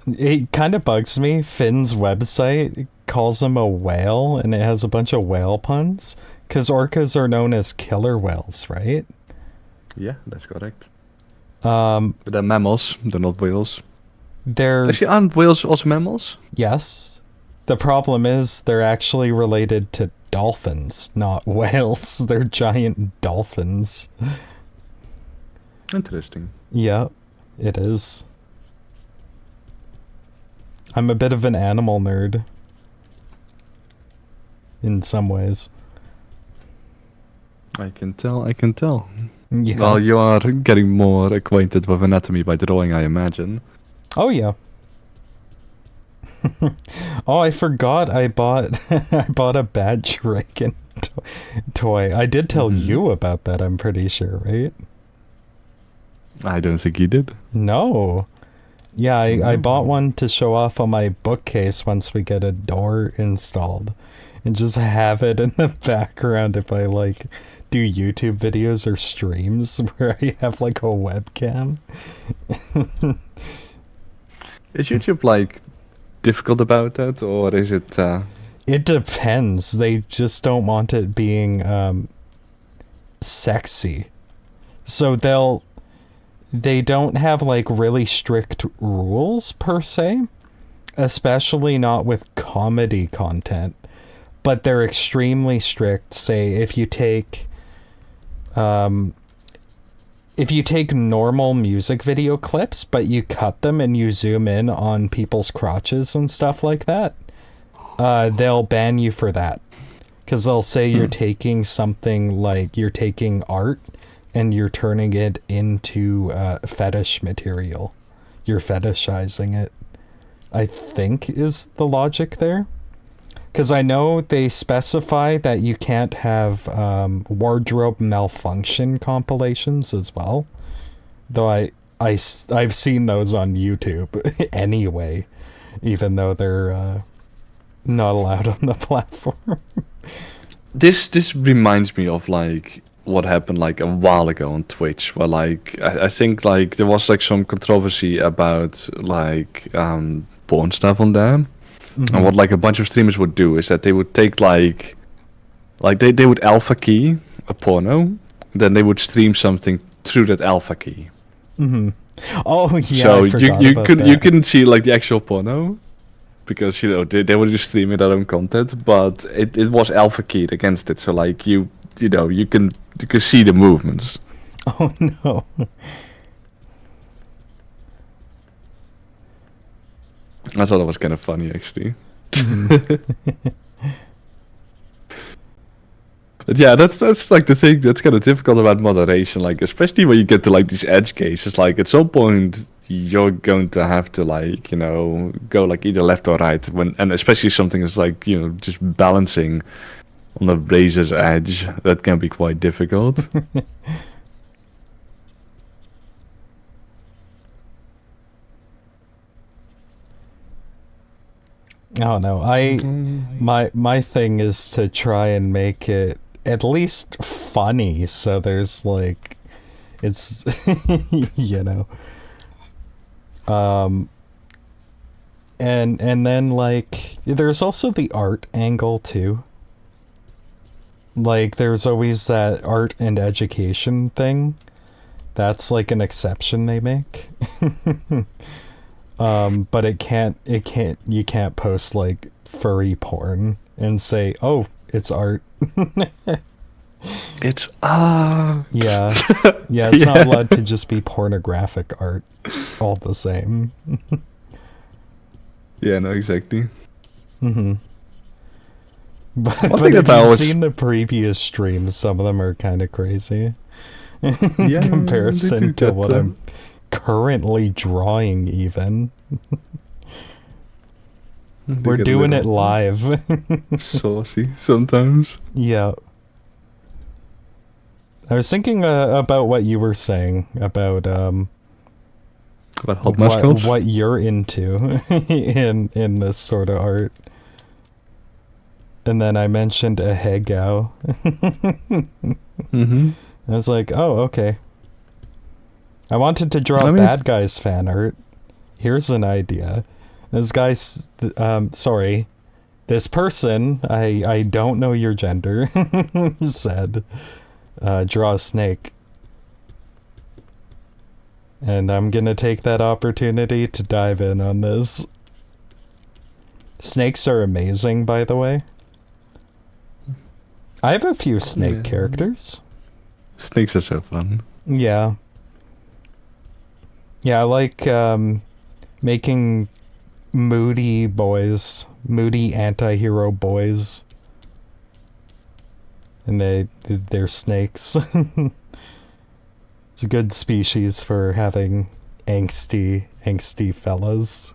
It kind of bugs me. Finn's website calls him a whale, and it has a bunch of whale puns. Because orcas are known as killer whales, right? Yeah, that's correct. But they're mammals, they're not whales. Actually, aren't whales also mammals? Yes. The problem is they're actually related to dolphins, not whales. They're giant dolphins. Interesting. Yeah, it is. I'm a bit of an animal nerd. In some ways. I can tell. Yeah. Well, you are getting more acquainted with anatomy by drawing, I imagine. Oh, yeah. Oh, I forgot I bought a bad dragon toy. I did tell you about that, I'm pretty sure, right? I don't think you did. No. Yeah, I bought one to show off on my bookcase once we get a door installed. And just have it in the background if I, like, do YouTube videos or streams where I have, like, a webcam. Is YouTube, like, difficult about that, or is it... It depends. They just don't want it being, sexy. So they don't have like really strict rules per se, especially not with comedy content, but they're extremely strict. Say if you take normal music video clips, but you cut them and you zoom in on people's crotches and stuff like that, they'll ban you for that. Because they'll say you're taking something like, you're taking art and you're turning it into fetish material. You're fetishizing it, I think is the logic there. Because I know they specify that you can't have wardrobe malfunction compilations as well. Though I've seen those on YouTube anyway, even though they're not allowed on the platform. This reminds me of like what happened like a while ago on Twitch, where like I think like there was like some controversy about like porn stuff on there. Mm-hmm. And what like a bunch of streamers would do is that they would take like they would alpha key a porno, then they would stream something through that alpha key. Mm-hmm. Oh yeah. So you couldn't see like the actual porno, because you know they were just streaming their own content, but it was alpha keyed against it. So like you know you can see the movements. Oh no. I thought it was kind of funny, actually. But yeah, that's like the thing that's kind of difficult about moderation. Like, especially when you get to like these edge cases, like at some point you're going to have to like, you know, go like either left or right. And especially something that's like, you know, just balancing on a razor's edge, that can be quite difficult. Oh no, my thing is to try and make it at least funny, so there's like, it's you know, and then like there's also the art angle too. Like there's always that art and education thing. That's like an exception they make. But you can't post like furry porn and say, oh, it's art. It's art. Yeah. Yeah, it's not allowed to just be pornographic art all the same. Yeah, no, exactly. Mm-hmm. But if you've seen the previous streams, some of them are kind of crazy. In comparison to what I'm currently drawing even. We're doing it live. Saucy sometimes. Yeah. I was thinking about what you were saying about hot mascots? What you're into in this sort of art. And then I mentioned a Hegao. Mm-hmm. I was like, oh, okay. I wanted to draw bad guys fan art. Here's an idea. This guy's, sorry, this person, I don't know your gender, said, draw a snake. And I'm gonna take that opportunity to dive in on this. Snakes are amazing, by the way. I have a few snake characters. Snakes are so fun. Yeah. Yeah, I like making moody boys, moody anti-hero boys. And they're snakes. It's a good species for having angsty fellas.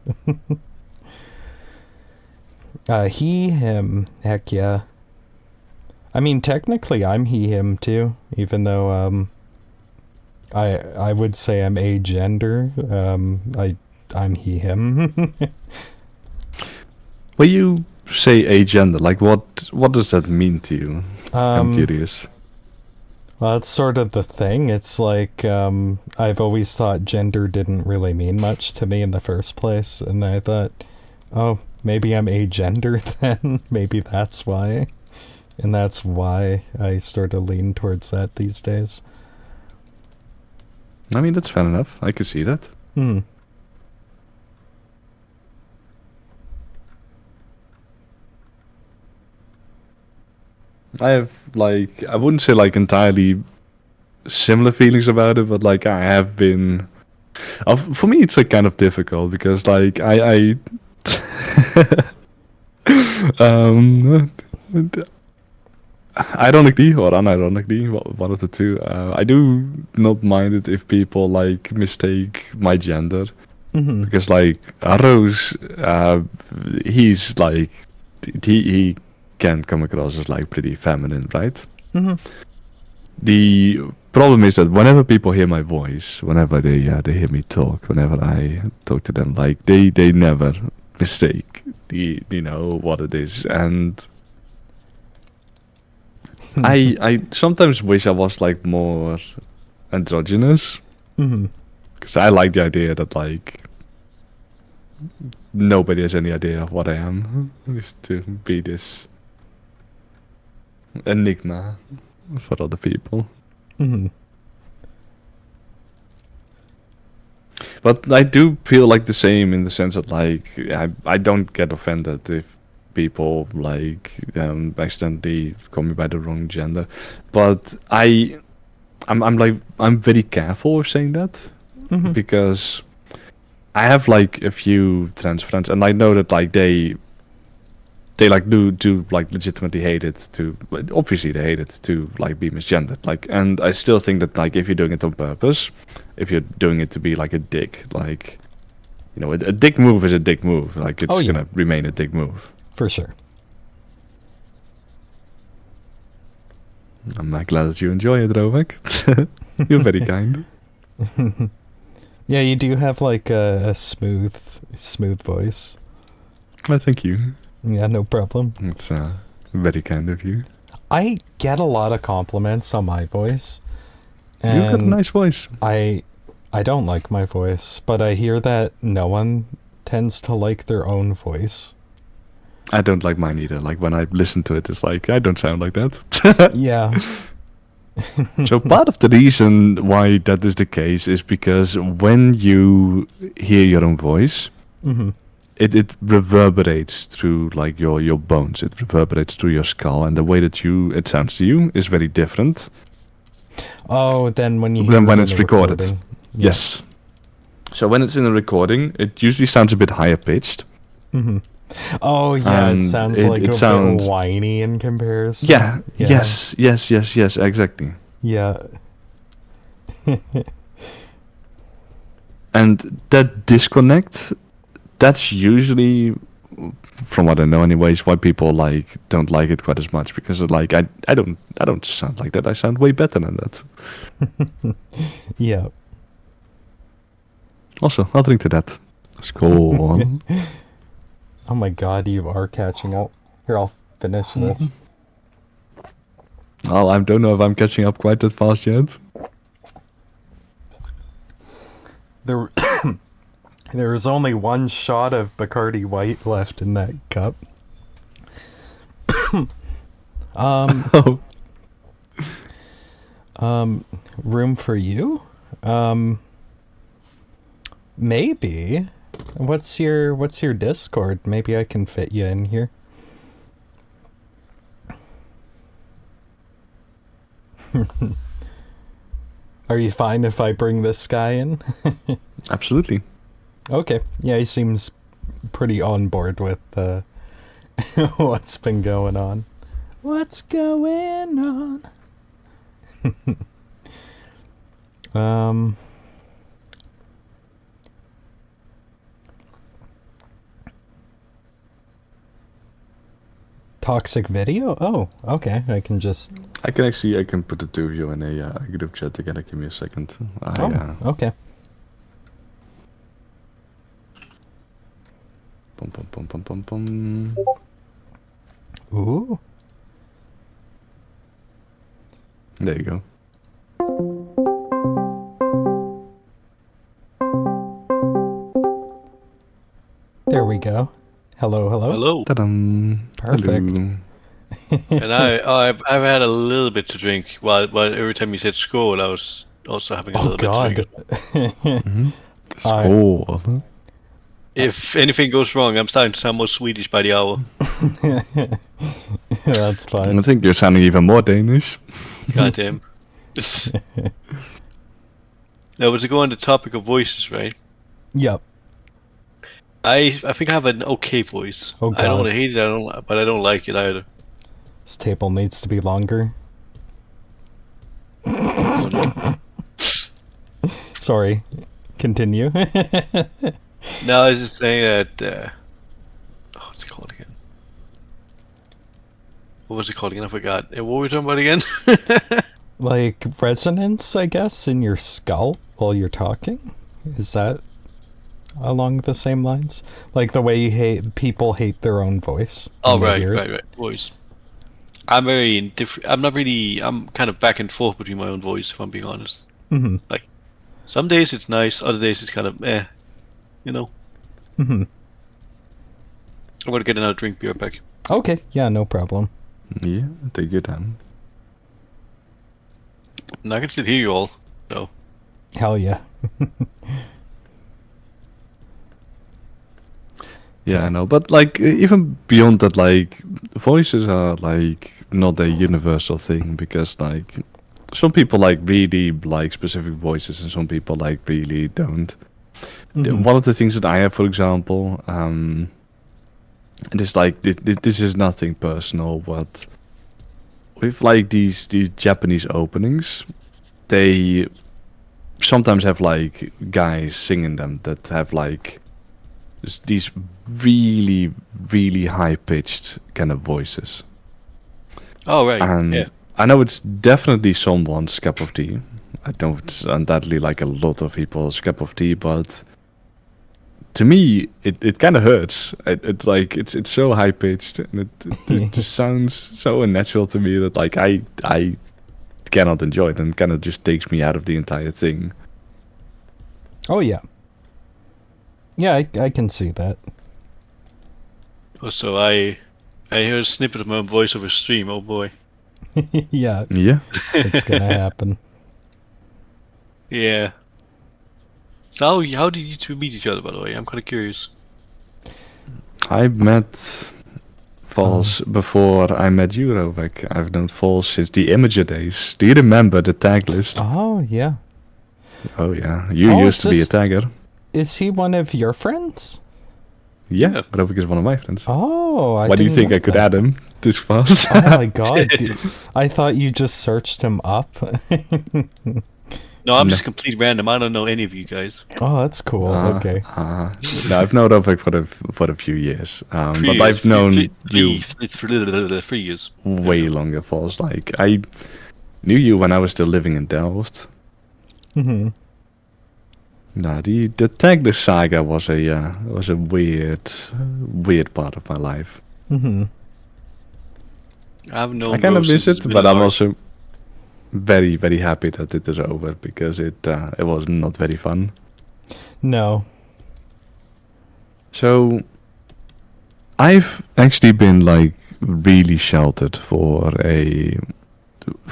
He, him, heck yeah. I mean, technically I'm he, him too, even though I would say I'm agender. I'm he, him. When you say agender, like what does that mean to you? I'm curious. Well, that's sort of the thing. It's like, I've always thought gender didn't really mean much to me in the first place, and I thought, oh, maybe I'm agender then. Maybe that's why. And that's why I sort of lean towards that these days. I mean, that's fair enough. I can see that. Hmm. I have, like, I wouldn't say, like, entirely similar feelings about it, but, like, I have been... for me, it's, like, kind of difficult, because, like, I ironically or unironically, one of the two, I do not mind it if people, like, mistake my gender. Mm-hmm. Because, like, Rose, he's, like, he can come across as, like, pretty feminine, right? Mm-hmm. The problem is that whenever people hear my voice, whenever they hear me talk, whenever I talk to them, like, they never mistake what it is. And I sometimes wish I was, like, more androgynous, Mm-hmm. because I like the idea that, like, nobody has any idea of what I am. Just to be this enigma for other people. Mm-hmm. But I do feel like the same in the sense that, like, I don't get offended if people, like, accidentally call me by the wrong gender. But I'm very careful of saying that, Mm-hmm. because I have, like, a few trans friends, and I know that, like, they like do like legitimately hate it to, obviously they hate it to, like, be misgendered, like, and I still think that, like, if you're doing it on purpose, if you're doing it to be, like, a dick, like, a dick move is a dick move, like, it's gonna remain a dick move. For sure. I'm glad that you enjoy it, Rovek. You're very kind. Yeah, you do have, like, a smooth voice. Well, thank you. Yeah, no problem. It's very kind of you. I get a lot of compliments on my voice. And You've got a nice voice. I don't like my voice, but I hear that no one tends to like their own voice. I don't like mine either. Like, when I listen to it, it's like, I don't sound like that. Yeah. So part of the reason why that is the case is because when you hear your own voice, Mm-hmm. it reverberates through, like, your bones. It reverberates through your skull, and the way that it sounds to you is very different Oh, then when you hear than when it in it's the recorded. recording. Yeah. Yes. So when it's in a recording, it usually sounds a bit higher pitched. Mm-hmm. Oh, yeah, And it sounds it- like it a sounds- bit whiny in comparison. Yeah. Yeah. Yes. Exactly. Yeah. And that disconnect, that's usually, from what I know anyways, why people, like, don't like it quite as much, because, like, I don't sound like that. I sound way better than that. Yeah. Also, I'll drink to that. Skål. Oh my god, you are catching up. Here, I'll finish this. Well, I don't know if I'm catching up quite that fast yet. There is only one shot of Bacardi White left in that cup. Oh. Room for you? Maybe. What's your Discord? Maybe I can fit you in here. Are you fine if I bring this guy in? Absolutely. Okay. Yeah, he seems pretty on board with what's been going on. What's going on? Toxic video? Oh, okay. I can put the two of you in a group chat together. Give me a second. Okay. Pum. Ooh. There you go. There we go. Hello. Hello. Ta-dam. Perfect. Hello. And I've had a little bit to drink. While every time you said skål, I was also having a Oh little bit. God. Skål. If anything goes wrong, I'm starting to sound more Swedish by the hour. That's I fine. think you're sounding even more Danish. Goddamn. Now, but to go on the topic of voices, right? Yep. I think I have an okay voice. Oh, I don't God. hate it. But I don't like it either. This table needs to be longer. Sorry. Continue. No, I was just saying that. What's it called again? What was it called again? I forgot. What were we talking about again? Like resonance, I guess, in your skull while you're talking? Is that along the same lines? Like the way people hate their own voice. Oh, when they right, hear it? right. Voice. I'm very indifferent. I'm not really. I'm kind of back and forth between my own voice, if I'm being honest. Mm-hmm. Like, some days it's nice, other days it's kind of you know. Mm-hmm. I'm gonna get another drink. Be right back. Okay, yeah, no problem. Yeah, take your time. And I can still hear you all. So Hell yeah. Yeah, I know, but like even beyond that, like voices are like not a universal thing because like some people like really like specific voices and some people like really don't. Mhm. One of the things that I have, for example, and it's like this is nothing personal, but with like these Japanese openings, they sometimes have like guys singing them that have like these really high pitched kind of voices. oh right, And yeah. I know it's definitely someone's cup of tea. I know it's undoubtedly like a lot of people's cup of tea, but to me, it kind of hurts. It's like it's so high pitched and it just sounds so unnatural to me that like I cannot enjoy it and kind of just takes me out of the entire thing. Oh yeah. Yeah, I can see that. Also, I hear a snippet of my own voice over stream. Oh boy. Yeah, Yeah. it's gonna happen. Yeah. So how did you two meet each other, by the way? I'm kind of curious. I met Falls before I met you, Rovek. I've known Falls since the Imager days. Do you remember the tag list? Oh yeah. Oh yeah, you Oh, used to be a is this- tagger. Is he one of your friends? Yeah, Yeah. Rovek is one of my friends. Oh, Why do you didn't think know I could that. add him this fast? Oh my god. I thought you just searched him up. No, I'm No. just complete random. I don't know any of you guys. Oh, that's cool. Okay. No, I've known Rovek for a few years, but Years, I've known you 3 years. way longer. Falls like I knew you when I was still living in Delft. Hmm. No, the tag list saga was a weird part of my life. Hmm. I've known. I kind of Rose miss since it, it's been but an I'm art. also very happy that it is over because it was not very fun. No. So I've actually been like really sheltered for a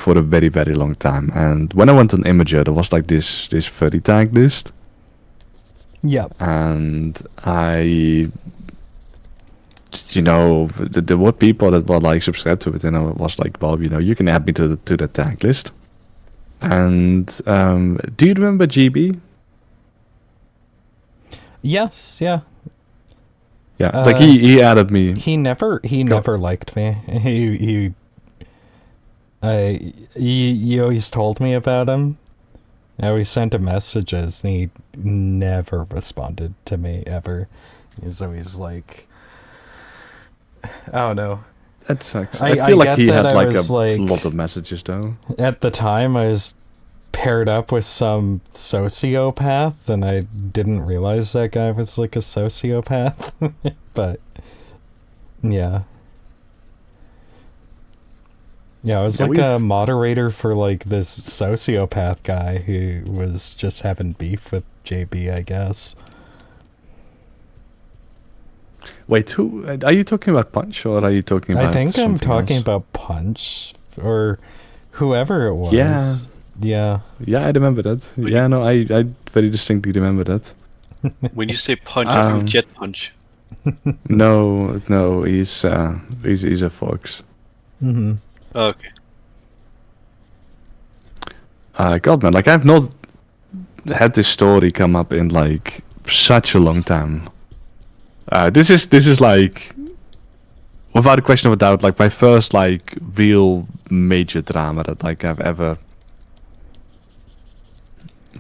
very long time, and when I went on Imager, there was like this furry tag list, Yep. and there were people that were like subscribed to it, and I was like, well, you can add me to the tag list. And do you remember GB? Yes. Yeah. Yeah, like he added me. He never liked me. You always told me about him. I always sent him messages and he never responded to me ever. He's always like, I don't know. That sucks. I I feel like get he that had I like was, a like- lot of messages though. At the time, I was paired up with some sociopath, and I didn't realize that guy was like a sociopath. But yeah. Yeah, I was Yeah, like we've- a moderator for like this sociopath guy who was just having beef with JB, I guess. Wait, who are you talking about? Punch, or are you talking about? I think I'm something talking else? about Punch or whoever it was. Yeah, Yeah. Yeah, I remember that. Yeah, no, I very distinctly remember that. When you say punch, I think jet punch. No, he's a fox. Mm-hmm. Okay. God, man, like I've not had this story come up in like such a long time. This is like, without a question of a doubt, like my first like real major drama that like I've ever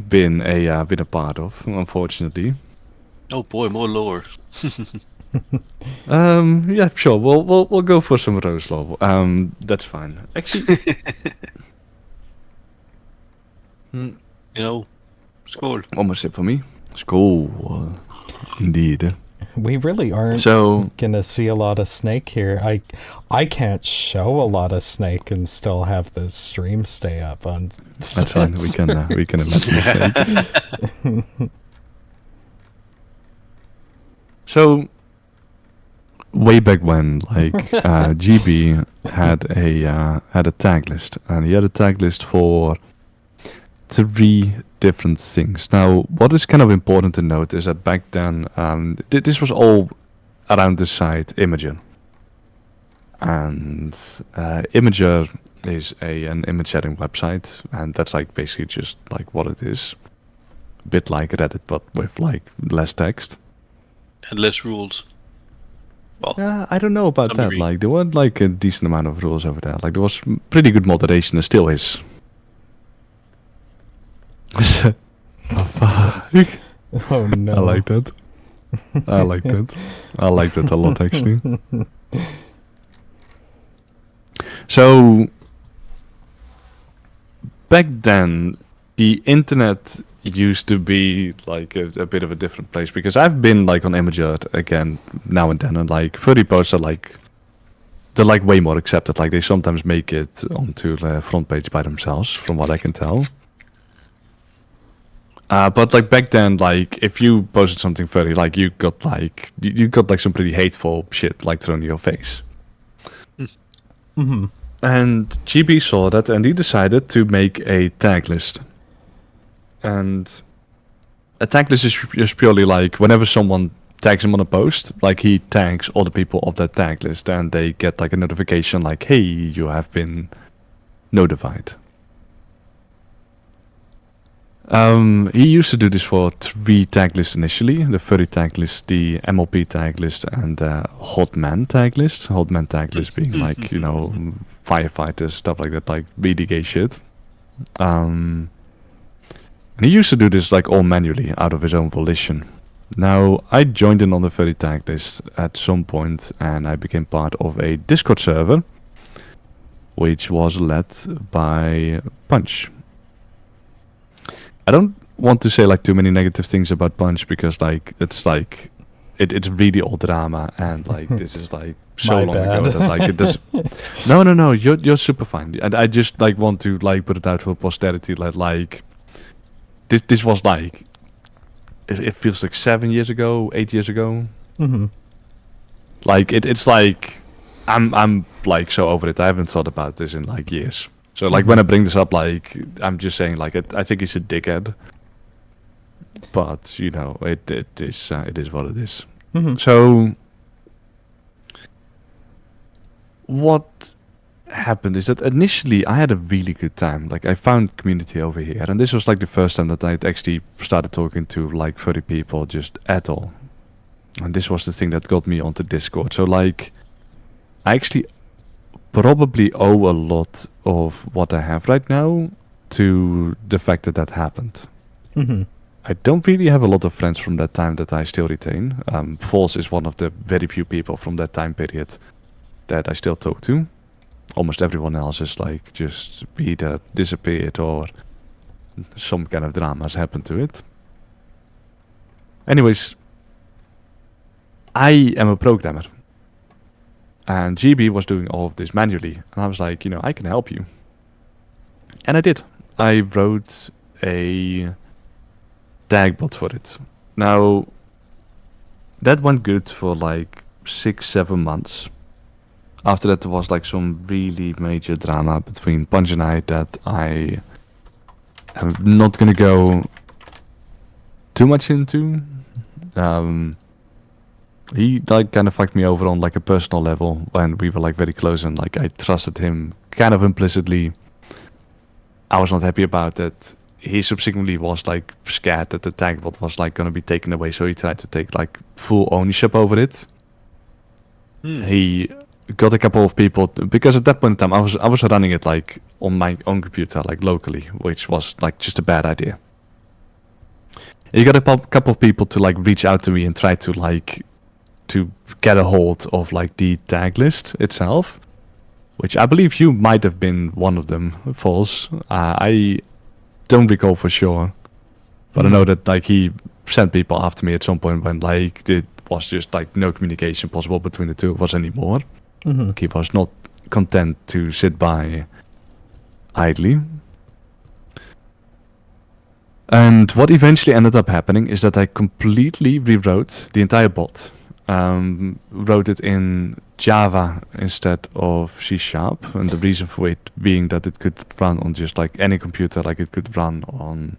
been a part of. Unfortunately. Oh boy, more lore. Yeah, sure. We'll go for some rose lore. That's fine. Actually, You know, score. one more sip for me. School, indeed. We really aren't So gonna see a lot of Snake here. I can't show a lot of Snake and still have the stream stay up on. that's fine. We can imagine the same. So way back when, like GB had a tag list, and he had a tag list for 3 different things. Now, what is kind of important to note is that back then, this was all around the site Imager, and Imager is an image setting website, and that's like basically just like what it is, a bit like Reddit but with like less text. And less rules. Well, I don't know about some that. degree. Like there were like a decent amount of rules over there. Like there was pretty good moderation, and still is. Oh, fuck. Oh no! I like that. I like that. I like that a lot, actually. So back then, the internet used to be like a bit of a different place, because I've been like on Imager again now and then, and like furry posts are like, they're like way more accepted. Like they sometimes make it onto the front page by themselves, from what I can tell. But like back then, like if you posted something furry, like you got like some pretty hateful shit like thrown in your face. Mm-hmm. And GB saw that, and he decided to make a tag list. And a tag list is just purely like whenever someone tags him on a post, like he tags all the people of that tag list, and they get like a notification like, hey, you have been notified. He used to do this for 3 tag lists initially: the furry tag list, the MLP tag list, and the hot man tag list. Hot man tag list being like, you know, firefighters, stuff like that, like really gay shit. And he used to do this like all manually out of his own volition. Now, I joined in on the furry tag list at some point, and I became part of a Discord server, which was led by Punch. I don't want to say like too many negative things about Punch, because like it's really all drama, and like this is like so My long bad. ago that like it does. No, you're super fine. And I just like want to like put it out for posterity that like this was like it feels like 7 years ago, 8 years ago. Mm-hmm. Like it's like I'm like so over it. I haven't thought about this in like years. So like when I bring this up, like I'm just saying like I think he's a dickhead. But you know it is what it is. Mm-hmm. So what happened is that initially I had a really good time. Like I found community over here, and this was like the first time that I'd actually started talking to like furry people just at all. And this was the thing that got me onto Discord. So like I actually probably owe a lot of what I have right now to the fact that that happened. Mm-hmm. I don't really have a lot of friends from that time that I still retain. False is one of the very few people from that time period that I still talk to. Almost everyone else is like just either disappeared or some kind of drama has happened to it. Anyways, I am a programmer. And GB was doing all of this manually. And I was like, you know, I can help you. And I did. I wrote a tag bot for it. Now, that went good for like 6-7 months. After that, there was like some really major drama between Punch and I that I I'm not gonna go too much into. He like kind of fucked me over on like a personal level when we were like very close, and like I trusted him kind of implicitly. I was not happy about that. He subsequently was like scared that the tag bot was like gonna be taken away, so he tried to take like full ownership over it. He got a couple of people because at that point in time I was running it like on my own computer, like locally, which was like just a bad idea. He got a couple of people to like reach out to me and try to like to get a hold of like the tag list itself, which I believe you might have been one of them, False. I don't recall for sure, but I know that like he sent people after me at some point when like it was just like no communication possible between the two of us anymore. He was not content to sit by idly. And what eventually ended up happening is that I completely rewrote the entire bot. Wrote it in Java instead of C#, and the reason for it being that it could run on just like any computer, like it could run on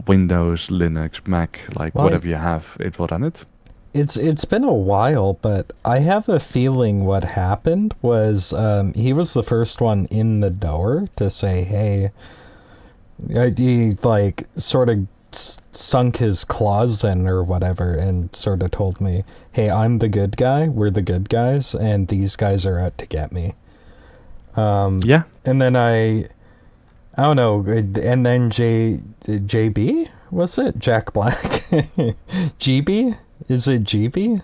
Windows, Linux, Mac, like whatever you have, it will run it. It's been a while, but I have a feeling what happened was he was the first one in the door to say, hey, he like sort of sunk his claws in or whatever and sort of told me, hey, I'm the good guy, we're the good guys, and these guys are out to get me. Yeah. And then I don't know, and then JB? Was it? Jack Black? GB? Is it GB?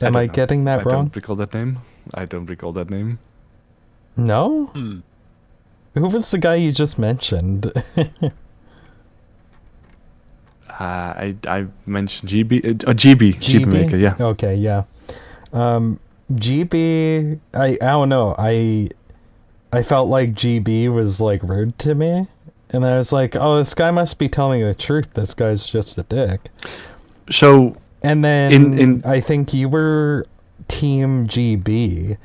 Am I getting that wrong? I don't recall that name. No? Who was the guy you just mentioned? I mentioned GB Maker, yeah. Okay, yeah. GB, I don't know. I felt like GB was like rude to me, and I was like, oh, this guy must be telling the truth. This guy's just a dick. So, and then I think you were Team GB,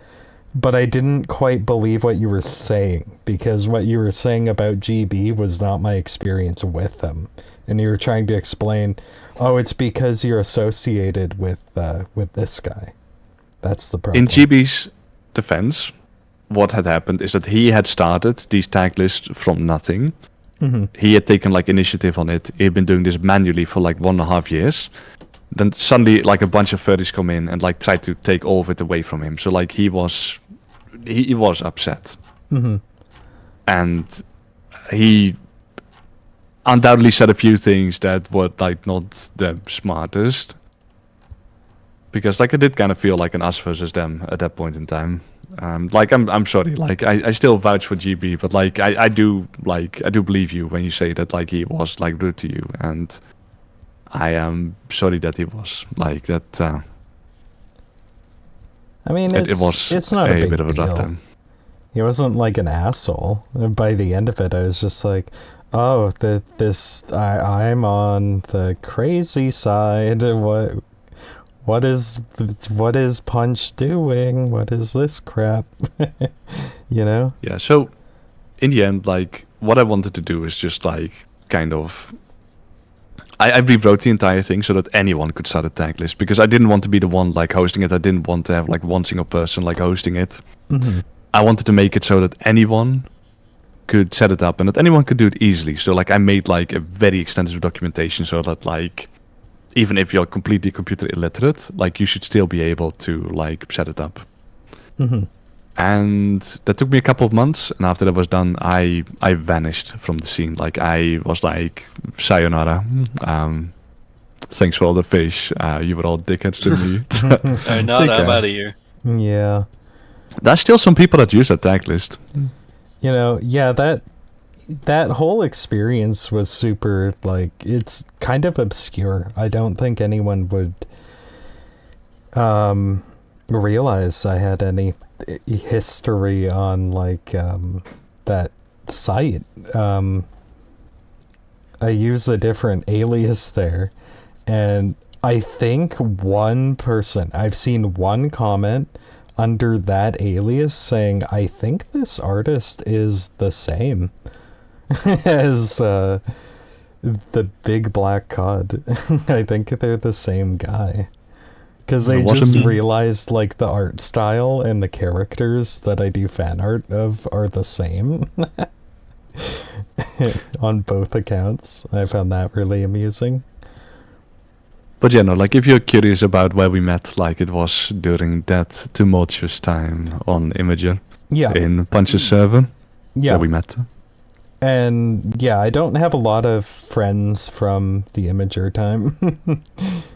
but I didn't quite believe what you were saying, because what you were saying about GB was not my experience with them. And you were trying to explain, oh, it's because you're associated with this guy. That's the problem. In GB's defense, what had happened is that he had started these tag lists from nothing. He had taken like initiative on it. He had been doing this manually for like 1.5 years. Then suddenly like a bunch of furries come in and like try to take all of it away from him. So like he was upset. And he undoubtedly said a few things that were like not the smartest. Because like I did kind of feel like an us versus them at that point in time. Like I'm sorry, like I still vouch for GB, but like I do believe you when you say that like he was like rude to you, and I am sorry that he was like that. I mean, it's not a big bit of a rough deal. time. He wasn't like an asshole. By the end of it, I was just like, oh, I'm on the crazy side. What is Punch doing? What is this crap? You know? Yeah, so in the end, like what I wanted to do is just like kind of I rewrote the entire thing so that anyone could start a tag list, because I didn't want to be the one like hosting it. I didn't want to have like one single person like hosting it. I wanted to make it so that anyone could set it up and that anyone could do it easily. So like I made like a very extensive documentation so that like even if you're completely computer illiterate, like you should still be able to like set it up. And that took me a couple of months, and after that was done, I vanished from the scene. Like I was like, sayonara. Thanks for all the fish. You were all dickheads to me. I'm out of here. Yeah. There's still some people that use that tag list. You know, yeah, that whole experience was super, like, it's kind of obscure. I don't think anyone would realize I had any history on, like, that site. I use a different alias there, and I think I've seen one comment under that alias saying, I think this artist is the same. as the big black cod. I think they're the same guy. Because I It wasn't just me. realized, like, the art style and the characters that I do fan art of are the same on both accounts. I found that really amusing. But yeah, no, like if you're curious about where we met, like it was during that tumultuous time on Imager Yeah, in Punch's server yeah. that we met. And yeah, I don't have a lot of friends from the Imager time.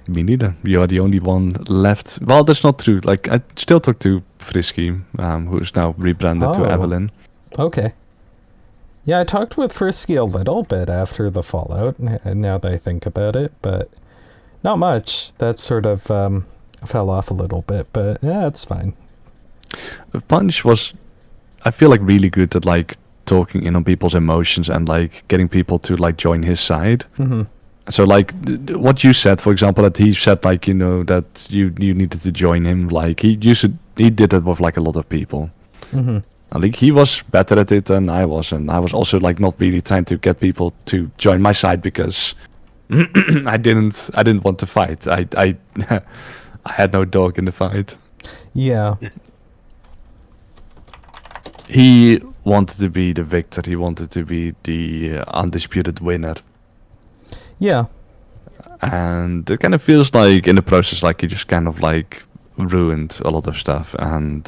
Me neither. You're the only one left. Well, that's not true. Like I still talk to Frisky, who's now rebranded to Oh. Evelyn. Okay. Yeah, I talked with Frisky a little bit after the Fallout, now that I think about it, but not much. That sort of fell off a little bit, but yeah, it's fine. Punch was, I feel like, really good at like talking in on people's emotions and like getting people to like join his side. Hmm. So like what you said, for example, that he said like, you know, that you needed to join him. Like he did that with like a lot of people. Hmm. I think he was better at it than I was, and I was also like not really trying to get people to join my side because I didn't want to fight. I I had no dog in the fight. Yeah. He wanted to be the victor. He wanted to be the undisputed winner. Yeah. And it kind of feels like in the process like he just kind of like ruined a lot of stuff. And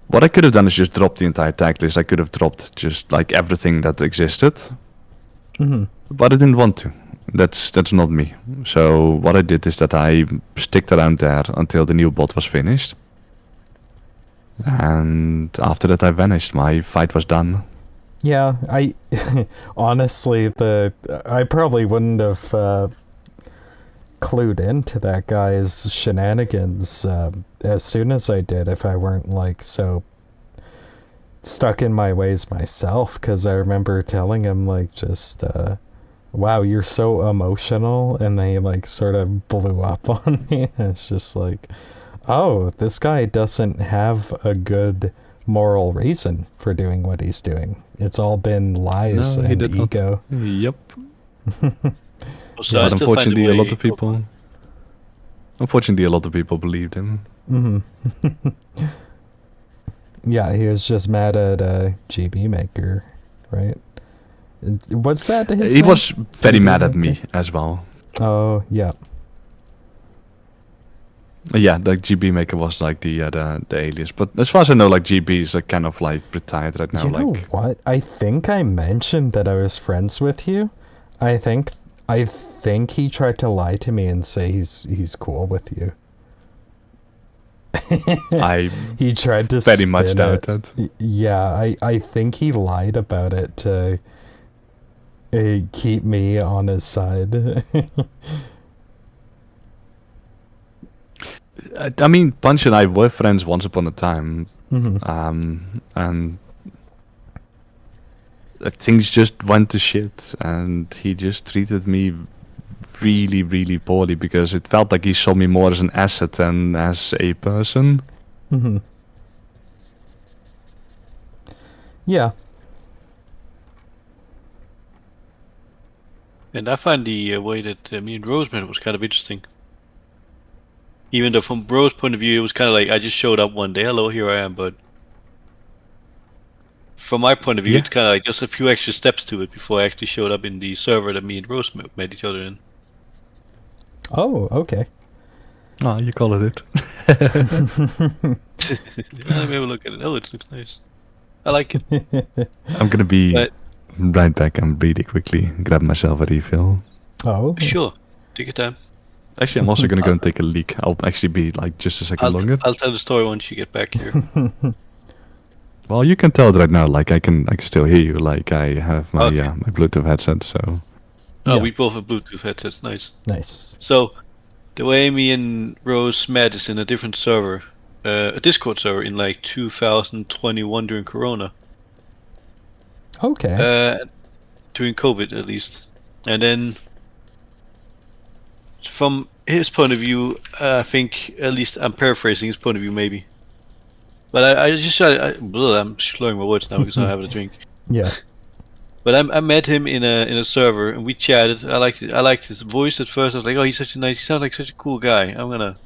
what I could have done is just drop the entire tag list. I could have dropped just like everything that existed, Hmm. but I didn't want to. That's not me. So what I did is that I sticked around there until the new bot was finished. And after that I vanished. My fight was done. Yeah, I honestly, I probably wouldn't have clued into that guy's shenanigans as soon as I did if I weren't like so stuck in my ways myself, because I remember telling him like just wow, you're so emotional, and then he like sort of blew up on me. It's just like, oh, this guy doesn't have a good moral reason for doing what he's doing. It's all been lies No, he and did not. ego. Yep. So I But still find unfortunately, a a lot way- of people. Unfortunately, a lot of people believed him. Hmm. Yeah, he was just mad at GB Maker, right? What's that? His He name? was very GB mad at Maker? me as well. Oh, yeah. Yeah, like GB Maker was like the alias. But as far as I know, like GB is like kind of like retired right now. You know Like what? I think I mentioned that I was friends with you. I think he tried to lie to me and say he's cool with you. I He tried to very much spin doubt it. that. Yeah, I think he lied about it to keep me on his side. I mean, Punch and I were friends once upon a time, Mhm. and things just went to shit, and he just treated me really, really poorly because it felt like he saw me more as an asset than as a person. Mhm. Yeah. And I find the way that me and Rose met was kind of interesting. Even though from Rose's point of view, it was kind of like I just showed up one day, hello, here I am. But from my point of view, Yeah. it's kind of like just a few extra steps to it before I actually showed up in the server that me and Rose met each other in. Oh, okay. Oh, you call it it. Let me have a look at it. Oh, it looks nice. I like it. I'm gonna be But- right back. I'm really quickly grab myself a refill. Oh. Sure, take your time. Actually, I'm also gonna go and take a leak. I'll actually be like just a 2nd longer. I'll tell the story once you get back here. Well, you can tell it right now. Like I can still hear you. Like I have my Okay. my Bluetooth headset. So Oh, Yeah. we both have Bluetooth headsets. Nice. Nice. So, the way me and Rose met is in a different server, a Discord server in like 2021 during Corona, Okay. during COVID at least. And then, from his point of view, I think at least I'm paraphrasing his point of view maybe. But I'm slurring my words now because I have a drink. Yeah. But I met him in a server and we chatted. I liked his voice at first. I was like, oh, he sounds like such a cool guy. I'm gonna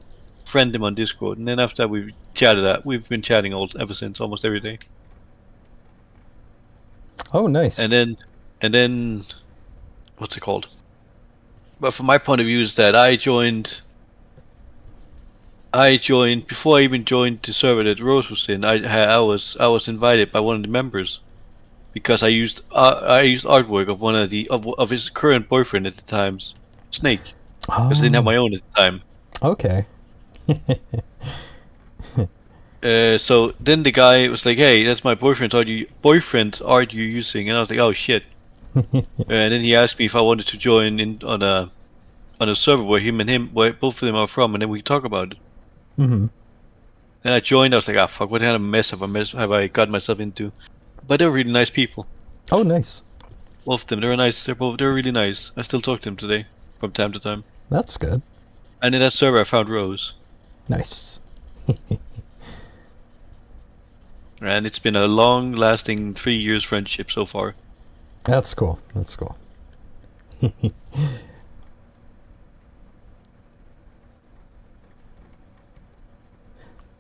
friend him on Discord. And then after that, we chatted. We've been chatting ever since, almost every day. Oh, nice. And then, what's it called? But from my point of view, is that I joined before I even joined the server that Rose was in. I was invited by one of the members because I used artwork of one of his current boyfriend at the time's Snake, because I didn't have my own at the time. Okay. So then the guy was like, "Hey, that's my boyfriend's art you using?" And I was like, "Oh shit!" And then he asked me if I wanted to join in on a server where both of them are from, and then we could talk about it. Mm-hmm. And I joined. I was like, "Ah, fuck! What kind of mess have I got myself into?" But they're really nice people. Oh, nice. Both of them. They're really nice. I still talk to them today, from time to time. That's good. And in that server, I found Rose. Nice. And it's been a long-lasting 3 years friendship so far. That's cool. That's cool.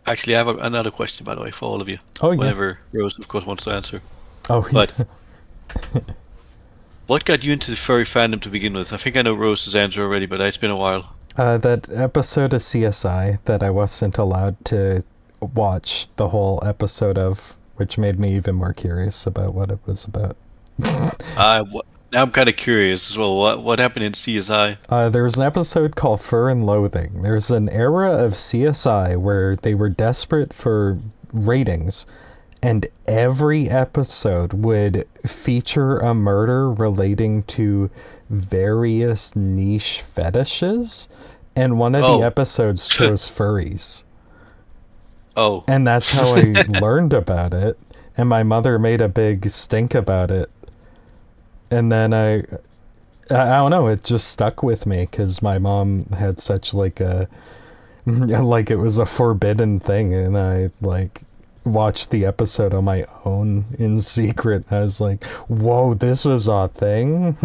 Actually, I have another question, by the way, for all of you. Oh, yeah. Whenever Rose, of course, wants to answer. Oh, But yeah. what got you into the furry fandom to begin with? I think I know Rose's answer already, but it's been a while. That episode of CSI that I wasn't allowed to watch the whole episode of, which made me even more curious about what it was about. Now I'm kind of curious as well. What happened in CSI? There's an episode called Fur and Loathing. There's an era of CSI where they were desperate for ratings, and every episode would feature a murder relating to various niche fetishes, and one of the episodes chose furries. Oh. And that's how I learned about it, and my mother made a big stink about it. And then I don't know, it just stuck with me because my mom had such like it was a forbidden thing, and I watched the episode on my own in secret. I was like, whoa, this is a thing.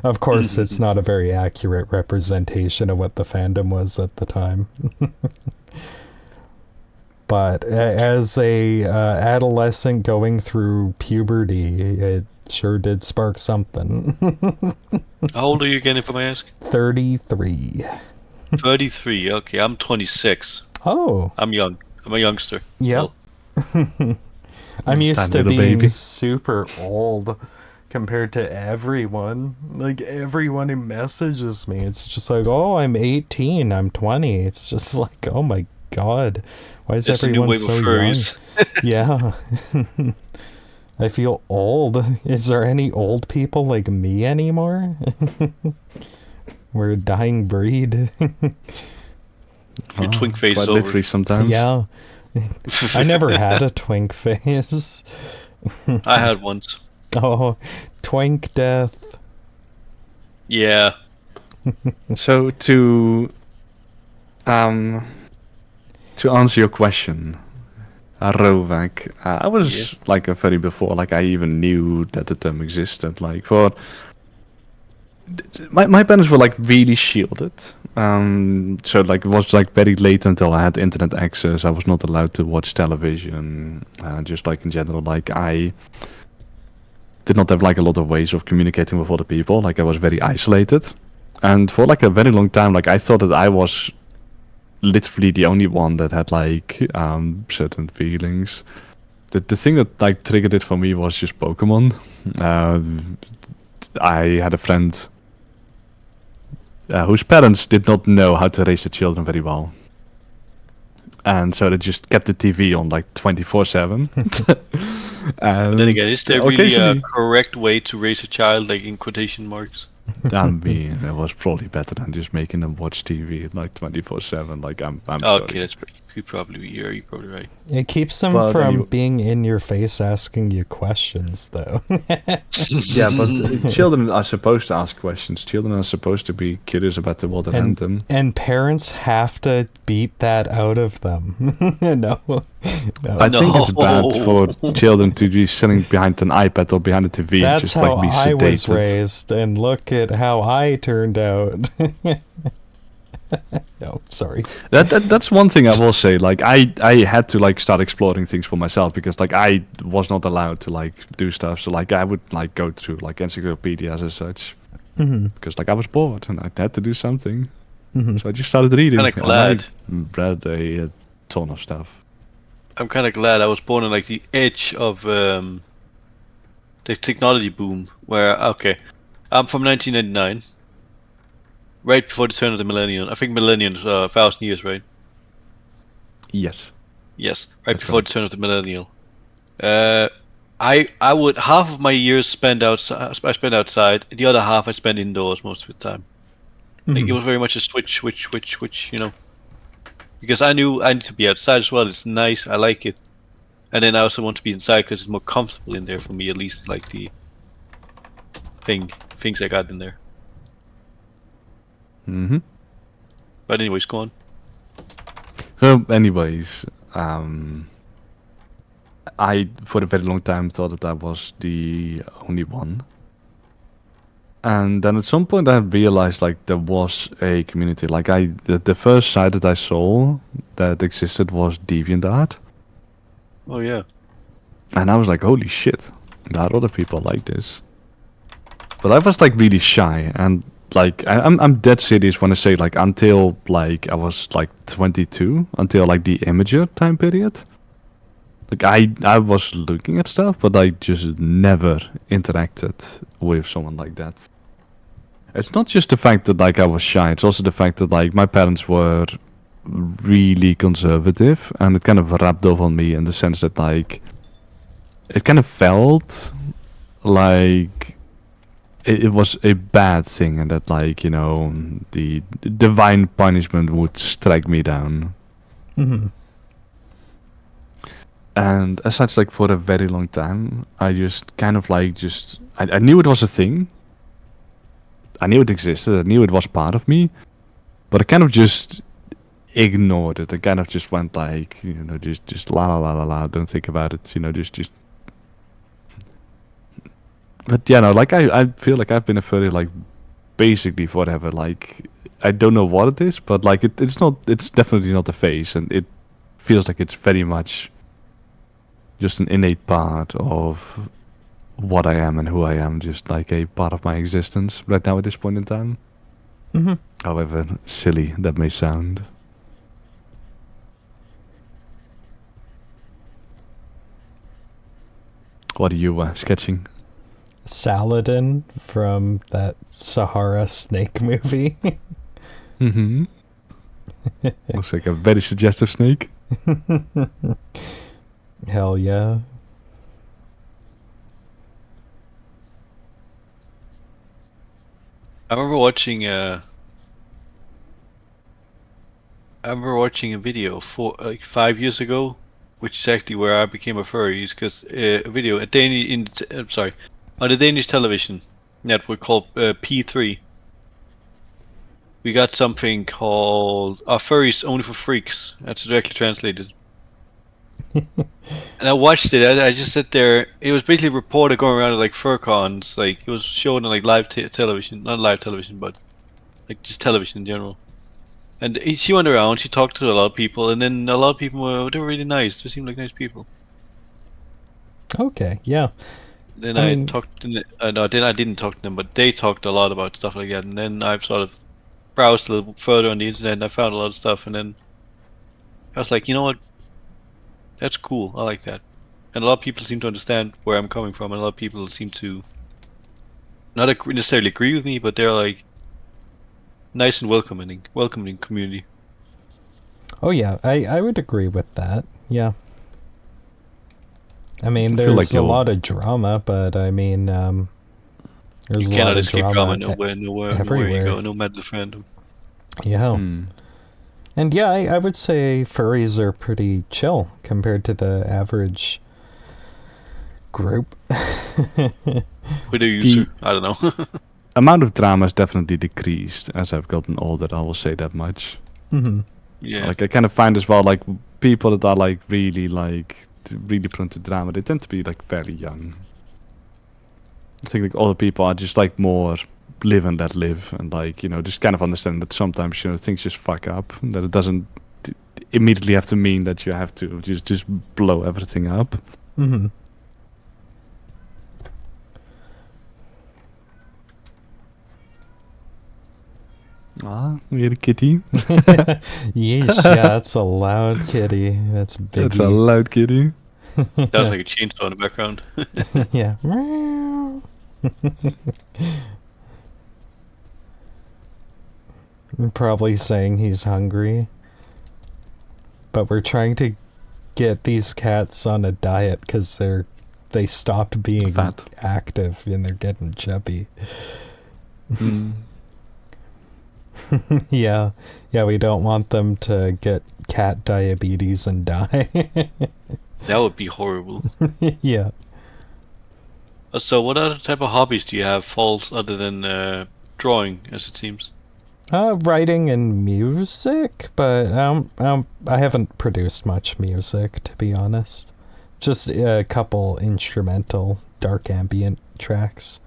Of course, it's not a very accurate representation of what the fandom was at the time. But as a adolescent going through puberty, it sure did spark something. How old are you again, if I may ask? 33. 33. Okay, I'm 26. Oh. I'm young. I'm a youngster. Yep. I'm used to being super old compared to everyone. Like, everyone who messages me, it's just like, oh, I'm 18, I'm 20. It's just like, oh my god. Why is everyone so young? Yeah. I feel old. Is there any old people like me anymore? We're a dying breed. Your twink face is over. Literally sometimes. Yeah. I never had a twink face. I had once. Oh, twink death. Yeah. So to answer your question, Rovak, I was like a furry before. Like I even knew that the term existed. Like for my parents were like really shielded. So like it was like very late until I had internet access. I was not allowed to watch television. Just like in general, like I did not have like a lot of ways of communicating with other people. Like I was very isolated, and for like a very long time, like I thought that I was literally the only one that had like certain feelings. The thing that like triggered it for me was just Pokemon. I had a friend whose parents did not know how to raise the children very well, and so they just kept the TV on like 24/7. And then again, is there really a correct way to raise a child, like in quotation marks? I mean, it was probably better than just making them watch TV like 24/7. Like I'm okay, sorry. that's you're probably right. It keeps them from being in your face asking you questions, though. Yeah, but children are supposed to ask questions. Children are supposed to be curious about the world around them. And parents have to beat that out of them. No. I think it's bad for children to be sitting behind an iPad or behind a TV and That's just how like be I was sedated. raised, and look at how I turned out. No, sorry. That's one thing I will say. Like I had to like start exploring things for myself because like I was not allowed to like do stuff. So like I would like go through like encyclopedias as such because like I was bored and I had to do something. So I just started reading. Kinda glad. And I read a ton of stuff. I'm kind of glad I was born on like the edge of the technology boom. Where I'm from 1999, right before the turn of the millennium. I think millennium's 1,000 years, right? Yes. Yes, right That's before correct. the turn of the millennial. I would half of my years spend outside. I spend outside. The other half I spend indoors most of the time. Like it was very much a switch. You know, because I knew I need to be outside as well. It's nice. I like it. And then I also want to be inside because it's more comfortable in there for me, at least like the things I got in there. Mm-hmm. But anyways, go on. So, anyways, I for a very long time thought that I was the only one, and then at some point I realized like there was a community. Like the first site that I saw that existed was DeviantArt, Oh yeah. and I was like, holy shit, there are other people like this. But I was like really shy, and like I'm dead serious when I say like until like I was like 22, until like the Imager time period. Like I was looking at stuff, but I just never interacted with someone like that. It's not just the fact that like I was shy; it's also the fact that like my parents were really conservative, and it kind of rubbed off on me in the sense that like it kind of felt like it was a bad thing, and that like you know the divine punishment would strike me down. And as such, like for a very long time, I just kind of like I knew it was a thing. I knew it existed. I knew it was part of me, but I kind of just ignored it. I kind of just went like, you know, just la la la la la. Don't think about it. You know, just. But yeah, no, like I feel like I've been a furry like basically forever. Like I don't know what it is, but like it's not. It's definitely not a phase, and it feels like it's very much just an innate part of what I am and who I am, just like a part of my existence right now at this point in time. However silly that may sound. What are you sketching? Saladin from that Sahara snake movie. Mm-hmm. Looks like a very suggestive snake. Hell yeah. I remember watching a video for like 5 years ago, which is actually where I became a furry. Is because a video on the Danish television network called P3. We got something called Furries Only for Freaks. That's directly translated. And I watched it. I just sat there. It was basically a reporter going around at like fur cons. Like it was shown on like live television, not live television, but like just television in general. And she went around. She talked to a lot of people, and then a lot of people they were really nice. They seemed like nice people. Okay, yeah. Then I I mean- talked to no, then I didn't talk to them, but they talked a lot about stuff like that. And then I've sort of browsed a little further on the internet, and I found a lot of stuff. And then I was like, you know what? That's cool. I like that. And a lot of people seem to understand where I'm coming from, and a lot of people seem to not necessarily agree with me, but they're like nice and welcoming community. Oh yeah, I would agree with that. Yeah. I mean, I feel there's like a you'll- lot of drama, but I mean, there's You a lot cannot of escape drama drama nowhere you everywhere. go, no matter the fandom. Yeah. Hmm. And yeah, I would say furries are pretty chill compared to the average group. with a user. I don't know. Amount of drama has definitely decreased as I've gotten older. I will say that much. Hmm. Yeah. Like I kind of find as well, like people that are like really really prone to drama, they tend to be like very young. I think like other people are just like more live and let live, and like just kind of understand that sometimes things just fuck up, and that it doesn't immediately have to mean that you have to just blow everything up. Hmm. Ah, we had a kitty. Yeesh, yeah, that's a loud kitty. That's biggie. That's a loud kitty. That was like a chainsaw in the background. Yeah. Probably saying he's hungry. But we're trying to get these cats on a diet because they stopped being Fat. active and they're getting chubby. Mm. Yeah, we don't want them to get cat diabetes and die. That would be horrible. Yeah. So, what other type of hobbies do you have, false, other than drawing, as it seems? Writing and music, but I haven't produced much music, to be honest. Just a couple instrumental dark ambient tracks.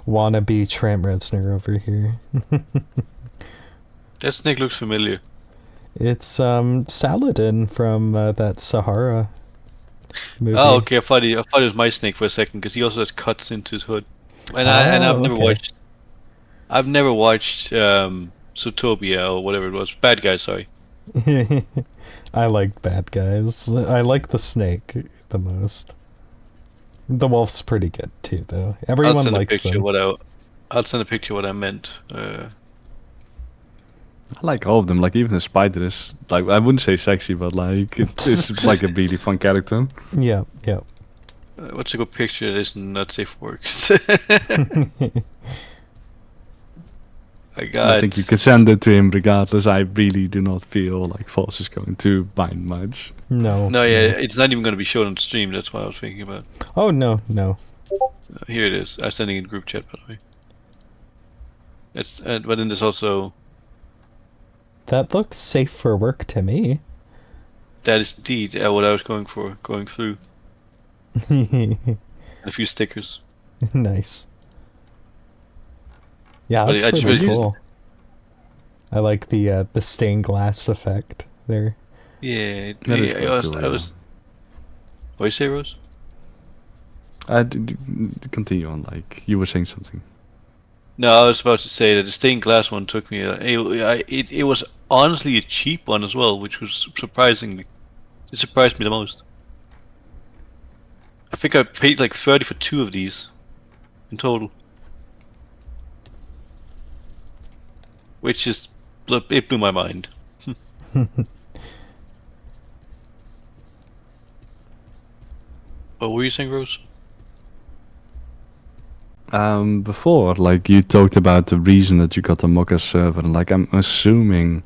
Wannabe Trent Reznor over here. That snake looks familiar. It's Saladin from that Sahara movie. Oh, okay. I thought it was my snake for a second because he also has cuts into his hood. And I've never okay. watched. I've never watched Zootopia or whatever it was. Bad Guys, sorry. I like bad guys. I like the snake the most. The wolf's pretty good too, though. I'll Everyone send a likes picture. them. I'll send a picture what I meant. I like all of them. Like even the spider is like I wouldn't say sexy, but like it's like a really fun character. Yeah. What's a good picture that isn't not safe for work? I think you can send it to him regardless. I really do not feel like False is going to bind much. No. No, yeah, it's not even going to be shown on stream. That's what I was thinking about. Oh no. Here it is. I'm sending in group chat, by the way. It's but then there's also That looks safe for work to me. that is indeed what I was going through, and a few stickers. Nice. Yeah, But that's I just pretty really- cool. I like the stained glass effect there. Yeah, That is yeah, quite I was. cool, I yeah. was. What do you say, Rose? Continue on. Like you were saying something. No, I was about to say that the stained glass one took me. It was honestly a cheap one as well, which was surprising. It surprised me the most. I think I paid like 30 for 2 of these, in total. Which is, it blew my mind. What were you saying, Rose? Before, like you talked about the reason that you got a Mocha server, and like I'm assuming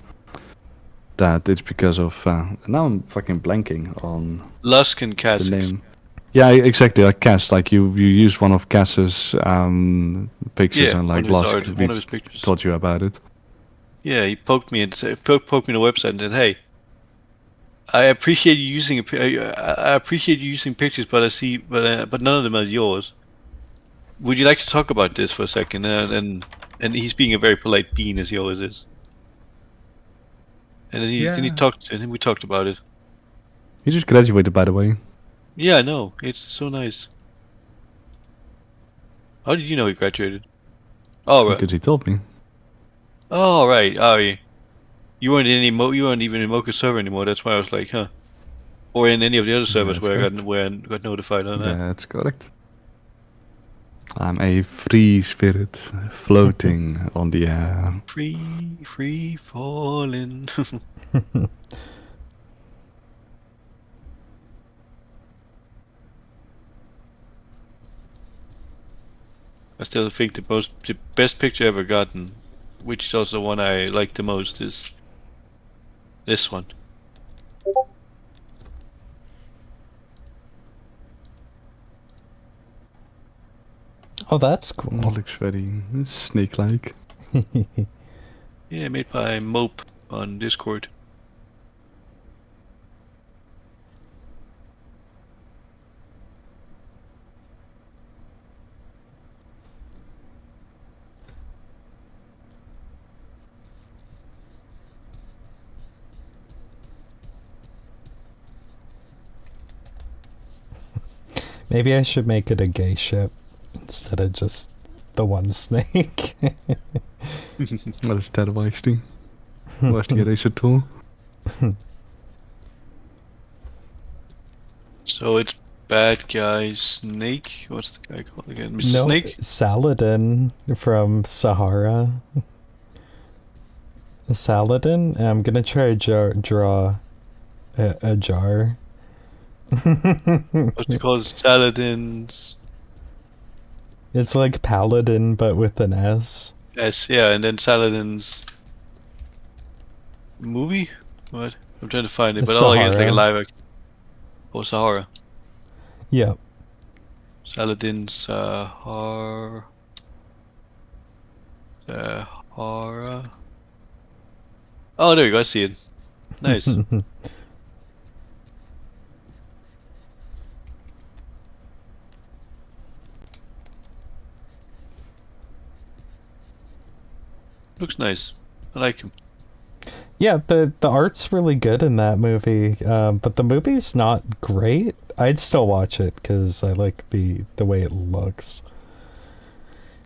that it's because of. Now I'm fucking blanking on Lusk and the Cass. name. Yeah, exactly. Like Cass, like you use one of Cass's pictures, Yeah, and like one of his Lusk art- one of his pictures. told you about it. Yeah, he poked me and said, poked me on the website and said, "Hey, I appreciate you using I appreciate you using pictures, but I see, but none of them are yours. Would you like to talk about this for a second?" And he's being a very polite bean as he always is. And then he talked, and then we talked about it. He just graduated, by the way. Yeah, I know. It's so nice. How did you know he graduated? Oh, right. Because he told me. Oh, right. Oh, yeah. You weren't in you weren't even in Mocha server anymore. That's why I was like, huh. Or in any of the other servers that's where correct. I got notified on that. That's correct. I'm a free spirit floating on the air. Free falling. I still think the best picture ever gotten, which is also one I like the most, is this one. Oh, that's It cool. looks very snake-like. Yeah, made by Mope on Discord. Maybe I should make it a gay ship instead of just the one snake. Wat is dat wasting? Wasting deze tool? So it's bad guy Snake. What's the guy called again? Mr. No, Snake? Saladin from Sahara. Saladin? I'm gonna try to draw a jar. What's it called? Saladin's It's like Paladin, but with an S. S, yeah, and then Saladin's movie? What? I'm trying to find it, but all I get is like a Sahara. live action. Oh, Sahara. Yeah. Saladin's Sahara. Oh, there you go, I see it. Nice. Looks nice. I like him. Yeah, the art's really good in that movie, but the movie's not great. I'd still watch it because I like the way it looks.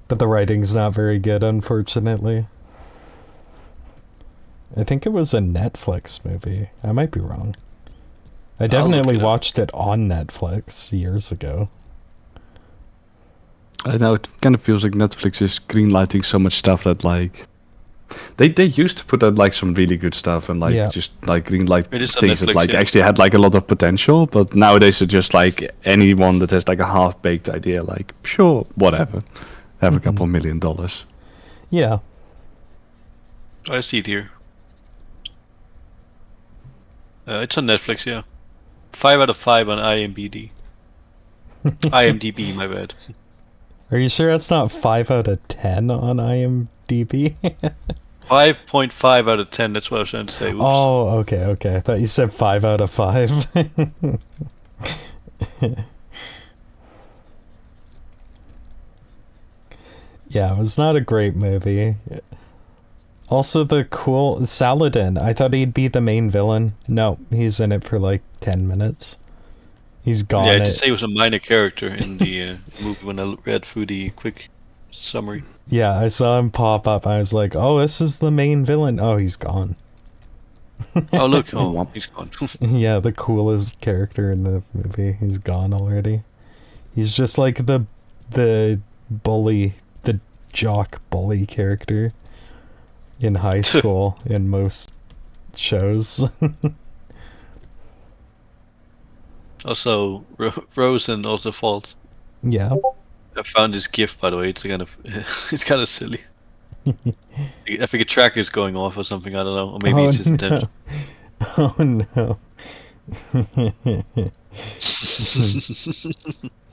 But the writing's not very good, unfortunately. I think it was a Netflix movie. I might be wrong. I definitely watched it on Netflix years ago. I know, it kind of feels like Netflix is greenlighting so much stuff that, like... They used to put out, like, some really good stuff and, like, Yeah. just, like, greenlight It is on things that, Netflix, like, yeah. actually had, like, a lot of potential. But nowadays it's just, like, anyone that has, like, a half-baked idea, like, sure, whatever. Have a couple $1 million. Yeah. I see it here. It's on Netflix, yeah. 5 out of 5 on IMDb. IMDb, my bad. Are you sure that's not 5 out of 10 on IMDb? 5.5 out of 10, that's what I was trying to say. Oops. Oh, okay. I thought you said 5 out of 5. Yeah, it was not a great movie. Also, the cool Saladin. I thought he'd be the main villain. No, he's in it for like 10 minutes. He's gone. Yeah, I it. did say he was a minor character in the movie when I read through the quick summary. Yeah, I saw him pop up. I was like, oh, this is the main villain. Oh, he's gone. Oh, look. Oh, he's gone. Yeah, the coolest character in the movie. He's gone already. He's just like the bully, the jock bully character in high school in most shows. Also, Rosen also falls. Yeah. I found this GIF, by the way. It's kind of, it's kind of silly. I think a tracker is going off or something. I don't know, or maybe it's just intentional. Oh no.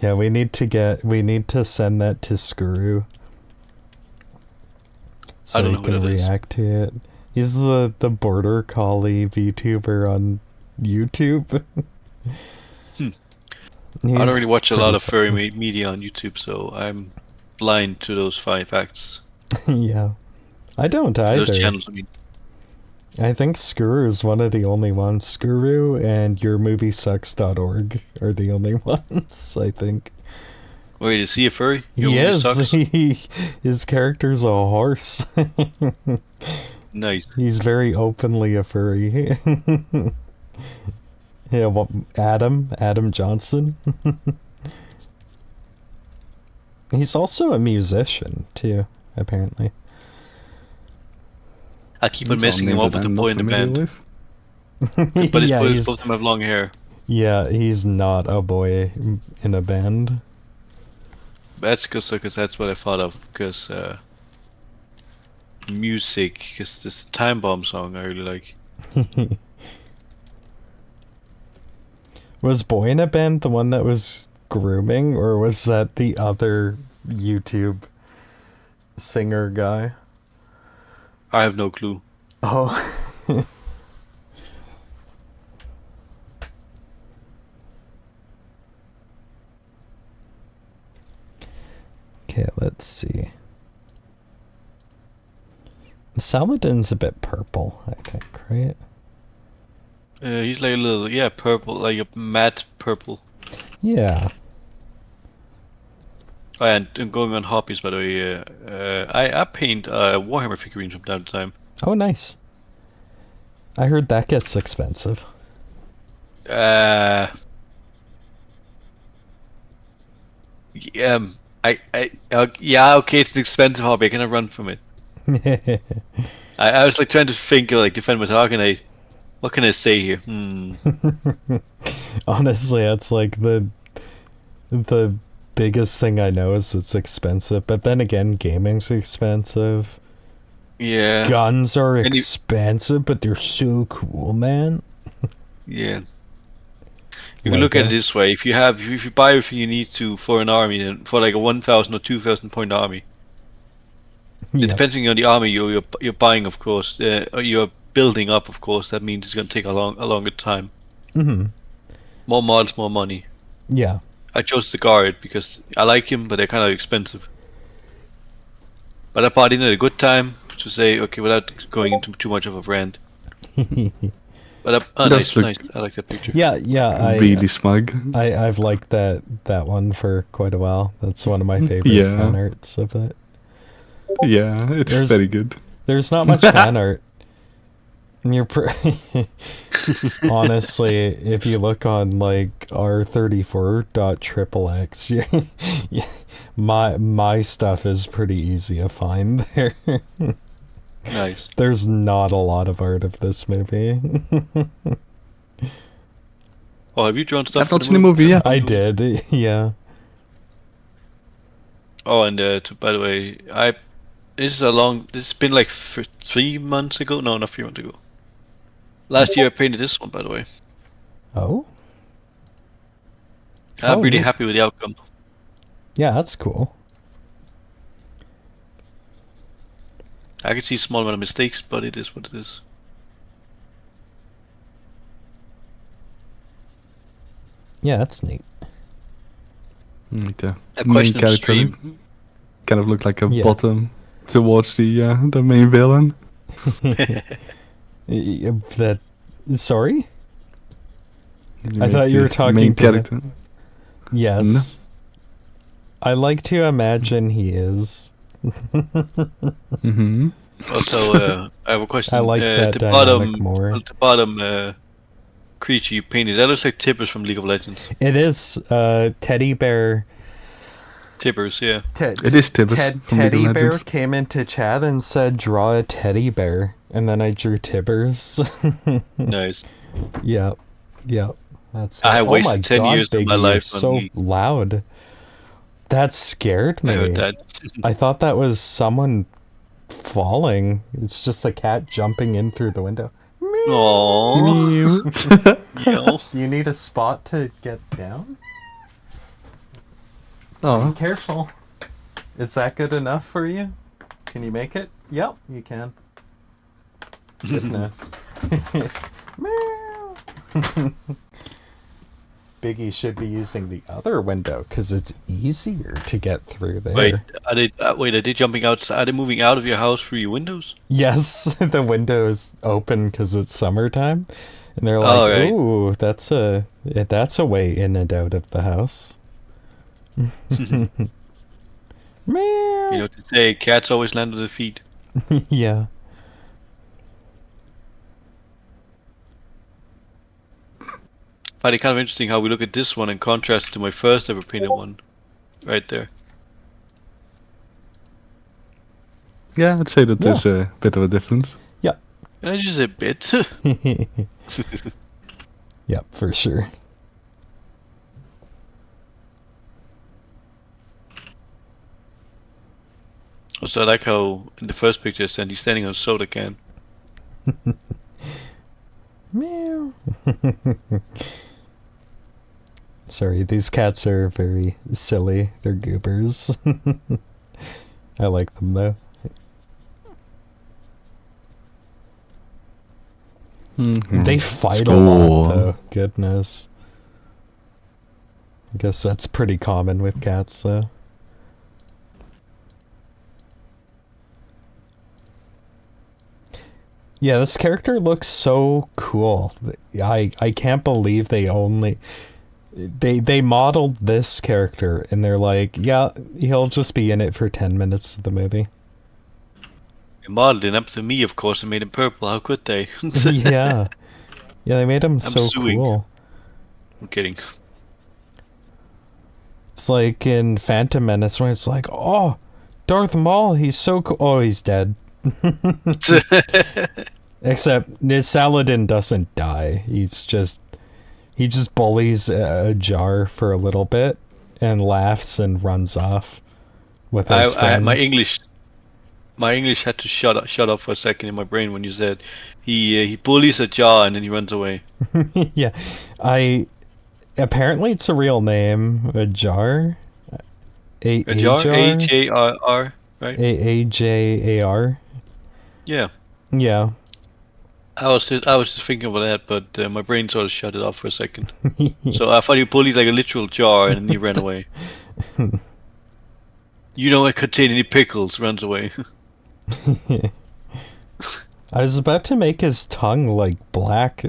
Yeah, we need to send that to Screw. So I don't he know can who that is. react to it. He's the border collie VTuber on YouTube. I don't really watch a lot of pretty furry media on YouTube, so I'm blind to those 5 facts. Yeah. I don't either. Those channels, I mean. I think Skuru is one of the only ones. Skuru and yourmoviesucks.org are the only ones, I think. Wait, is he a furry? He is. His character's a horse. Nice. He's very openly a furry. Yeah, well, Adam Johnson. He's also a musician, too, apparently. I keep on messing him up with the boy in the band. But his Yeah, boys, both of them have long hair. yeah, he's not a boy in a band. That's because that's what I thought of. Because music, because this Time Bomb song I really like. Was Boy in a Band the one that was grooming, or was that the other YouTube singer guy? I have no clue. Oh. Okay, let's see. Saladin's a bit purple, I think, right? He's like a little, purple, like a matte purple. Yeah. Oh, and going on hobbies, by the way, I paint Warhammer figurines from time to time. Oh, nice. I heard that gets expensive. Yeah, yeah, okay, it's an expensive hobby. I cannot run from it. I was like trying to think, like, defend myself. What can I say here? Honestly, that's like the biggest thing I know is it's expensive. But then again, gaming's expensive. Yeah. Guns are expensive, but they're so cool, man. Yeah. You can look at it this way: if you buy everything you need to for an army, then for like a 1,000 or 2,000 point army, depending on the army you're buying, of course, or you're building up, of course, that means it's going to take a longer time. Mm-hmm. More models, more money. Yeah. I chose the guard because I like him, but they're kind of expensive. But I bought in at a good time to say, okay, without going into too much of a rant. But nice. I like that picture. Yeah. Really smug. I've liked that one for quite a while. That's one of my favorite fan arts of it. Yeah, it's very good. There's not much fan art. And you're honestly, if you look on like r34.xxx, my stuff is pretty easy to find there. Nice. There's not a lot of art of this movie. Oh, have you drawn stuff? I've not seen the movie yet. I did, yeah. Oh, and by the way, this has been like 3 months ago. No, not 3 months ago. Last year I painted this one, by the way. Oh? I'm really happy with the outcome. Yeah, that's cool. I can see a small amount of mistakes, but it is what it is. Yeah, that's neat. The A main question of character stream. kind of looked like a bottom towards the main villain. Sorry? The I thought you were talking to character. Yes. No. I like to imagine he is. Mm-hmm. Also, I have a question. I like that the dynamic more. The bottom creature you painted, that looks like Tibbers from League of Legends. It is teddy bear. Tibbers, yeah. It is Tibbers from Teddy League of bear Legends. came into chat and said, "Draw a teddy bear," and then I drew Tibbers. Nice. Yep. That's. I have oh wasted my 10 God, years of my Biggie, life you're so on loud. That scared me. I heard that. I thought that was someone falling. It's just a cat jumping in through the window. Aww. You need a spot to get down? Oh, Be careful. Is that good enough for you? Can you make it? Yep, you can. Goodness. Meow. Biggie should be using the other window because it's easier to get through there. Wait, are they jumping out? Are they moving out of your house through your windows? Yes, the window is open because it's summertime, and they're like, right. "Ooh, that's a way in and out of the house." Meow. You know, to say cats always land on their feet. Yeah. I find it kind of interesting how we look at this one in contrast to my first ever painted one. Right there. yeah, I'd say that there's a bit of a difference. Just a bit. Yep, for sure. Also, I like how in the first picture I sent, he's standing on a soda can. Meow. Sorry, these cats are very silly. They're goobers. I like them though. They fight a lot though. Goodness. I guess that's pretty common with cats though. Yeah, this character looks so cool. I can't believe they modeled this character and they're like, yeah, he'll just be in it for 10 minutes of the movie. They modeled it up to me, of course, and made him purple. How could they? Yeah. Yeah, they made him so suing. cool. I'm kidding. It's like in Phantom Menace when it's like, oh, Darth Maul, he's so cool. Oh, he's dead. Except Saladin doesn't die. He just bullies a jar for a little bit and laughs and runs off with his friends. My English had to shut up for a second in my brain when you said he bullies a jar and then he runs away. Yeah, apparently it's a real name, a jar. A-J-R, right? A-J-A-R. Yeah. Yeah. I was just thinking about that, but my brain sort of shut it off for a second. So I thought he bullied like a literal jar and then he ran away. You don't contain any pickles, runs away. I was about to make his tongue like black,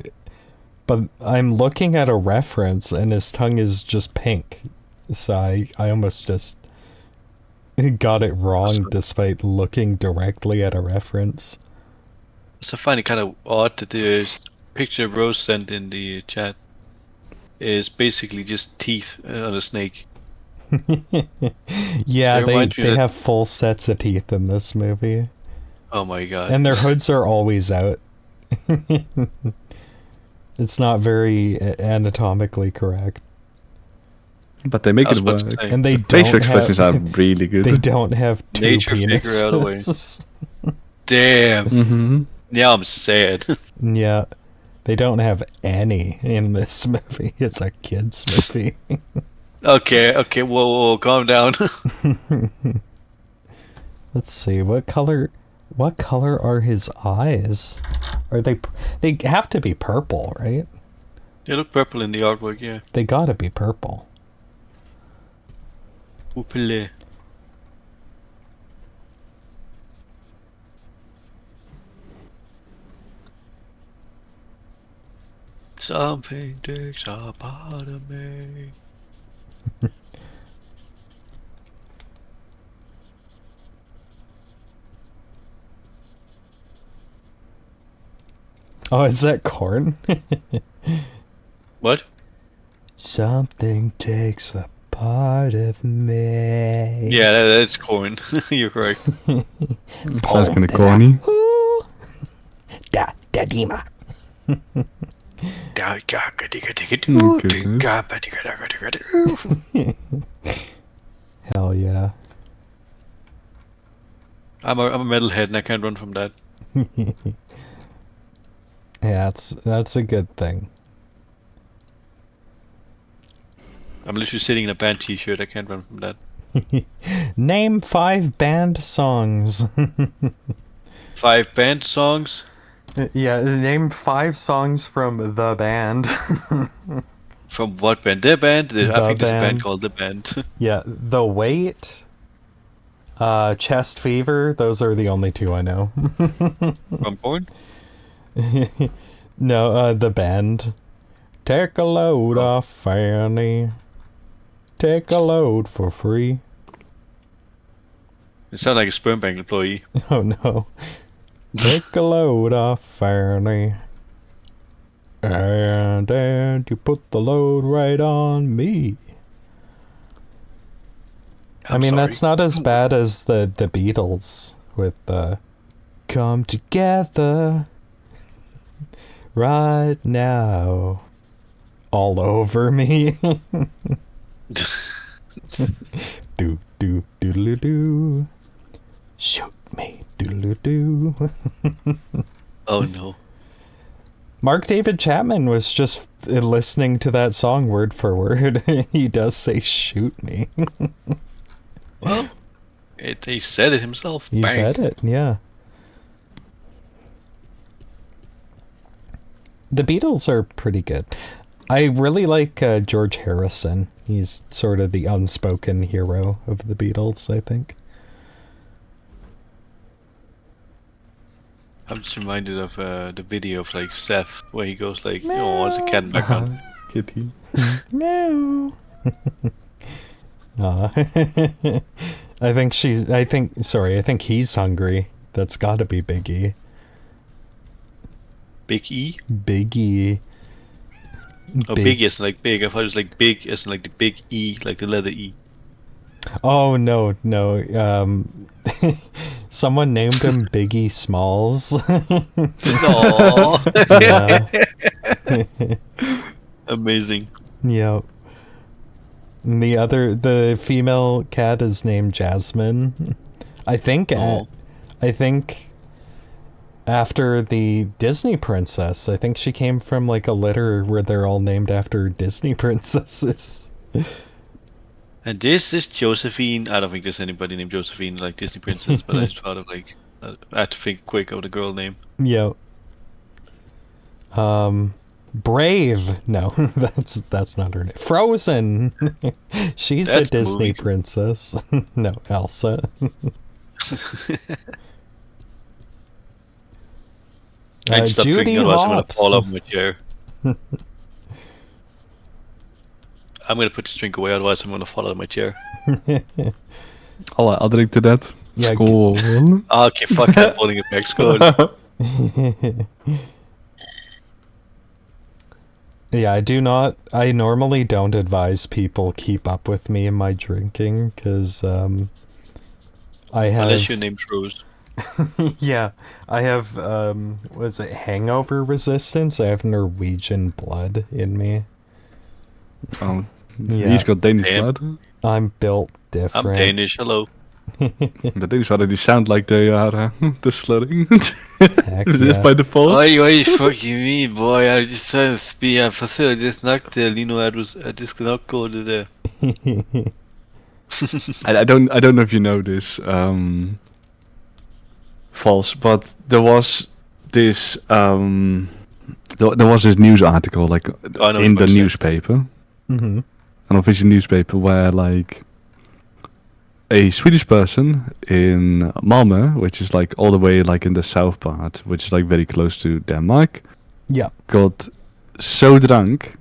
but I'm looking at a reference and his tongue is just pink. So I almost just got it wrong despite looking directly at a reference. So I find it kind of odd that the picture Rose sent in the chat is basically just teeth on a snake. Yeah, they have full sets of teeth in this movie. Oh my god. And their hoods are always out. It's not very anatomically correct. But they make it work. And they facial expressions are really good. They don't have two nature penises. Figure out a way. Damn. Mm-hmm. Now I'm sad. Yeah. They don't have any in this movie. It's a kid's movie. Okay, whoa, calm down. Let's see, what color are his eyes? Are they have to be purple, right? They look purple in the artwork, yeah. They gotta be purple. Purple. Something takes a part of me. Oh, is that corn? What? Something takes a part of me. Yeah, that's corn. You're correct. Sounds kind of corny. Dadima. Hell yeah. I'm a metalhead and I can't run from that. Yeah, that's a good thing. I'm literally sitting in a band t-shirt, I can't run from that. Name 5 band songs. 5 band songs? Yeah, name 5 songs from the band. From what band? The band? I think there's a band Band. called The Band. Yeah, The Weight, Chest Fever, those are the only 2 I know. From porn? No, The Band. Take a load off Fanny. Take a load for free. It sounds like a sperm bank employee. Oh no. Take a load off Fanny. And you put the load right on me. I mean, sorry. that's not as bad as the Beatles with Come Together right now. All over me. Do do doodle doo. Shoot me doodle doo. Oh no. Mark David Chapman was just listening to that song word for word. He does say "shoot me." Well, he said it himself. He Bang. said it, yeah. The Beatles are pretty good. I really like George Harrison. He's sort of the unspoken hero of the Beatles, I think. I'm just reminded of the video of like Seth, where he goes like, "Oh, it's a cat in the background." Kitty. No. I think he's hungry. That's gotta be Biggie. Big E? Biggie. Oh, big isn't like big. I thought it was like big isn't like the big E, like the letter E. Oh, no. Someone named him Biggie Smalls. No. Yeah. Amazing. Yep. And the female cat is named Jasmine. I think after the Disney princess. I think she came from like a litter where they're all named after Disney princesses. And this is Josephine. I don't think there's anybody named Josephine like Disney princess, but I just thought of like I had to think quick of the girl name. Yep. Brave. No, that's not her name. Frozen. She's That's a the Disney movie. princess. No, Elsa. I just stopped Judy drinking, otherwise I'm gonna Hopps. fall off my chair. I'm gonna put this drink away, otherwise I'm gonna fall out of my chair. I'll drink to that. Yeah, Skål. Okay, fuck that, pulling it back. Skål. Yeah, I normally don't advise people keep up with me in my drinking, because I have... Unless your name's Rose. Yeah, I have, was it hangover resistance? I have Norwegian blood in me. Oh, Yeah. he's got Danish Damn. blood. I'm built I'm different. Danish, hello. The Danish already sound like they are the slurring. Heck Just yeah. by default. Oj, fucking me boy, jag jag försökte snacka Lino att det ska nog gå det där. I don't know if you know this, false, but there was this there was this news article like I know in what the you're newspaper, Mm-hmm. an official newspaper, where like a Swedish person in Malmö, which is like all the way like in the south part, which is like very close to Denmark, Yeah. got so drunk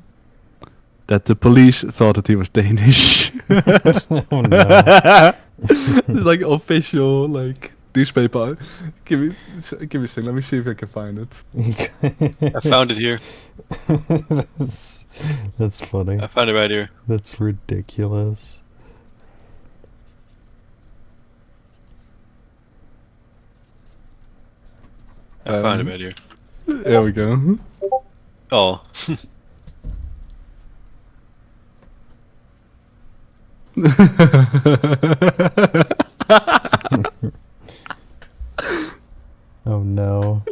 that the police thought that he was Danish. Oh no. It's like official like newspaper. Give me a second. Let me see if I can find it. I found it here. That's funny. I found it right here. That's ridiculous. I found it right here. There we go. Oh. Oh no.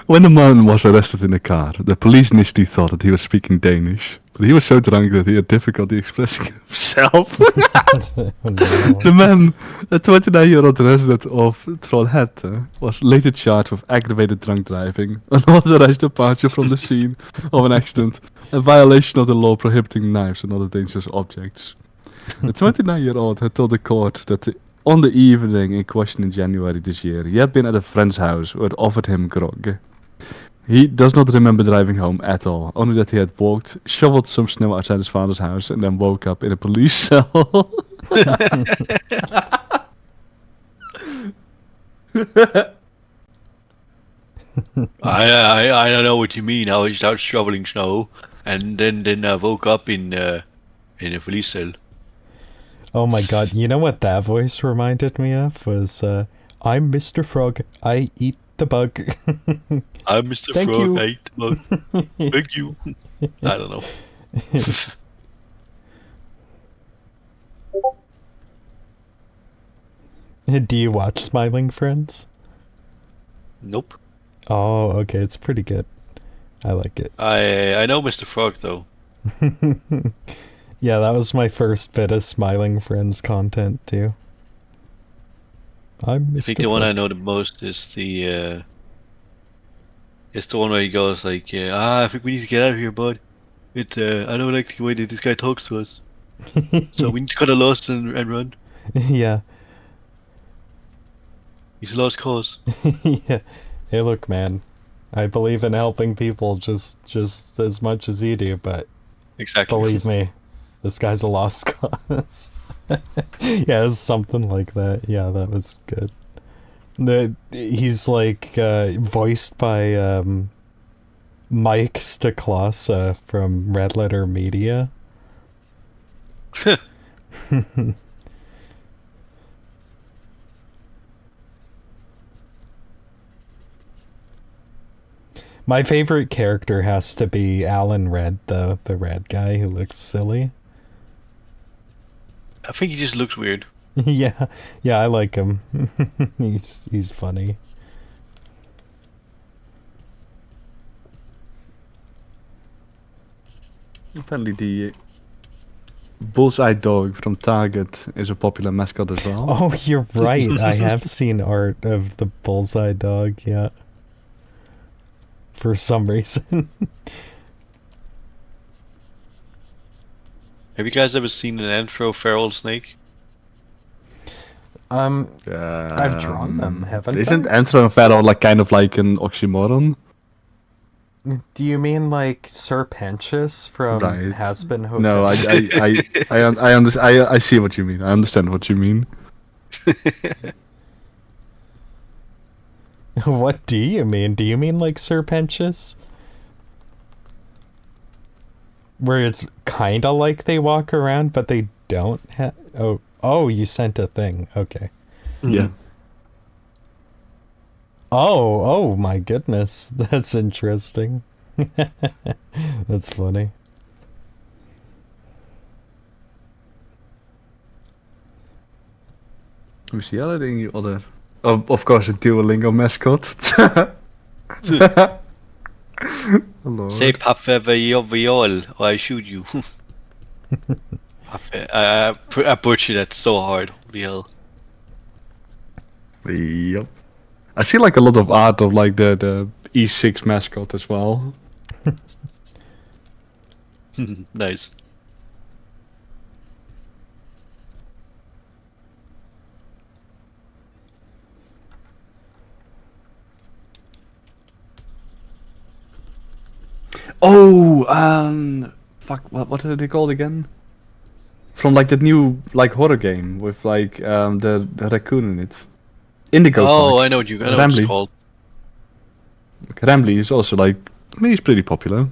When the man was arrested in a car, the police initially thought that he was speaking Danish, but he was so drunk that he had difficulty expressing himself. Oh no. The man, a 29-year-old resident of Trollhätte, was later charged with aggravated drunk driving, unauthorized departure from the scene of an accident, and violation of the law prohibiting knives and other dangerous objects. The 29-year-old had told the court that on the evening in question in January this year, he had been at a friend's house who had offered him grog. He does not remember driving home at all, only that he had walked, shoveled some snow outside his father's house, and then woke up in a police cell. I don't know what you mean. I was out shoveling snow, and then I woke up in a police cell. Oh my god, you know what that voice reminded me of? Was, I'm Mr. Frog, I eat the bug. I'm Mr. Thank Frog. you. I ate the bug. Thank you. I don't know. Do you watch Smiling Friends? Nope. Oh, okay, it's pretty good. I like it. I know Mr. Frog though. Yeah, that was my first bit of Smiling Friends content too. I'm Mr. I think the one Frog. I know the most is the one where he goes like, I think we need to get out of here, bud. I don't like the way that this guy talks to us, so we need to cut a lost and run. Yeah. He's a lost cause. Yeah. Hey, look, man. I believe in helping people just as much as you do, but Exactly. believe me, this guy's a lost cause. Yeah, it's something like that. Yeah, that was good. He's like voiced by Mike Stacklasa from Red Letter Media. My favorite character has to be Alan Red, the red guy who looks silly. I think he just looks weird. Yeah, I like him. He's funny. Apparently the bullseye dog from Target is a popular mascot as well. Oh, you're right. I have seen art of the bullseye dog, yeah. For some reason. Have you guys ever seen an Anthro feral snake? I've drawn them, haven't Isn't I? anthropomorph like kind of like an oxymoron? Do you mean like Serpentius from Right. Has Been Hooked No, Up? I see what you mean. I understand what you mean. What do you mean? Do you mean like Serpentius? Where it's kind of like they walk around, but they don't have... Oh, you sent a thing. Okay. Yeah. Oh my goodness. That's interesting. That's funny. Who's the other thing? Of course, a Duolingo mascot. Lord. Say Pafe or I shoot you. I butchered that so hard. Holy hell. Yep. I see like a lot of art of like the E6 mascot as well. Nice. Oh, fuck, what are they called again? From like that new like horror game with like the raccoon in it. Indigo. Oh, Park. I know what it's Rambly. called. Rambly is also like, I mean, he's pretty popular.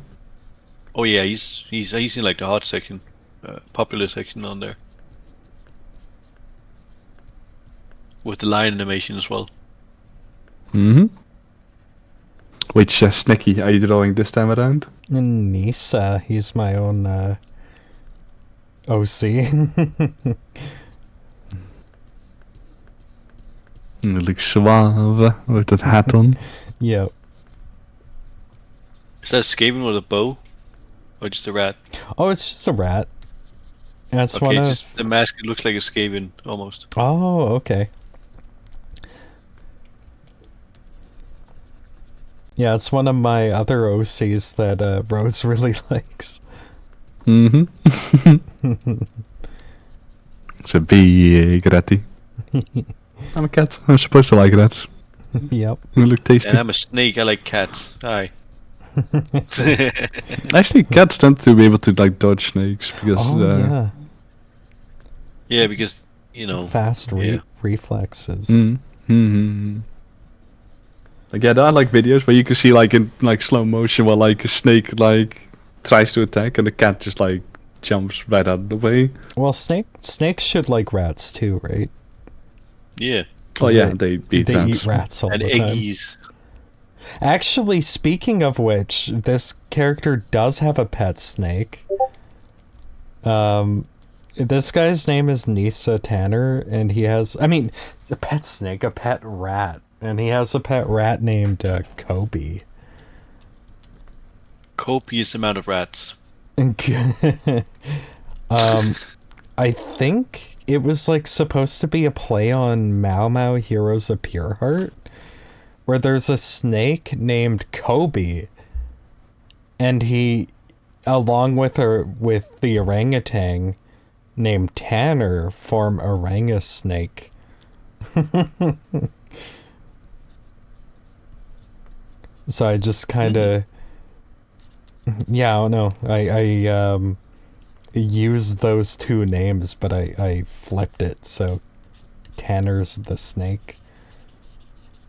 Oh yeah, he's in like the hot section, popular section on there. With the lion animation as well. Mm-hmm. Which Snecky are you drawing this time around? Nisa, he's my own OC. He looks suave with that hat on. Yep. Is that a Skaven with a bow? Or just a rat? Oh, it's just a rat. That's Okay, one of... just the mask it looks like a Skaven almost. Oh, okay. Yeah, it's one of my other OCs that Rose really likes. Mm-hmm. It's a big ratty. I'm a cat. I'm supposed to like rats. Yep. They look tasty. And I'm a snake, I like cats. Hi. Actually, cats tend to be able to like dodge snakes because Oh, yeah. Yeah, because, you know. Fast yeah. reflexes. Mm-hmm. Like, yeah, there are like videos where you can see like in like slow motion while like a snake like tries to attack and the cat just like jumps right out of the way. Well, snakes should like rats too, right? Yeah. Oh yeah, they eat They rats. eat rats all And the time. eggies. Actually, speaking of which, this character does have a pet snake. This guy's name is Nisa Tanner, and he has, I mean, a pet snake, a pet rat. And he has a pet rat named Kobe. Copious amount of rats. I think it was like supposed to be a play on Mau Mau Heroes of Pure Heart, where there's a snake named Kobe, and he, along with the orangutan named Tanner, form Oranga Snake. So I just kind of, yeah, I don't know. I used those two names, but I flipped it. So Tanner's the snake,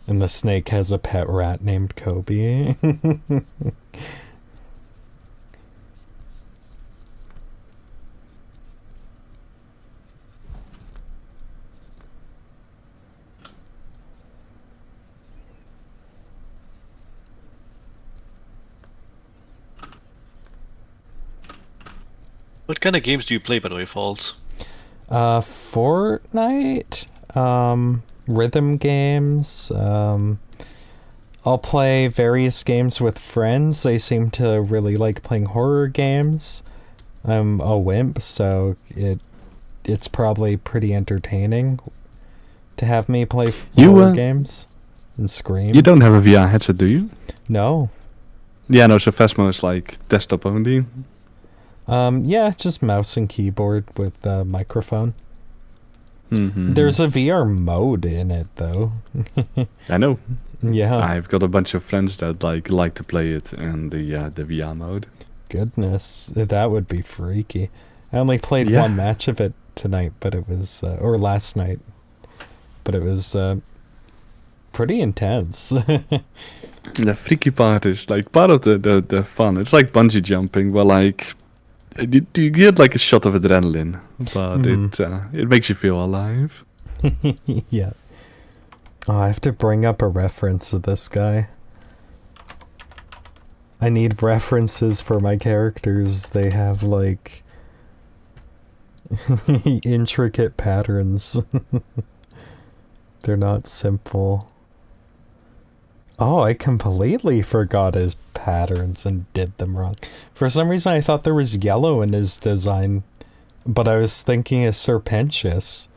and the snake has a pet rat named Kobe. What kind of games do you play, by the way, Falls? Fortnite, rhythm games. I'll play various games with friends. They seem to really like playing horror games. I'm a wimp, so it's probably pretty entertaining to have me play horror games and scream. You don't have a VR headset, do you? No. Yeah, no, so Phasmo is like desktop only. Yeah, just mouse and keyboard with a microphone. Mm-hmm. There's a VR mode in it, though. I know. Yeah. I've got a bunch of friends that like to play it in the VR mode. Goodness, that would be freaky. I only played one match of it tonight, but it was or last night, but it was pretty intense. The freaky part is like part of the fun. It's like bungee jumping, where like you get like a shot of adrenaline, but it makes you feel alive. Yeah. Oh, I have to bring up a reference of this guy. I need references for my characters. They have like intricate patterns. They're not simple. Oh, I completely forgot his patterns and did them wrong. For some reason, I thought there was yellow in his design, but I was thinking of Serpentious.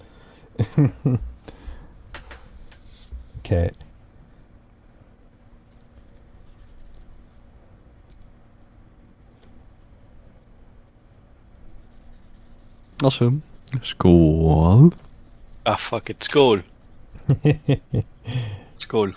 Okay. Awesome. Skull. Ah, fuck it. Skull. Skull.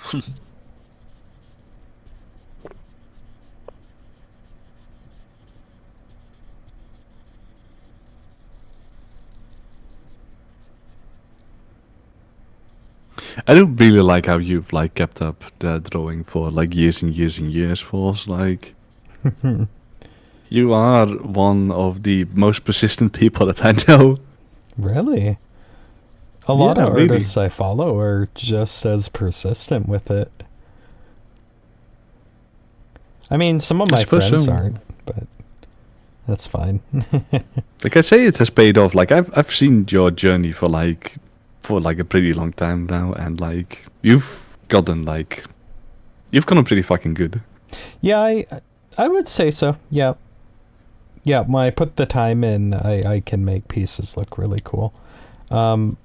I do really like how you've like kept up the drawing for like years and years and years. Falls like you are one of the most persistent people that I know. Really? A lot of really. artists I follow are just as persistent with it. I mean, some of my friends aren't, but that's fine. Like I say, it has paid off. Like I've seen your journey for like a pretty long time now, and like you've gotten pretty fucking good. Yeah, I would say so. Yeah. Yeah, when I put the time in, I can make pieces look really cool. Are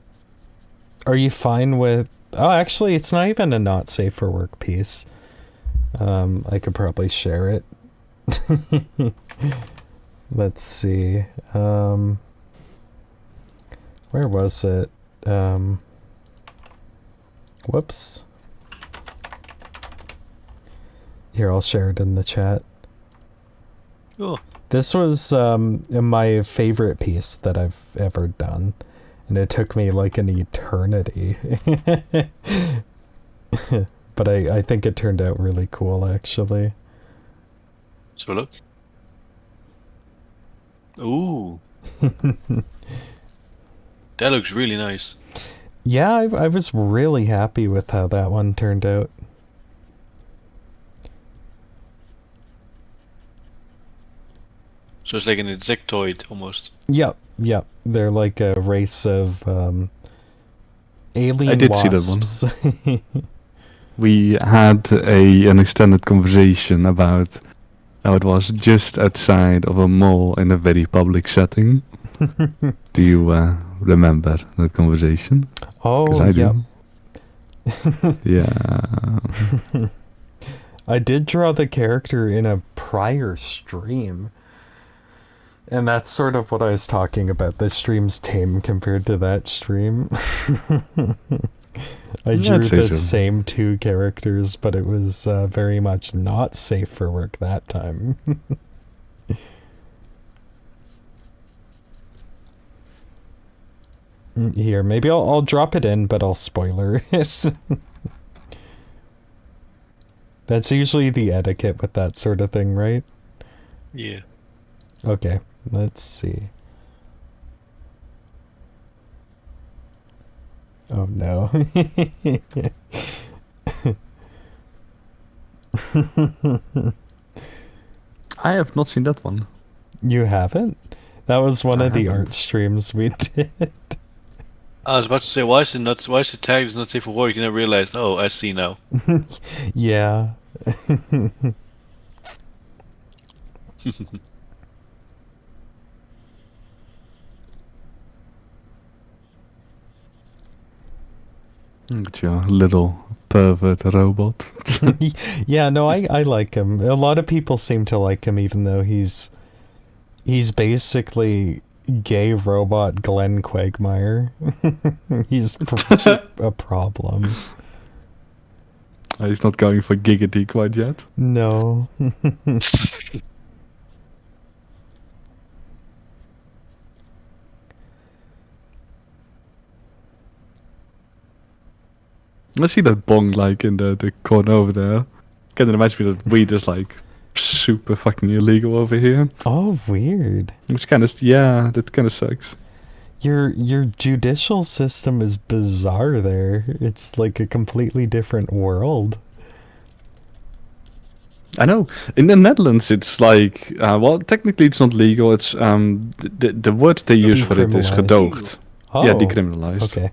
you fine with... Oh, actually, it's not even a not safe for work piece. I could probably share it. Let's see. Where was it? Whoops. Here, I'll share it in the chat. Oh. This was my favorite piece that I've ever done, and it took me like an eternity. But I think it turned out really cool, actually. So look. Ooh. That looks really nice. Yeah, I was really happy with how that one turned out. So it's like an insectoid almost. Yep. They're like a race of alien I did wasps. see that one. we had an extended conversation about how it was just outside of a mall in a very public setting. Do you remember that conversation? Oh, I yep. do. Yeah. I did draw the character in a prior stream. And that's sort of what I was talking about. This stream's tame compared to that stream. I drew I'd say the so. same two characters, but it was very much not safe for work that time. Here, maybe I'll drop it in, but I'll spoiler it. That's usually the etiquette with that sort of thing, right? Yeah. Okay, let's see. Oh no. I have not seen that one. You haven't? That was one I of the haven't. art streams we did. I was about to say, why is the tag is not safe for work? Then I realized, oh, I see now. Yeah. Look at your little pervert robot. Yeah, no, I like him. A lot of people seem to like him, even though he's basically gay robot Glenn Quagmire. He's a problem. He's not going for giggity quite yet. No. I see that bong like in the corner over there. Kind of reminds me that weed is like super fucking illegal over here. Oh, weird. Which kind of that kind of sucks. Your judicial system is bizarre there. It's like a completely different world. I know. In the Netherlands, it's like well, technically it's not legal. It's the word they use for it is Decriminalized. gedoogd. Oh, Yeah, decriminalized. okay.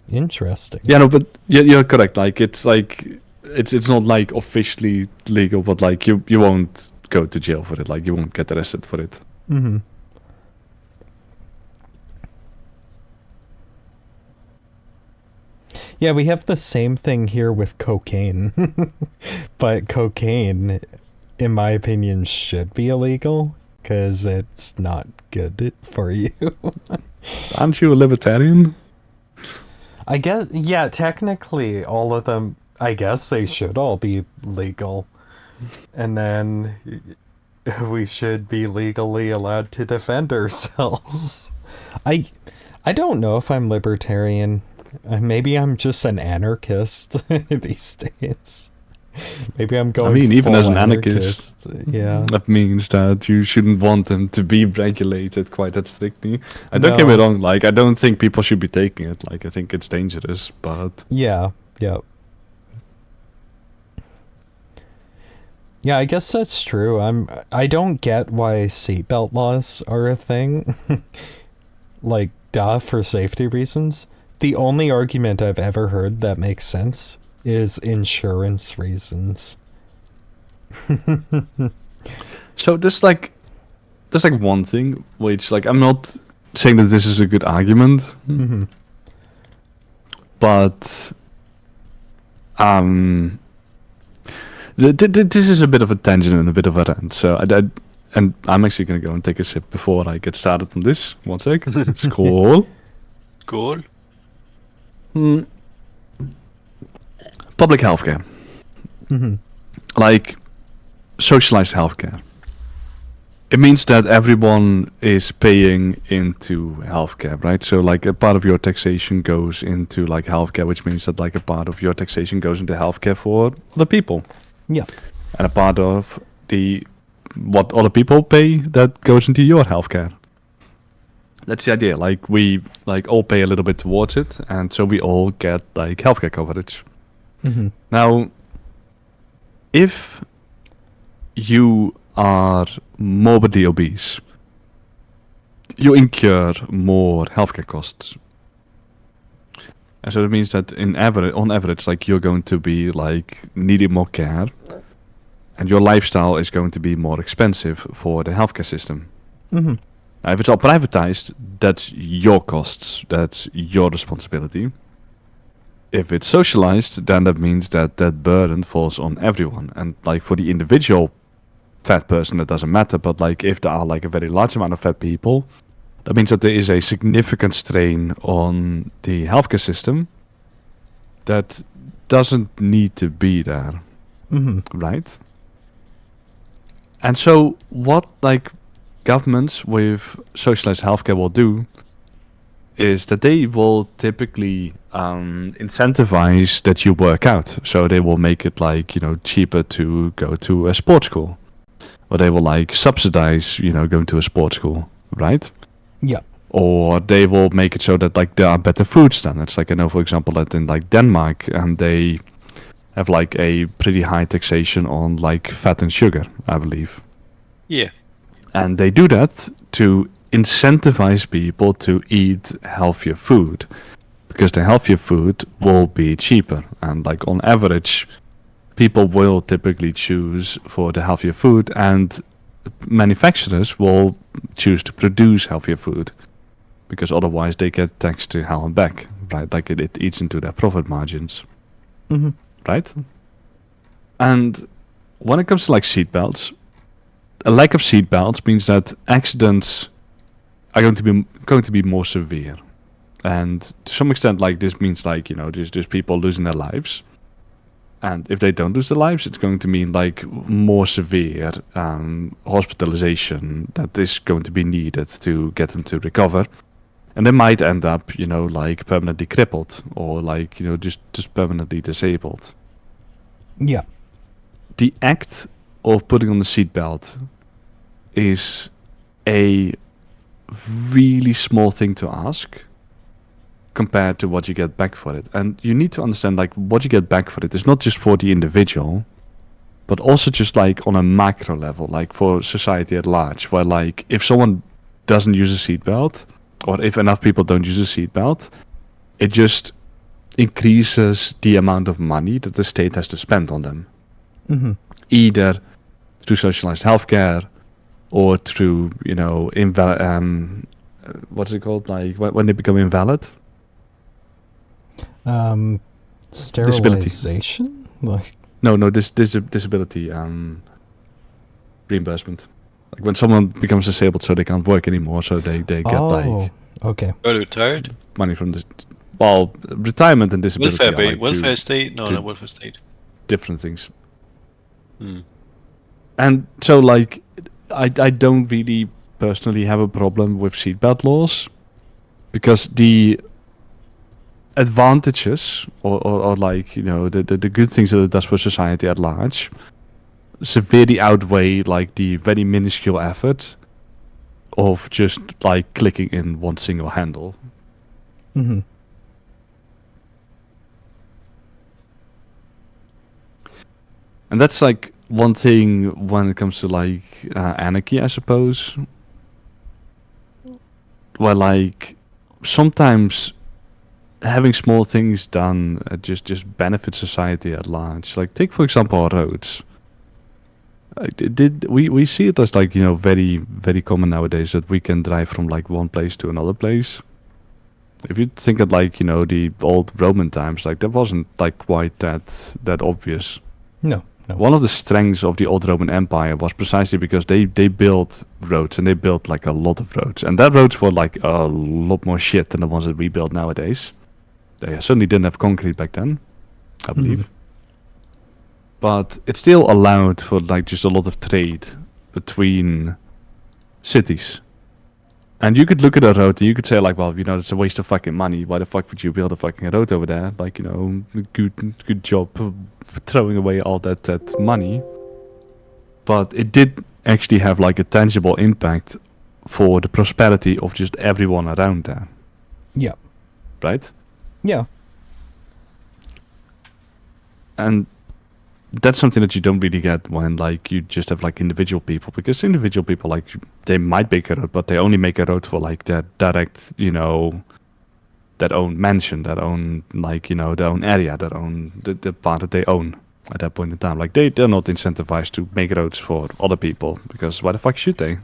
Interesting. Yeah, no, but you're correct. Like it's not like officially legal, but like you won't go to jail for it. Like you won't get arrested for it. Mm-hmm. Yeah, we have the same thing here with cocaine. But cocaine, in my opinion, should be illegal because it's not good for you. Aren't you a libertarian? I guess, yeah, technically all of them, I guess they should all be legal. And then we should be legally allowed to defend ourselves. I don't know if I'm libertarian. Maybe I'm just an anarchist these days. Maybe I'm going. I mean, even full as an anarchist, yeah. that means that you shouldn't want them to be regulated quite that strictly. I don't get me No. wrong. Like, I don't think people should be taking it. Like, I think it's dangerous, but Yeah, yeah. Yeah, I guess that's true. I don't get why seatbelt laws are a thing. Like, duh, for safety reasons. The only argument I've ever heard that makes sense is insurance reasons. so there's like one thing which, like, I'm not saying that this is a good argument, Mm-hmm. but this is a bit of a tangent and a bit of a rant. So and I'm actually gonna go and take a sip before I get started on this. One sec. Skål. Cool. Public healthcare, Mm-hmm. like socialized healthcare. It means that everyone is paying into healthcare, right? So like a part of your taxation goes into like healthcare, which means that like a part of your taxation goes into healthcare for other people. Yeah. And a part of what other people pay that goes into your healthcare. That's the idea. Like we like all pay a little bit towards it, and so we all get like healthcare coverage. Mm-hmm. Now, if you are morbidly obese, you incur more healthcare costs. And so it means that on average, like you're going to be like needing more care, and your lifestyle is going to be more expensive for the healthcare system. Mm-hmm. Now, if it's all privatized, that's your costs, that's your responsibility. If it's socialized, then that means that that burden falls on everyone. And like for the individual fat person, that doesn't matter. But like if there are like a very large amount of fat people, that means that there is a significant strain on the healthcare system that doesn't need to be there, Mm-hmm. right? And so what like governments with socialized healthcare will do is that they will typically incentivize that you work out. So they will make it like, cheaper to go to a sports school. Or they will like subsidize, going to a sports school, right? Yeah. Or they will make it so that like there are better food standards. Like I know, for example, that in like Denmark, they have like a pretty high taxation on like fat and sugar, I believe. Yeah. And they do that to incentivize people to eat healthier food, because the healthier food will be cheaper. And like on average, people will typically choose for the healthier food, and manufacturers will choose to produce healthier food, because otherwise they get taxed to hell and back, right? Like it eats into their profit margins, Mm-hmm. right? And when it comes to like seatbelts, a lack of seatbelts means that accidents are going to be more severe, and to some extent, like this means like just people losing their lives. And if they don't lose their lives, it's going to mean like more severe hospitalization that is going to be needed to get them to recover. And they might end up, like permanently crippled, or like, just permanently disabled. Yeah. The act of putting on the seatbelt is a really small thing to ask compared to what you get back for it. And you need to understand like what you get back for it is not just for the individual, but also just like on a macro level, like for society at large, where like if someone doesn't use a seatbelt, or if enough people don't use a seatbelt, it just increases the amount of money that the state has to spend on them. Mm-hmm. Either through socialized healthcare, or through, what's it called? Like when they become invalid? Sterilization? Like, No, disability reimbursement. Like when someone becomes disabled, so they can't work anymore, so they get like okay. Early retired? money from this. Well, retirement and disability Welfare, are like welfare two state? No, two- not welfare state. different things. Hmm. And so, like, I don't really personally have a problem with seatbelt laws, because the advantages, or like, the good things that it does for society at large severely outweigh like the very minuscule effort of just like clicking in one single handle. Mm-hmm. And that's like one thing when it comes to like anarchy, I suppose. Where like sometimes having small things done just benefits society at large. Like take for example our roads. Like, we see it as like very very common nowadays that we can drive from like one place to another place. If you think of like the old Roman times, like that wasn't like quite that obvious. No. One of the strengths of the old Roman Empire was precisely because they built roads, and they built like a lot of roads, and that roads were like a lot more shit than the ones that we build nowadays. They certainly didn't have concrete back then, I believe. But it still allowed for like just a lot of trade between cities. And you could look at a road and you could say like, well, it's a waste of fucking money. Why the fuck would you build a fucking road over there? Like, good job throwing away all that money. But it did actually have like a tangible impact for the prosperity of just everyone around there. Yeah. Right? Yeah. And that's something that you don't really get when like you just have like individual people, because individual people, like, they might make a road, but they only make a road for like their direct that own mansion, that own like their own area, that own the part that they own at that point in time. Like they're not incentivized to make roads for other people because why the fuck should they?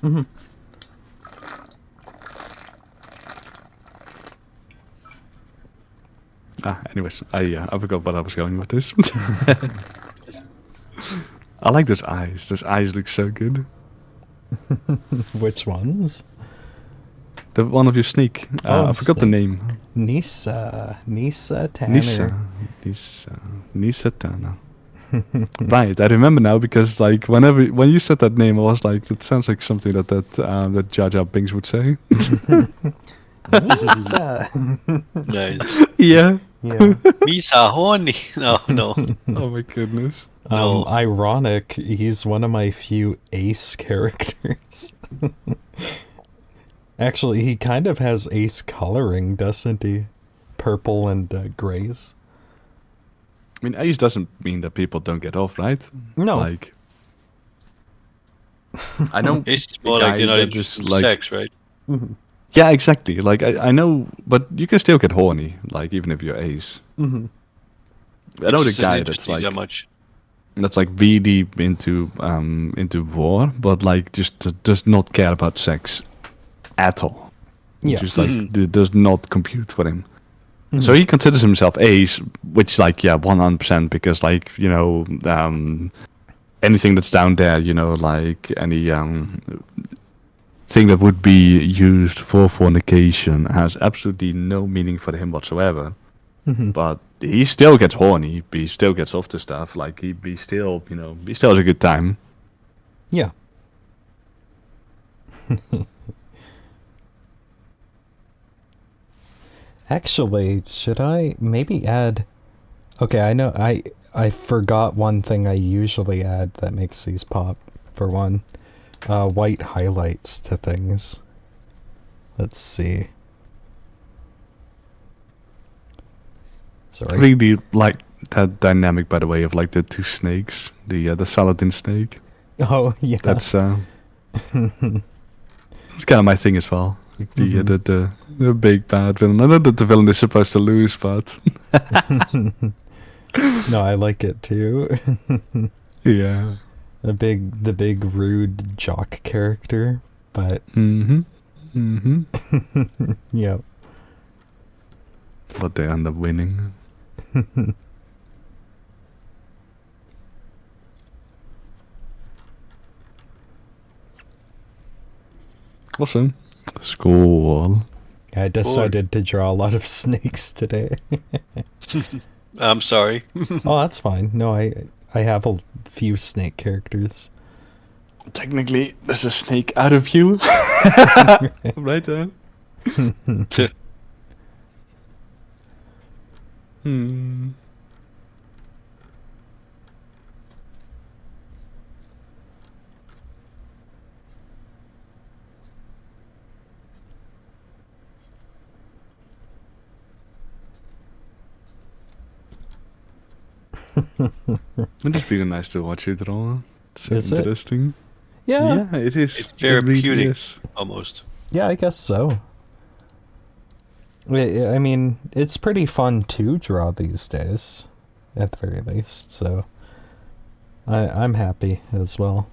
Mm-hmm. Anyways, I forgot what I was going with this. I like those eyes. Those eyes look so good. Which ones? The one of your snake. I forgot the name. Nisa Tanner. Nisa Tanner. Right, I remember now because like when you said that name, I was like, it sounds like something that Jar Jar Binks would say. Nisa. Nice. Yeah. Yeah. Misa horny. No. Oh my goodness. No. Ironic, he's one of my few ace characters. Actually, he kind of has ace coloring, doesn't he? Purple and grays. I mean, ace doesn't mean that people don't get off, right? No. Like, I know It's more like they're not interested in sex, right? Mm-hmm. Yeah, exactly. Like I know, but you can still get horny, like even if you're ace. Mm-hmm. I know the Just guy isn't that's interesting like that much. really into war, but like just does not care about sex at all. Yeah. Just like does not compute for him. So he considers himself ace, which like 100% because like anything that's down there, like any thing that would be used for fornication has absolutely no meaning for him whatsoever. Mm-hmm. But he still gets horny. He still gets off the stuff. Like he still has a good time. Yeah. Actually, should I maybe add... Okay, I know I forgot one thing I usually add that makes these pop, for one. White highlights to things. Let's see. Sorry. Really like that dynamic, by the way, of like the two snakes, the Saladin snake. Oh, yeah. That's it's kind of my thing as well. Like the big bad villain. I know that the villain is supposed to lose, but No, I like it too. yeah. The big rude jock character, but yeah. But they end up winning. Awesome. School. I decided to draw a lot of snakes today. I'm sorry. Oh, that's fine. No, I have a few snake characters. Technically, there's a snake out of you. Right there. It is really nice to watch you draw. It's Is it? interesting. Yeah. Yeah, it is. It's It really therapeutic, is. almost. Yeah, I guess so. I mean, it's pretty fun to draw these days, at the very least, so I'm happy as well.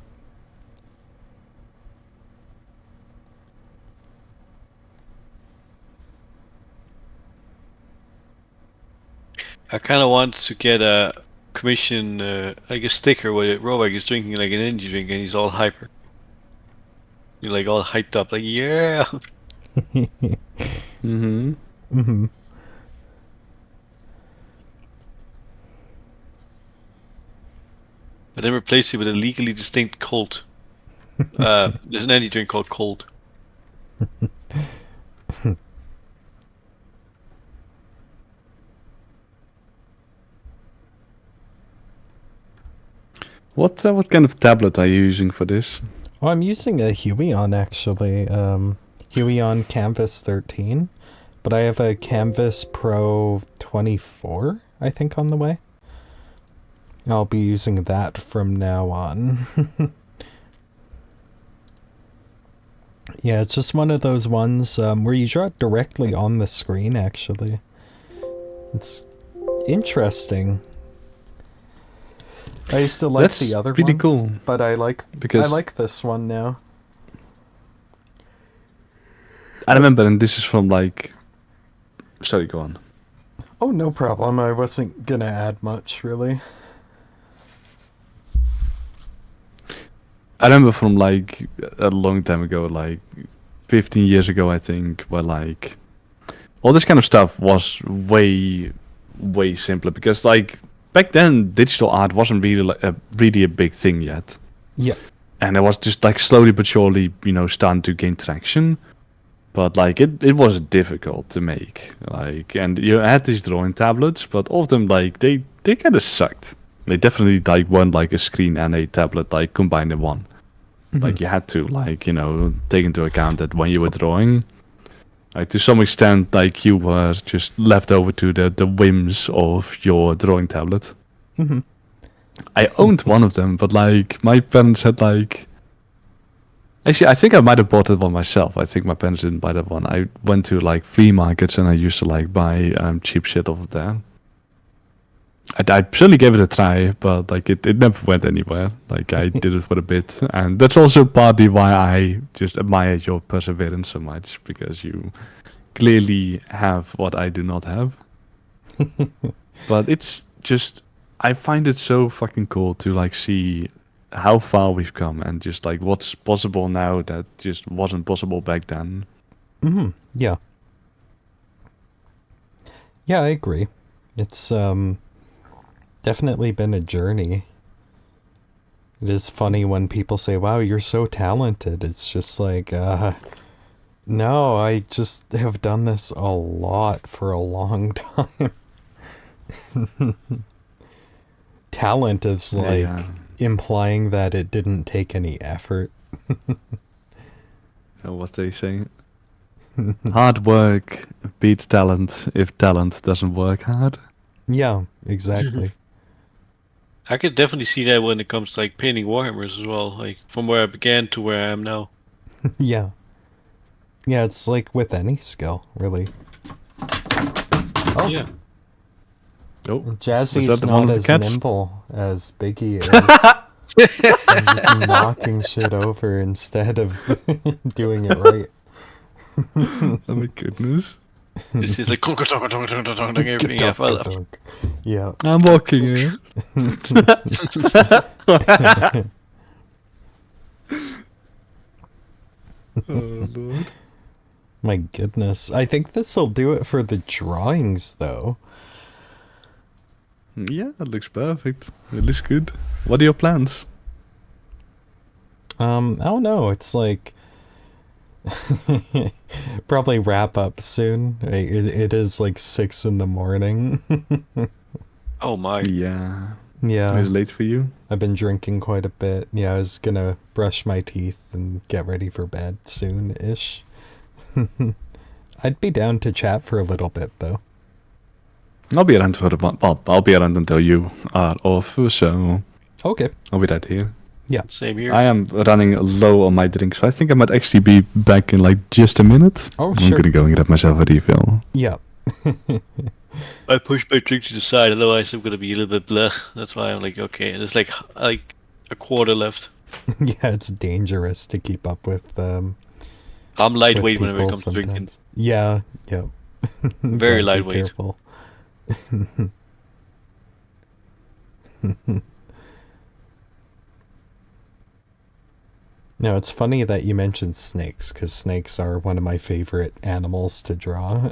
I kind of want to get a commission, like a sticker where Robak is drinking like an energy drink and he's all hyper. You're like all hyped up, like, yeah! Mm-hmm. Mm-hmm. But then replace it with a legally distinct Colt. There's an energy drink called Colt. What kind of tablet are you using for this? Oh, I'm using a Huion actually. Huion Canvas 13, but I have a Canvas Pro 24, I think, on the way. I'll be using that from now on. Yeah, it's just one of those ones where you draw it directly on the screen, actually. It's interesting. I used to like That's the other really ones, cool. but I Because like this one now. I remember, and this is from like... Sorry, go on. Oh, no problem. I wasn't gonna add much, really. I remember from like a long time ago, like 15 years ago, I think, where like all this kind of stuff was way simpler because like back then digital art wasn't really really a big thing yet, Yeah. and it was just like slowly but surely, starting to gain traction. But like it was difficult to make, like, and you had these drawing tablets, but all of them like they kind of sucked. They definitely like weren't like a screen and a tablet like combined in one. Like you had to like take into account that when you were drawing, like to some extent, like you were just left over to the whims of your drawing tablet. Mhm. I owned one of them, but like my parents had like. Actually, I think I might have bought that one myself. I think my parents didn't buy that one. I went to like flea markets and I used to like buy cheap shit off of there. I certainly gave it a try, but like it never went anywhere. Like I did it for a bit, and that's also partly why I just admire your perseverance so much, because you clearly have what I do not have. But it's just, I find it so fucking cool to like see how far we've come and just like what's possible now that just wasn't possible back then. Yeah. Yeah, I agree. It's definitely been a journey. It is funny when people say, "Wow, you're so talented." It's just like, no, I just have done this a lot for a long time. Talent is like Yeah. implying that it didn't take any effort. What they say. Hard work beats talent if talent doesn't work hard. Yeah, exactly. I could definitely see that when it comes to like painting Warhammers as well, like from where I began to where I am now. Yeah. Yeah, it's like with any skill, really. Oh, Yeah. Oh, Jazzy's was that the one not with the as cats? nimble as Biggie is. I'm just knocking shit over instead of doing it right. Oh my goodness. It's just like everything. Yeah, far left. Yeah. I'm walking here. Oh lord. My goodness. I think this'll do it for the drawings, though. Yeah, it looks perfect. It looks good. What are your plans? I don't know. It's like probably wrap up soon. It is like 6 in the morning. Oh my. Yeah. Yeah. It's late for you? I've been drinking quite a bit. Yeah, I was gonna brush my teeth and get ready for bed soon-ish. I'd be down to chat for a little bit, though. I'll be around for I'll be around until you are off, so Okay. I'll be right here. Same here. I am running low on my drink, so I think I might actually be back in like just a minute. Oh, I'm sure. gonna go and grab myself a refill. Yeah. I pushed my drink to the side, otherwise I'm gonna be a little bit bleh. That's why I'm like, okay, and it's like a quarter left. Yeah, it's dangerous to keep up with I'm with lightweight whenever it people comes to drinking. sometimes. Yeah, yeah. Very Gotta be lightweight. careful. No, it's funny that you mentioned snakes, because snakes are one of my favorite animals to draw.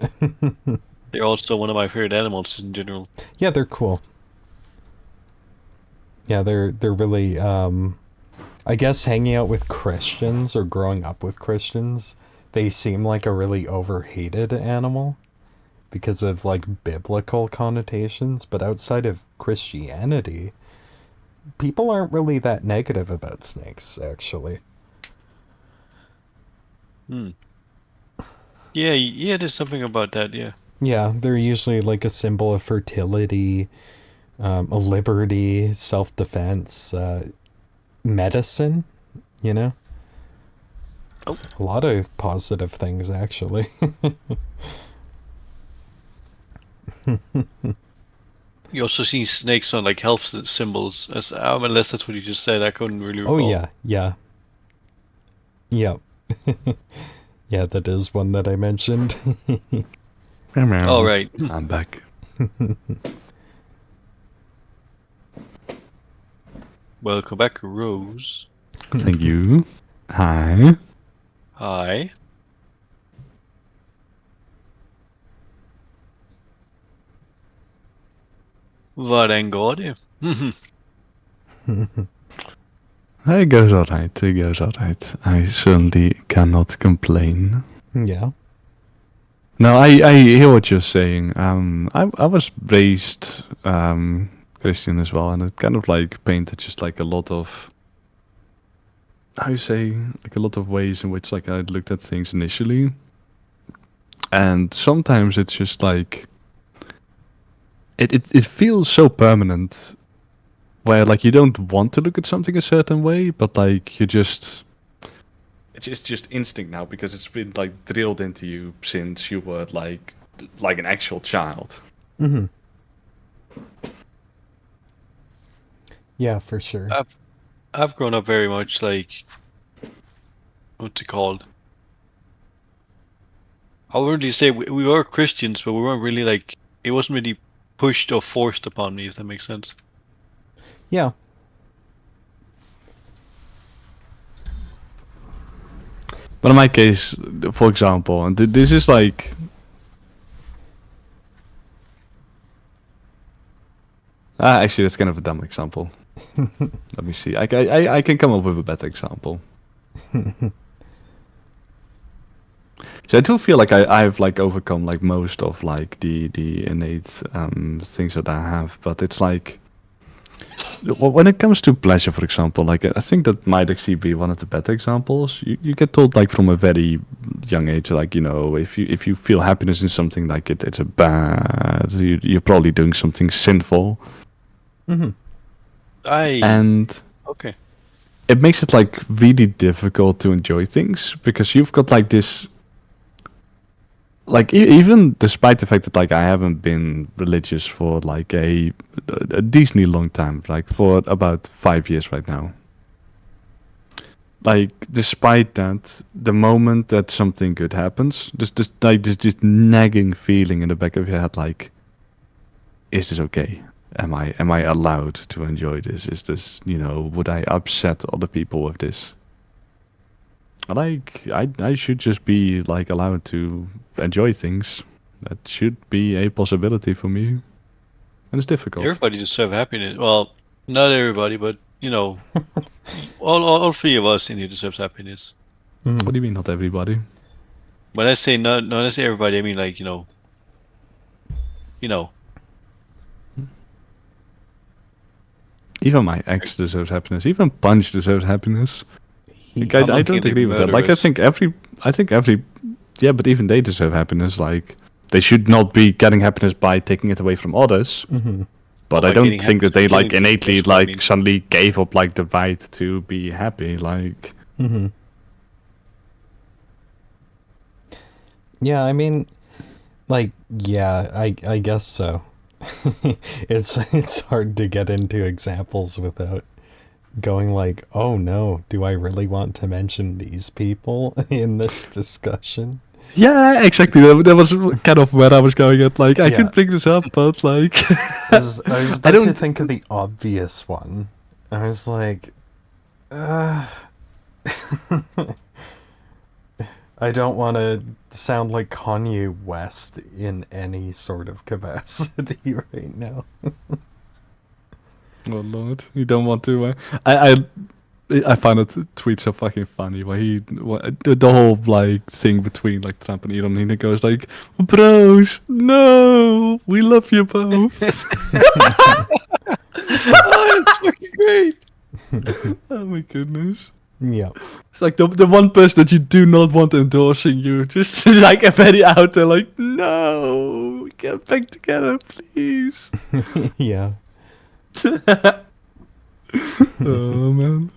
They're also one of my favorite animals in general. Yeah, they're cool. Yeah, they're really I guess hanging out with Christians or growing up with Christians, they seem like a really overhated animal because of like biblical connotations, but outside of Christianity, people aren't really that negative about snakes, actually. Yeah, there's something about that, yeah. Yeah, they're usually like a symbol of fertility, a liberty, self-defense, medicine, you know? Oh. A lot of positive things, actually. You also see snakes on like health symbols, as unless that's what you just said. I couldn't really Oh recall. yeah. Yep. Yeah, that is one that I mentioned. All right. I'm back. Welcome back, Rose. Thank you. Hi. Hi. Vad än går det. It goes alright. It goes alright. I certainly cannot complain. Yeah. No, I hear what you're saying. I was raised Christian as well, and it kind of like painted just like a lot of, how you say, like a lot of ways in which like I looked at things initially, and sometimes it's just like it feels so permanent, where like you don't want to look at something a certain way, but like you just. It's just instinct now because it's been like drilled into you since you were like an actual child. Mm-hmm. Yeah, for sure. I've grown up very much like, what's it called? I wouldn't really say we were Christians, but we weren't really like, it wasn't really pushed or forced upon me, if that makes sense. Yeah. But in my case, for example, and this is like. Actually, that's kind of a dumb example. Let me see. I can come up with a better example. So I do feel like I've like overcome like most of like the innate things that I have, but it's like when it comes to pleasure, for example, like I think that might actually be one of the better examples. You get told like from a very young age, like, you know, if you feel happiness in something, like it's a bad, you're probably doing something sinful. Mm-hmm. And okay. it makes it like really difficult to enjoy things because you've got like this. Like even despite the fact that like I haven't been religious for like a decently long time, like for about 5 years right now. Like despite that, the moment that something good happens, there's like this nagging feeling in the back of your head, like, is this okay? Am I allowed to enjoy this? Is this, you know, would I upset other people with this? Like I should just be like allowed to enjoy things. That should be a possibility for me, and it's difficult. Everybody deserves happiness. Well, not everybody, but you know, all three of us in here deserves happiness. Mm-hmm. What do you mean, not everybody? When I say not, when I say everybody, I mean like you know. Even my ex deserves happiness. Even Punch deserves happiness. Like, I'm I not don't gonna agree with that. Like, I murderous. think every, yeah, but even they deserve happiness. Like, they should not be getting happiness by taking it away from others. Mm-hmm. But Or I by don't getting think that happiness they by like killing people, innately that's what I like mean. suddenly gave up like the right to be happy. Like, Mm-hmm. Yeah, I mean, like, yeah, I guess so. It's hard to get into examples without going like, oh no, do I really want to mention these people in this discussion? yeah, exactly. That was kind of where I was going at. Like, I Yeah. could pick this up, but like, I was I about to don't. think of the obvious one. I was like, I don't want to sound like Kanye West in any sort of capacity right now. Oh Lord, you don't want to. I find it tweet so fucking funny where the whole like thing between like Trump and Elon, and he goes like, "Bros, no, we love you both." Oh, that's fucking great. Oh my goodness. Yeah. It's like the one person that you do not want endorsing you, just like very out there, like, no, get back together, please. Yeah. Oh man.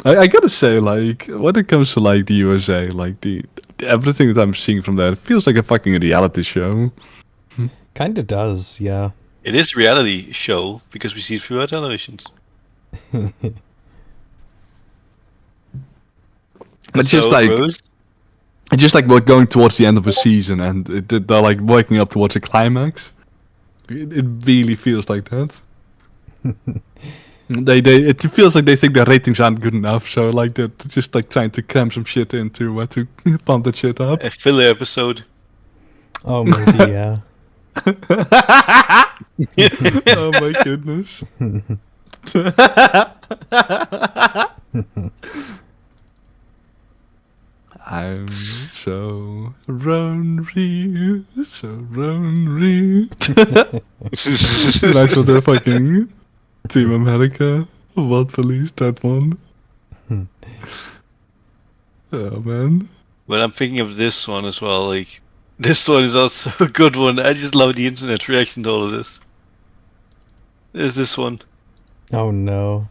I gotta say, like, when it comes to like the USA, like the everything that I'm seeing from there, it feels like a fucking reality show. Kinda does, yeah. It is a reality show because we see it through our televisions. But So, just like Rose? it's just like we're going towards the end of a season, and they're like working up towards a climax. It really feels like that. It feels like they think their ratings aren't good enough, so like they're just like trying to cram some shit in to pump that shit up. A filler episode. Oh, maybe, yeah. Oh my goodness. I'm so lonely, so lonely. Nice with the fucking Team America. What police that one? Oh man. But I'm thinking of this one as well. Like, this one is also a good one. I just love the internet reaction to all of this. There's this one. Oh no.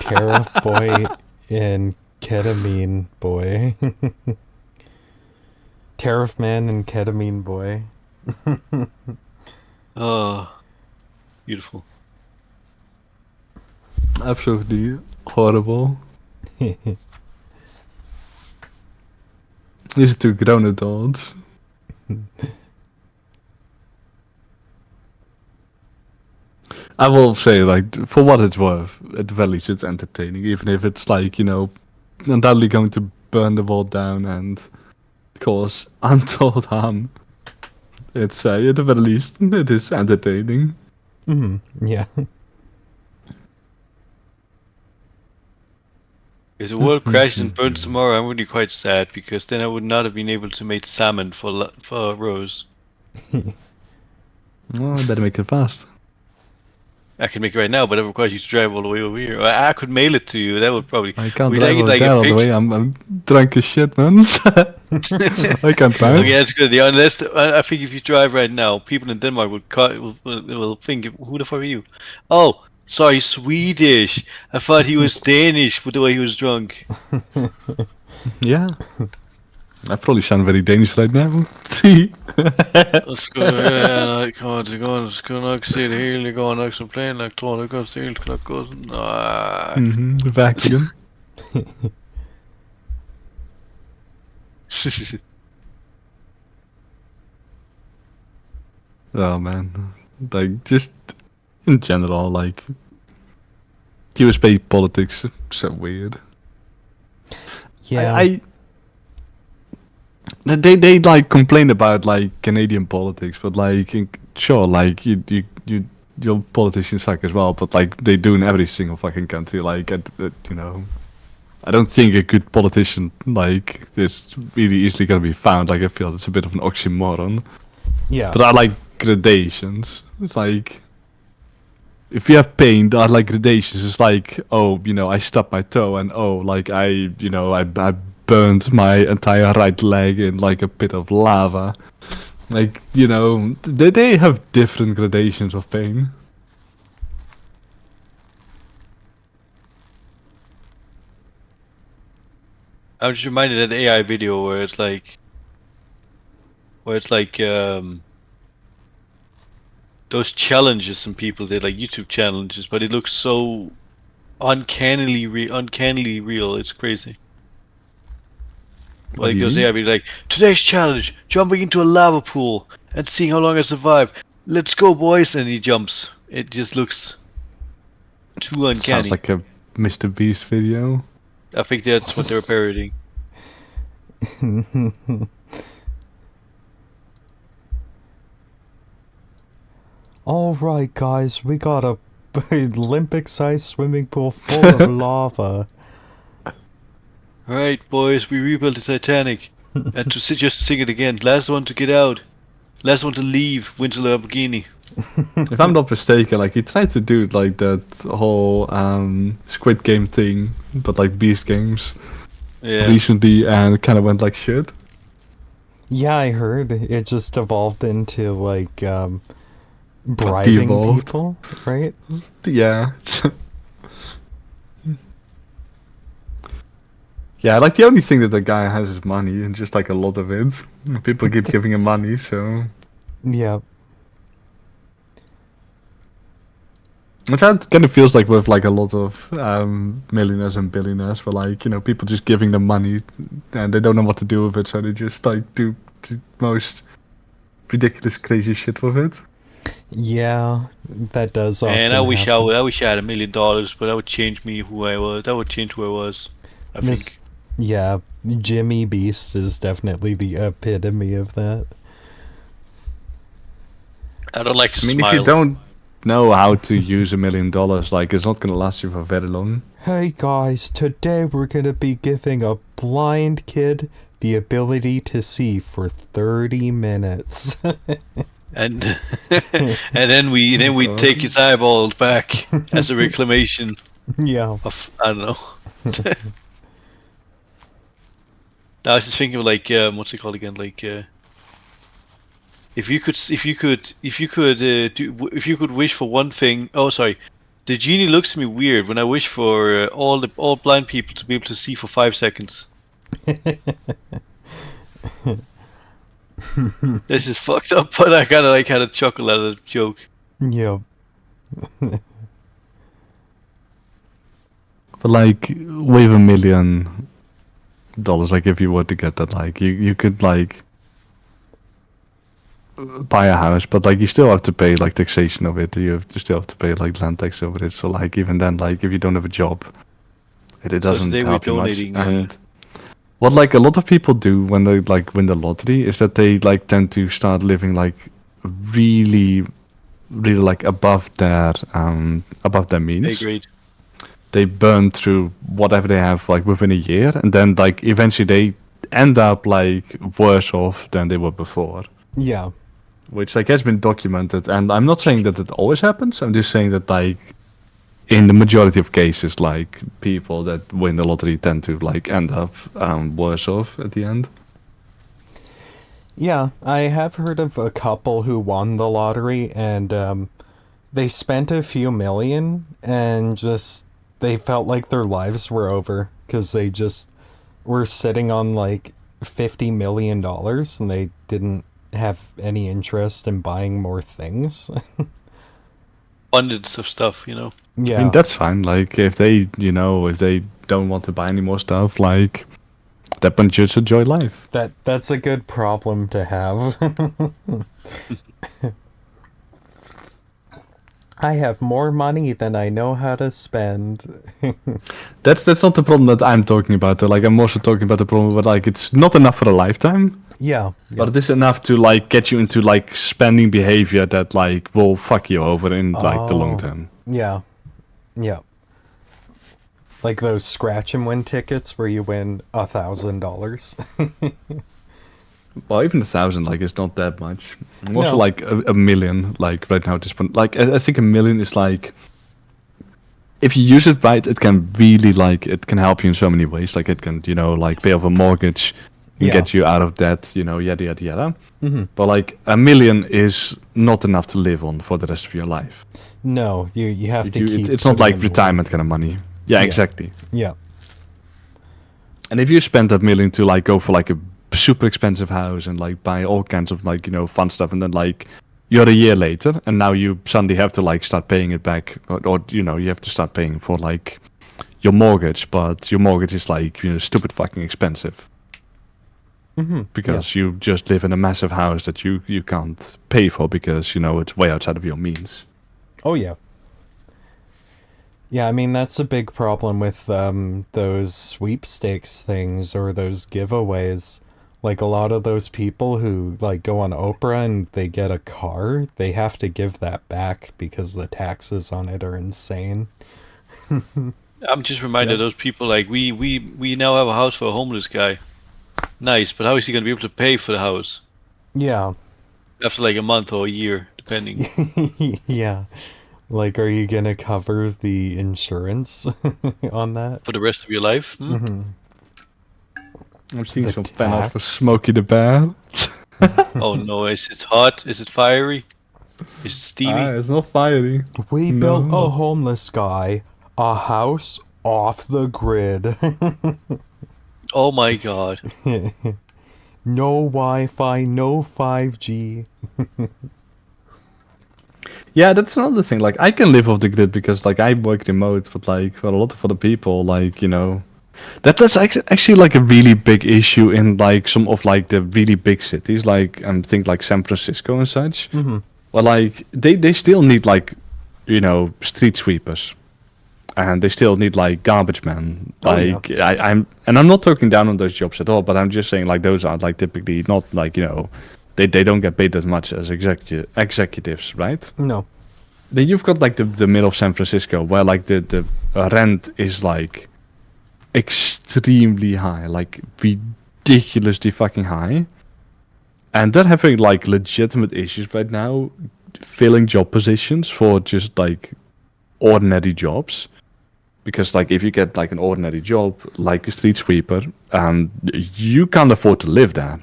Tariff boy and ketamine boy. Tariff man and ketamine boy. Oh, beautiful. Absolutely horrible. These are two grown adults. I will say, like, for what it's worth, at the very least it's entertaining, even if it's like, you know, undoubtedly going to burn the world down and cause untold harm. It's, at the very least, it is entertaining. Yeah. If the world crashes and burns tomorrow, I'm really quite sad because then I would not have been able to make salmon for Rose. Well, I better make it fast. I can make it right now, but it requires you to drive all the way over here. I could mail it to you. That would probably. I can't we drive like it over like there a all the way. picture. I'm drunk as shit, man. I can't drive. Okay, that's good. Yeah, unless I think if you drive right now, people in Denmark will think, "Who the fuck are you?" Oh, sorry, Swedish. I thought he was Danish with the way he was drunk. Yeah. I probably sound very Danish right now. See? Jeg skal nok se det hele. Det går nok som planlagt. Tror du godt, det hele skal nok gå sådan? Nej. Back again. Oh man. Like, just in general, like, USA politics so weird. Yeah. They like complain about like Canadian politics, but like sure, like your politicians suck as well, but like they do in every single fucking country. Like you know, I don't think a good politician like is really easily gonna be found. Like I feel it's a bit of an oxymoron. Yeah. But I like gradations. It's like if you have pain, there are like gradations. It's like, oh, you know, I stubbed my toe, and oh, like I burned my entire right leg in like a pit of lava. Like, you know, they have different gradations of pain. I was reminded of that AI video where it's like those challenges some people did, like YouTube challenges, but it looks so uncannily real. It's crazy. What Like do you those mean? AI videos, like today's challenge: jumping into a lava pool and seeing how long I survive. Let's go, boys! And he jumps. It just looks too uncanny. Sounds like a Mr. Beast video. I think that's what they're parodying. All right, guys, we got a Olympic-sized swimming pool full of lava. Alright, boys, we rebuilt the Titanic. And to just sing it again. Last one to get out. Last one to leave. Winter Lamborghini. If I'm not mistaken, like he tried to do like that whole Squid Game thing, but like Beast Games Yeah. recently, and it kind of went like shit. Yeah, I heard it just evolved into like bribing Devolved. people, right? Yeah. Yeah, like the only thing that the guy has is money, and just like a lot of it. People keep giving him money, so Yeah. that kind of feels like with like a lot of millionaires and billionaires, for like people just giving them money, and they don't know what to do with it, so they just like do the most ridiculous, crazy shit with it. Yeah, that does often And I wish happen. I wish I had $1 million, but that would change me who I was. That would change who I was. I think. Yeah, Jimmy Beast is definitely the epitome of that. I don't like to I mean, smile. if you don't know how to use $1 million, like it's not gonna last you for very long. Hey guys, today we're gonna be giving a blind kid the ability to see for 30 minutes. And and then we take his eyeballs back as a reclamation Yeah. of, I don't know. I was just thinking of like what's it called again? Like if you could wish for one thing. Oh, sorry. The genie looks at me weird when I wish for all blind people to be able to see for 5 seconds. This is fucked up, but I kind of like had a chuckle at a joke. Yeah. But like with $1 million, like if you were to get that, like you could like buy a house, but like you still have to pay like taxation of it. You still have to pay like land tax over it. So like even then, like if you don't have a job, it So doesn't today we're help you much. donating. And what like a lot of people do when they like win the lottery is that they like tend to start living like really, really like above their means. Pay grade. They burn through whatever they have like within a year, and then like eventually they end up like worse off than they were before. Yeah. Which like has been documented, and I'm not saying that it always happens. I'm just saying that like in the majority of cases, like people that win the lottery tend to like end up worse off at the end. Yeah, I have heard of a couple who won the lottery and they spent a few million and just they felt like their lives were over because they just were sitting on like $50 million and they didn't have any interest in buying more things. Abundance of stuff, you know. Yeah. I mean that's fine. Like if they don't want to buy any more stuff, like that one just enjoy life. That's a good problem to have. I have more money than I know how to spend. That's not the problem that I'm talking about. Like I'm also talking about the problem where like it's not enough for a lifetime, Yeah. but it is enough to like get you into like spending behavior that like will fuck you over in like the long Oh. term. Yeah. Yeah. Like those scratch and win tickets where you win $1,000. Well, even 1,000 like is not that much. I'm also No. like a million like right now at this point. Like I think $1 million is like if you use it right, it can really like it can help you in so many ways. Like it can like pay off a mortgage, and Yeah. get you out of debt. Yada yada yada. Hmm. But like $1 million is not enough to live on for the rest of your life. No, you have to keep. It's not putting like in retirement kind of money. Yeah, Yeah. exactly. work. Yeah. And if you spend that $1 million to like go for like a super expensive house and like buy all kinds of like fun stuff, and then like you're a year later and now you suddenly have to like start paying it back, or you have to start paying for like your mortgage, but your mortgage is like stupid fucking expensive Hmm. because you just live in a massive house that you can't pay for because it's way outside of your means. Oh yeah. Yeah, I mean that's a big problem with those sweepstakes things or those giveaways. Like a lot of those people who like go on Oprah and they get a car, they have to give that back because the taxes on it are insane. I'm just reminded of those people like we now have a house for a homeless guy. Nice, but how is he gonna be able to pay for the house Yeah. after like a month or a year, depending? Yeah. Like, are you gonna cover the insurance on that? For the rest of your life. Hmm? Hmm. I'm seeing The some fan art for tax. Smokey the Bear. Oh no, is it hot? Is it fiery? Is it steamy? It's not fiery. We No. built a homeless guy a house off the grid. Oh my god. No Wi-Fi, no 5G. Yeah, that's another thing. Like, I can live off the grid because, like, I work remote, but like for a lot of other people, like, you know, that's actually like a really big issue in like some of like the really big cities, like think like San Francisco and such. Mm-hmm. Well, like they still need like, you know, street sweepers, and they still need like garbage men. Oh, yeah. Like I'm not talking down on those jobs at all, but I'm just saying like those are like typically not like, you know, they don't get paid as much as executives, right? No. Then you've got like the middle of San Francisco where like the rent is like extremely high, like ridiculously fucking high, and they're having like legitimate issues right now filling job positions for just like ordinary jobs, because like if you get like an ordinary job like a street sweeper, you can't afford to live there.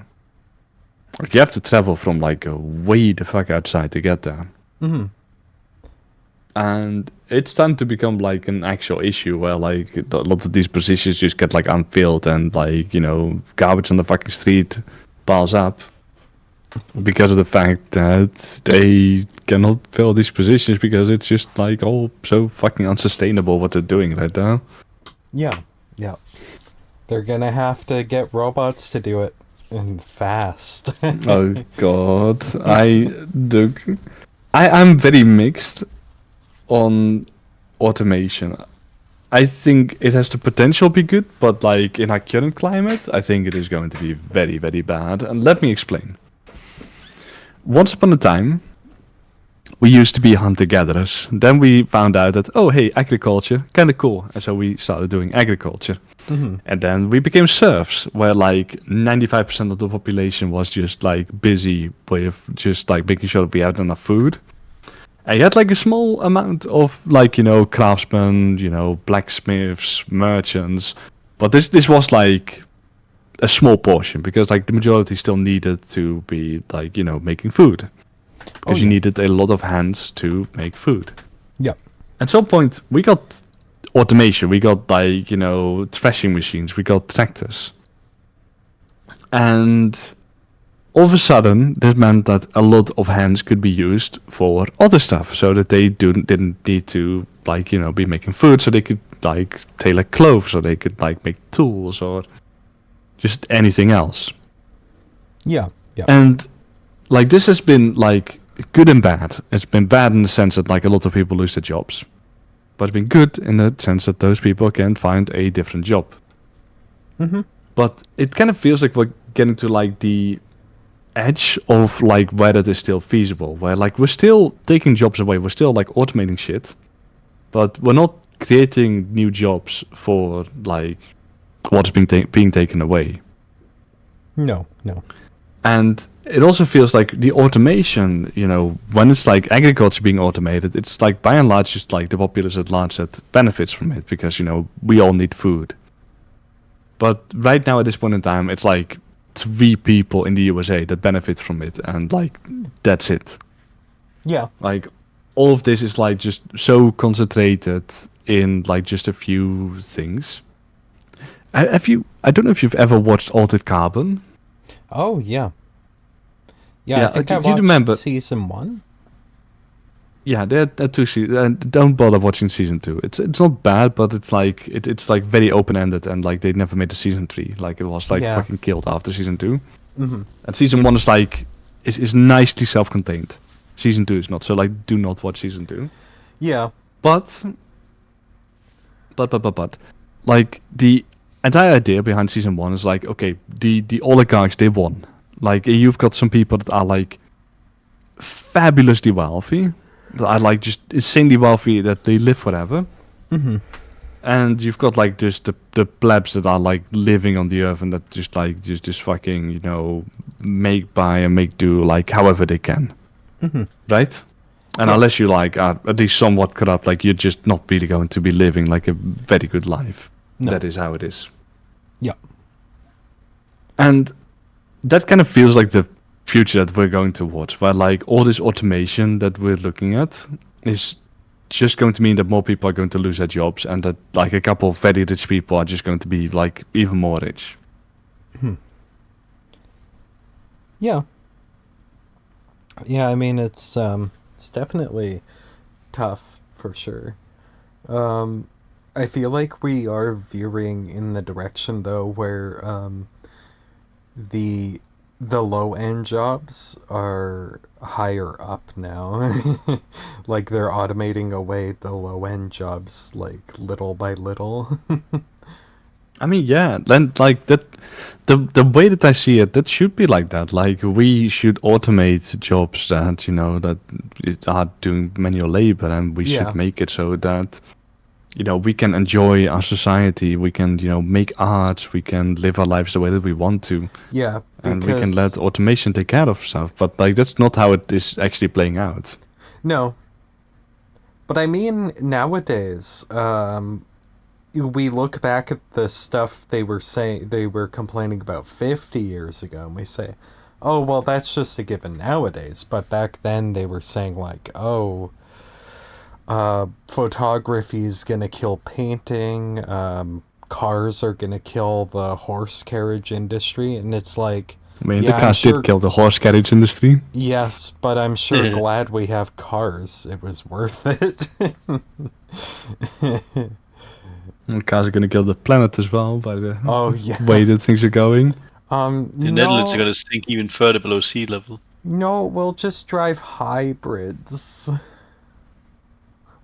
Like you have to travel from like way the fuck outside to get there. Mm-hmm. And it's starting to become like an actual issue where like a lot of these positions just get like unfilled, and like, you know, garbage on the fucking street piles up because of the fact that they cannot fill these positions because it's just like all so fucking unsustainable what they're doing right now. Yeah. Yeah. They're gonna have to get robots to do it, and fast. Oh god, I'm very mixed on automation. I think it has the potential to be good, but like in our current climate, I think it is going to be very, very bad. And let me explain. Once upon a time, we used to be hunter-gatherers. Then we found out that, oh hey, agriculture, kind of cool. And so we started doing agriculture. Mm-hmm. And then we became serfs, where like 95% of the population was just like busy with just like making sure that we had enough food. And you had like a small amount of like, you know, craftsmen, you know, blacksmiths, merchants. But this was like a small portion, because like the majority still needed to be like, you know, making food. Because you yeah. needed a lot of hands to make food. Yep. At some point, we got automation. We got like, you know, threshing machines. We got tractors. And all of a sudden, this meant that a lot of hands could be used for other stuff, so that they didn't need to like, you know, be making food, so they could like tailor clothes, or they could like make tools, or just anything else. Yeah. Yeah. And like this has been like good and bad. It's been bad in the sense that like a lot of people lose their jobs, but it's been good in the sense that those people can find a different job. Mm-hmm. But it kind of feels like we're getting to like the edge of like where that is still feasible, where like we're still taking jobs away, we're still like automating shit, but we're not creating new jobs for like what's being taken away. No. And it also feels like the automation, you know, when it's like agriculture being automated, it's like by and large just like the populace at large that benefits from it, because, you know, we all need food. But right now at this point in time, it's like 3 people in the USA that benefit from it, and like that's it. Yeah. Like all of this is like just so concentrated in like just a few things. I don't know if you've ever watched Altered Carbon. Oh yeah. Yeah, I think do I you watched remember- season 1. Yeah, there are 2 seasons, and don't bother watching season 2. It's not bad, but it's like it's like very open ended, and like they never made a season 3. Like it was like Yeah. fucking killed after season 2. Mm-hmm. And season 1 is like is nicely self-contained. Season 2 is not. So like, do not watch season 2. Yeah. But like the entire idea behind season 1 is like, okay, the oligarchs, they won. Like you've got some people that are like fabulously wealthy, that are like just insanely wealthy, that they live forever. Mm-hmm. And you've got like just the plebs that are like living on the earth, and that just like just fucking, you know, make buy and make do like however they can. Mm-hmm. Right? And Yeah. unless you like are at least somewhat corrupt, like you're just not really going to be living like a very good life. No. That is how it is. Yeah. And that kind of feels like the future that we're going towards, where like all this automation that we're looking at is just going to mean that more people are going to lose their jobs, and that like a couple of very rich people are just going to be like even more rich. Yeah. Yeah, I mean it's definitely tough for sure. I feel like we are veering in the direction though where the low end jobs are higher up now. Like they're automating away the low end jobs like little by little. I mean, yeah, then like that, the way that I see it, that should be like that. Like we should automate jobs that that are doing manual labor, and we Yeah. should make it so that we can enjoy our society. We can make art. We can live our lives the way that we want to, Yeah, and we can because let automation take care of stuff. But like that's not how it is actually playing out. no. But I mean nowadays, we look back at the stuff they were complaining about 50 years ago, and we say, oh, well, that's just a given nowadays. But back then they were saying like, oh, photography is gonna kill painting, cars are gonna kill the horse carriage industry, and it's like, I mean, yeah, the I'm cars sure, did kill the horse carriage industry. yes, but I'm sure glad we have cars. It was worth it. And cars are going to kill the planet as well by the Oh yeah. way that things are going. The Netherlands are going to sink even further below sea level. No, we'll just drive hybrids.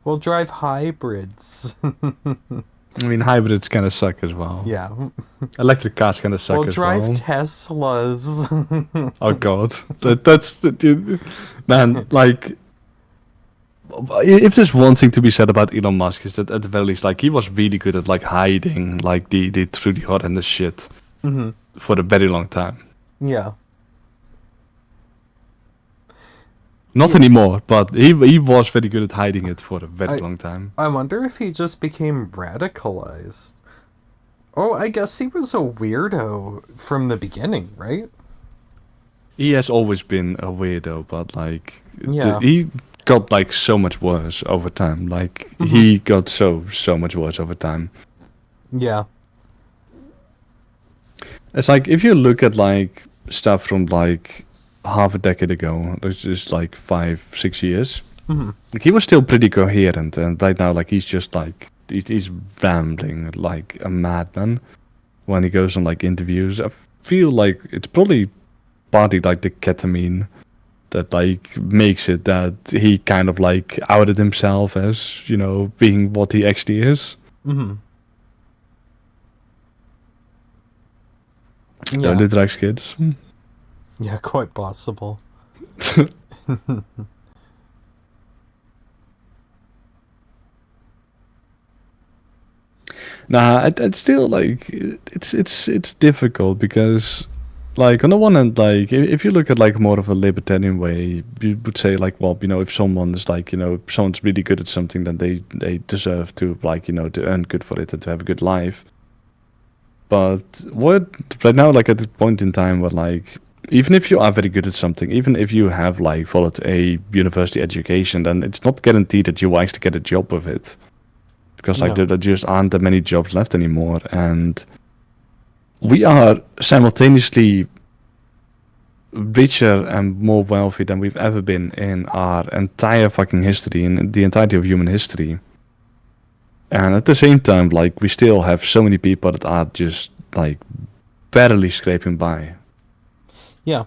We'll drive hybrids. I mean, hybrids kind of suck as well. Yeah. Electric cars kind of suck We'll as drive well. Teslas. Oh god, that's man. Like, if there's one thing to be said about Elon Musk, is that at the very least, like, he was really good at like hiding like the truly horrendous shit for a very long time. Yeah. Not anymore, but he was very good at hiding it for a very long time. I wonder if he just became radicalized. Oh, I guess he was a weirdo from the beginning, right? He has always been a weirdo, but like, Yeah. he got like so much worse over time. Like he got so much worse over time. Yeah. It's like if you look at like stuff from like half a decade ago, it's just like 5-6 years. Like, he was still pretty coherent, and right now like he's just like he's rambling like a madman when he goes on like interviews. I feel like it's probably partly like the ketamine that like makes it that he kind of like outed himself as being what he actually is. Mm-hmm. Don't do drugs, kids. Yeah, quite possible. Nah, it's still like it's difficult because, like, on the one hand, like if you look at like more of a libertarian way, you would say like, well, if someone is like, if someone's really good at something, then they deserve to like to earn good for it and to have a good life. But what right now, like at this point in time, where like even if you are very good at something, even if you have like followed a university education, then it's not guaranteed that you will actually get a job with it. Because like No. there just aren't that many jobs left anymore, and we are simultaneously richer and more wealthy than we've ever been in our entire fucking history, in the entirety of human history. And at the same time, like, we still have so many people that are just like barely scraping by. Yeah.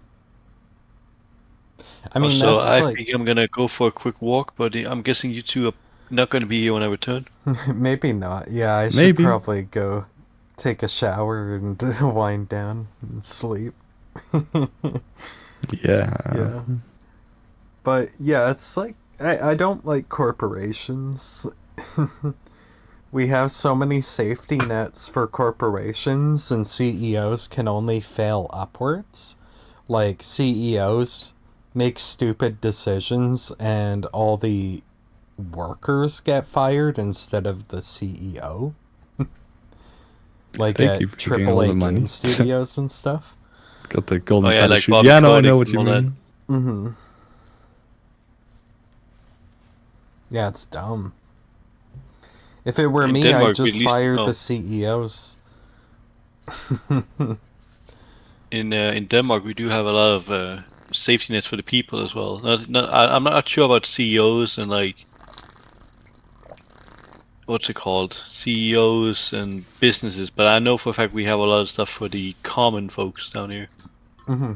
I mean, So that's I like think I'm gonna go for a quick walk, but I'm guessing you two are not gonna be here when I return. maybe not. Yeah, I should Maybe. probably go take a shower and wind down and sleep. Yeah. Yeah. But yeah, it's like I don't like corporations. We have so many safety nets for corporations, and CEOs can only fail upwards. Like, CEOs make stupid decisions and all the workers get fired instead of the CEO. Like Thank at you for taking all the AAA money. game studios and stuff. Got the golden Oh, yeah, like parachute. Bobby Yeah, no, I Kotick know what and you all that. mean. Mm-hmm. Yeah, it's dumb. If it were In me, I'd Denmark, we at just least fire the CEOs. in Denmark we do have a lot of safety nets for the people as well. I'm not sure about CEOs and like what's it called, CEOs and businesses, but I know for a fact we have a lot of stuff for the common folks down here. Mm-hmm.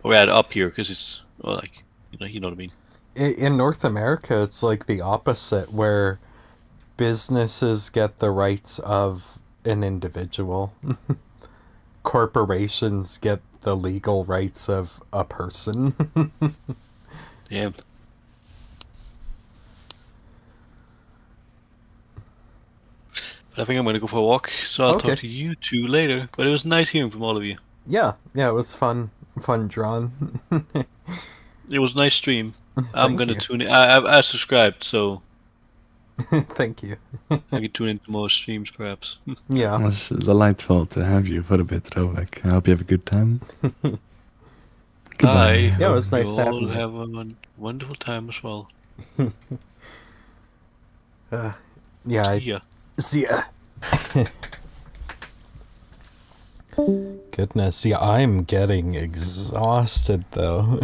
Or at up here because it's like you know what I mean. In North America, it's like the opposite, where businesses get the rights of an individual. Corporations get the legal rights of a person. Yeah. But I think I'm gonna go for a walk, so I'll Okay. talk to you two later. But it was nice hearing from all of you. Yeah, it was fun drawn. It was a nice stream. I'm Thank gonna you. tune in. I subscribed, so Thank you. I can tune into more streams perhaps. It Yeah. was delightful to have you for a bit, Rovek. I hope you have a good time. Goodbye. I Yeah, it hope was nice you having all you. have a wonderful time as well. Yeah. See ya. See ya. Goodness, yeah, I'm getting exhausted though.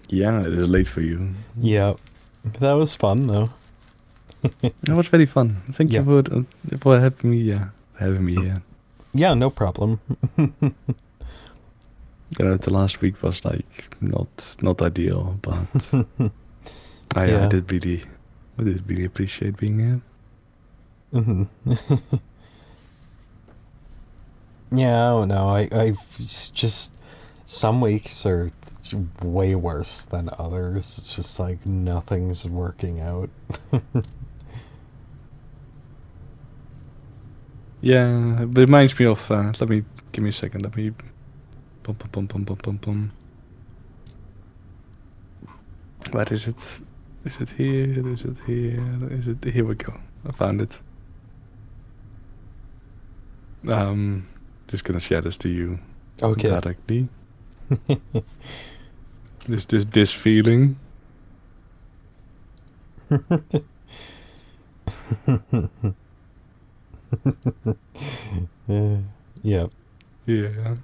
Yeah, it is late for you. Yeah, that was fun though. It was very fun. Thank Yeah. you for having me. Having me here. Yeah, no problem. The last week was like not ideal, but I Yeah. did really appreciate being here. Hmm. Yeah, I don't know. I've just some weeks are way worse than others. It's just like nothing's working out. Yeah, it reminds me of. Give me a second. Let me. Bum. Where is it? Is it here? Is it here? Is it? Here we go. I found it. Just gonna share this to you Okay. directly. This feeling. Yeah. Yeah.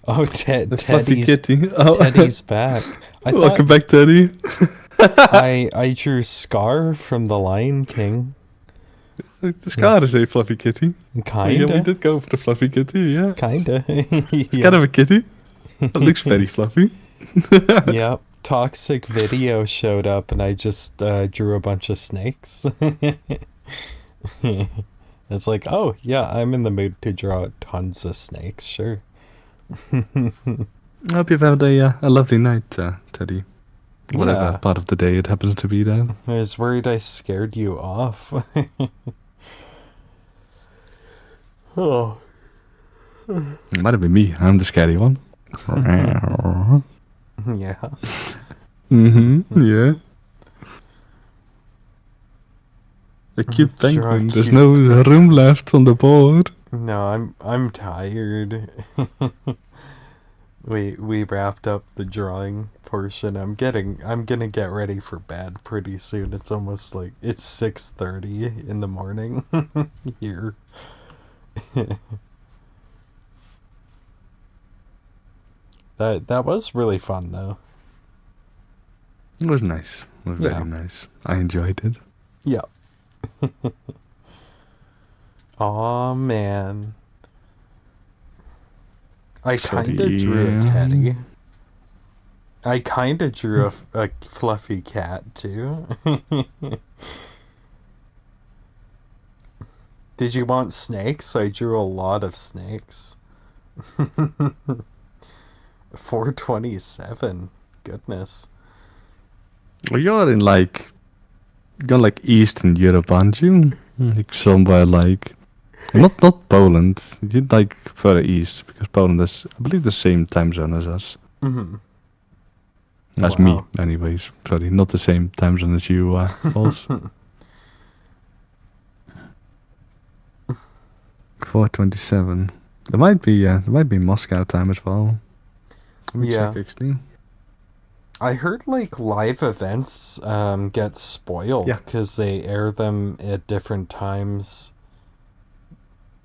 Oh, The fluffy Teddy's kitty. Oh, Teddy's back. I welcome thought back, Teddy. I drew Scar from The Lion King. The scar is a fluffy kitty. Kinda. Yeah, we did go for the fluffy kitty. Yeah, Kinda. it's Yeah. kind of a kitty. It looks very fluffy. Yep. Toxic Video showed up and I just drew a bunch of snakes. It's like, oh, yeah, I'm in the mood to draw tons of snakes, sure. I hope you've had a lovely night, Teddy. Whatever Yeah. part of the day it happens to be there. I was worried I scared you off. Oh. It might have been me. I'm the scary one. Yeah. Yeah. A cute Draw a penguin. There's cute no room left on the board. No, I'm tired. We wrapped up the drawing portion. I'm gonna get ready for bed pretty soon. It's almost like it's 6:30 in the morning here. That was really fun though. It was nice. It was Yeah. very nice. I enjoyed it. Yeah. Aw, man. I kinda drew a teddy. I kinda drew a fluffy cat too. Did you want snakes? I drew a lot of snakes. 427. Goodness. Well, you're like Eastern Europe, aren't you? Like somewhere like not Poland. You're like further east because Poland is, I believe, the same time zone as us. Mm-hmm. As Wow. me, anyways. Sorry, not the same time zone as you, False. 4:27. There might be Moscow time as well. Let me Yeah. check actually. I heard like live events get spoiled Yeah. because they air them at different times,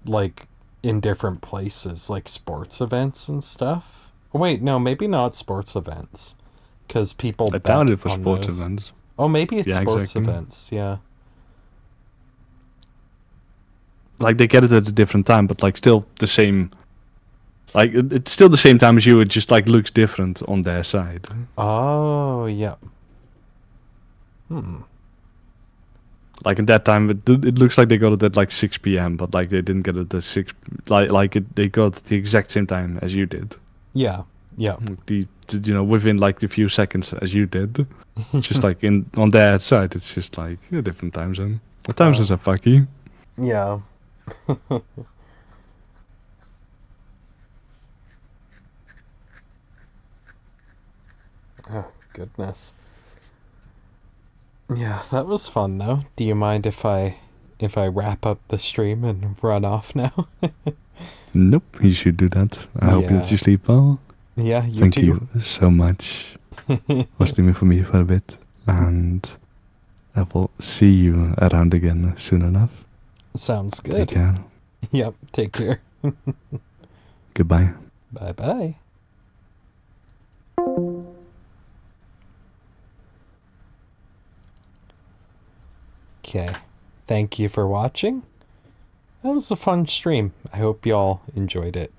like in different places, like sports events and stuff. Oh, wait, no, maybe not sports events, because people I bet doubt it for on sports those. events. Oh, maybe it's Yeah, sports exactly. events. Yeah. Like they get it at a different time, but like still the same. Like it's still the same time as you. It just like looks different on their side. Oh, yeah. Like at that time, it looks like they got it at like 6 p.m. But like they didn't get it at 6. They got it the exact same time as you did. Yeah. Yeah. Within like a few seconds as you did. Just like on their side, it's just like a different time zone. The time zones are fucky. Yeah. Oh, goodness. Yeah, that was fun though. Do you mind if I wrap up the stream and run off now? Nope, you should do that. I hope that you sleep well. Yeah, you Thank too. you so much for streaming for me for a bit. And I will see you around again soon enough. Sounds Take good. care. Yep, take care. Goodbye. Bye-bye. Okay. Thank you for watching. That was a fun stream. I hope y'all enjoyed it.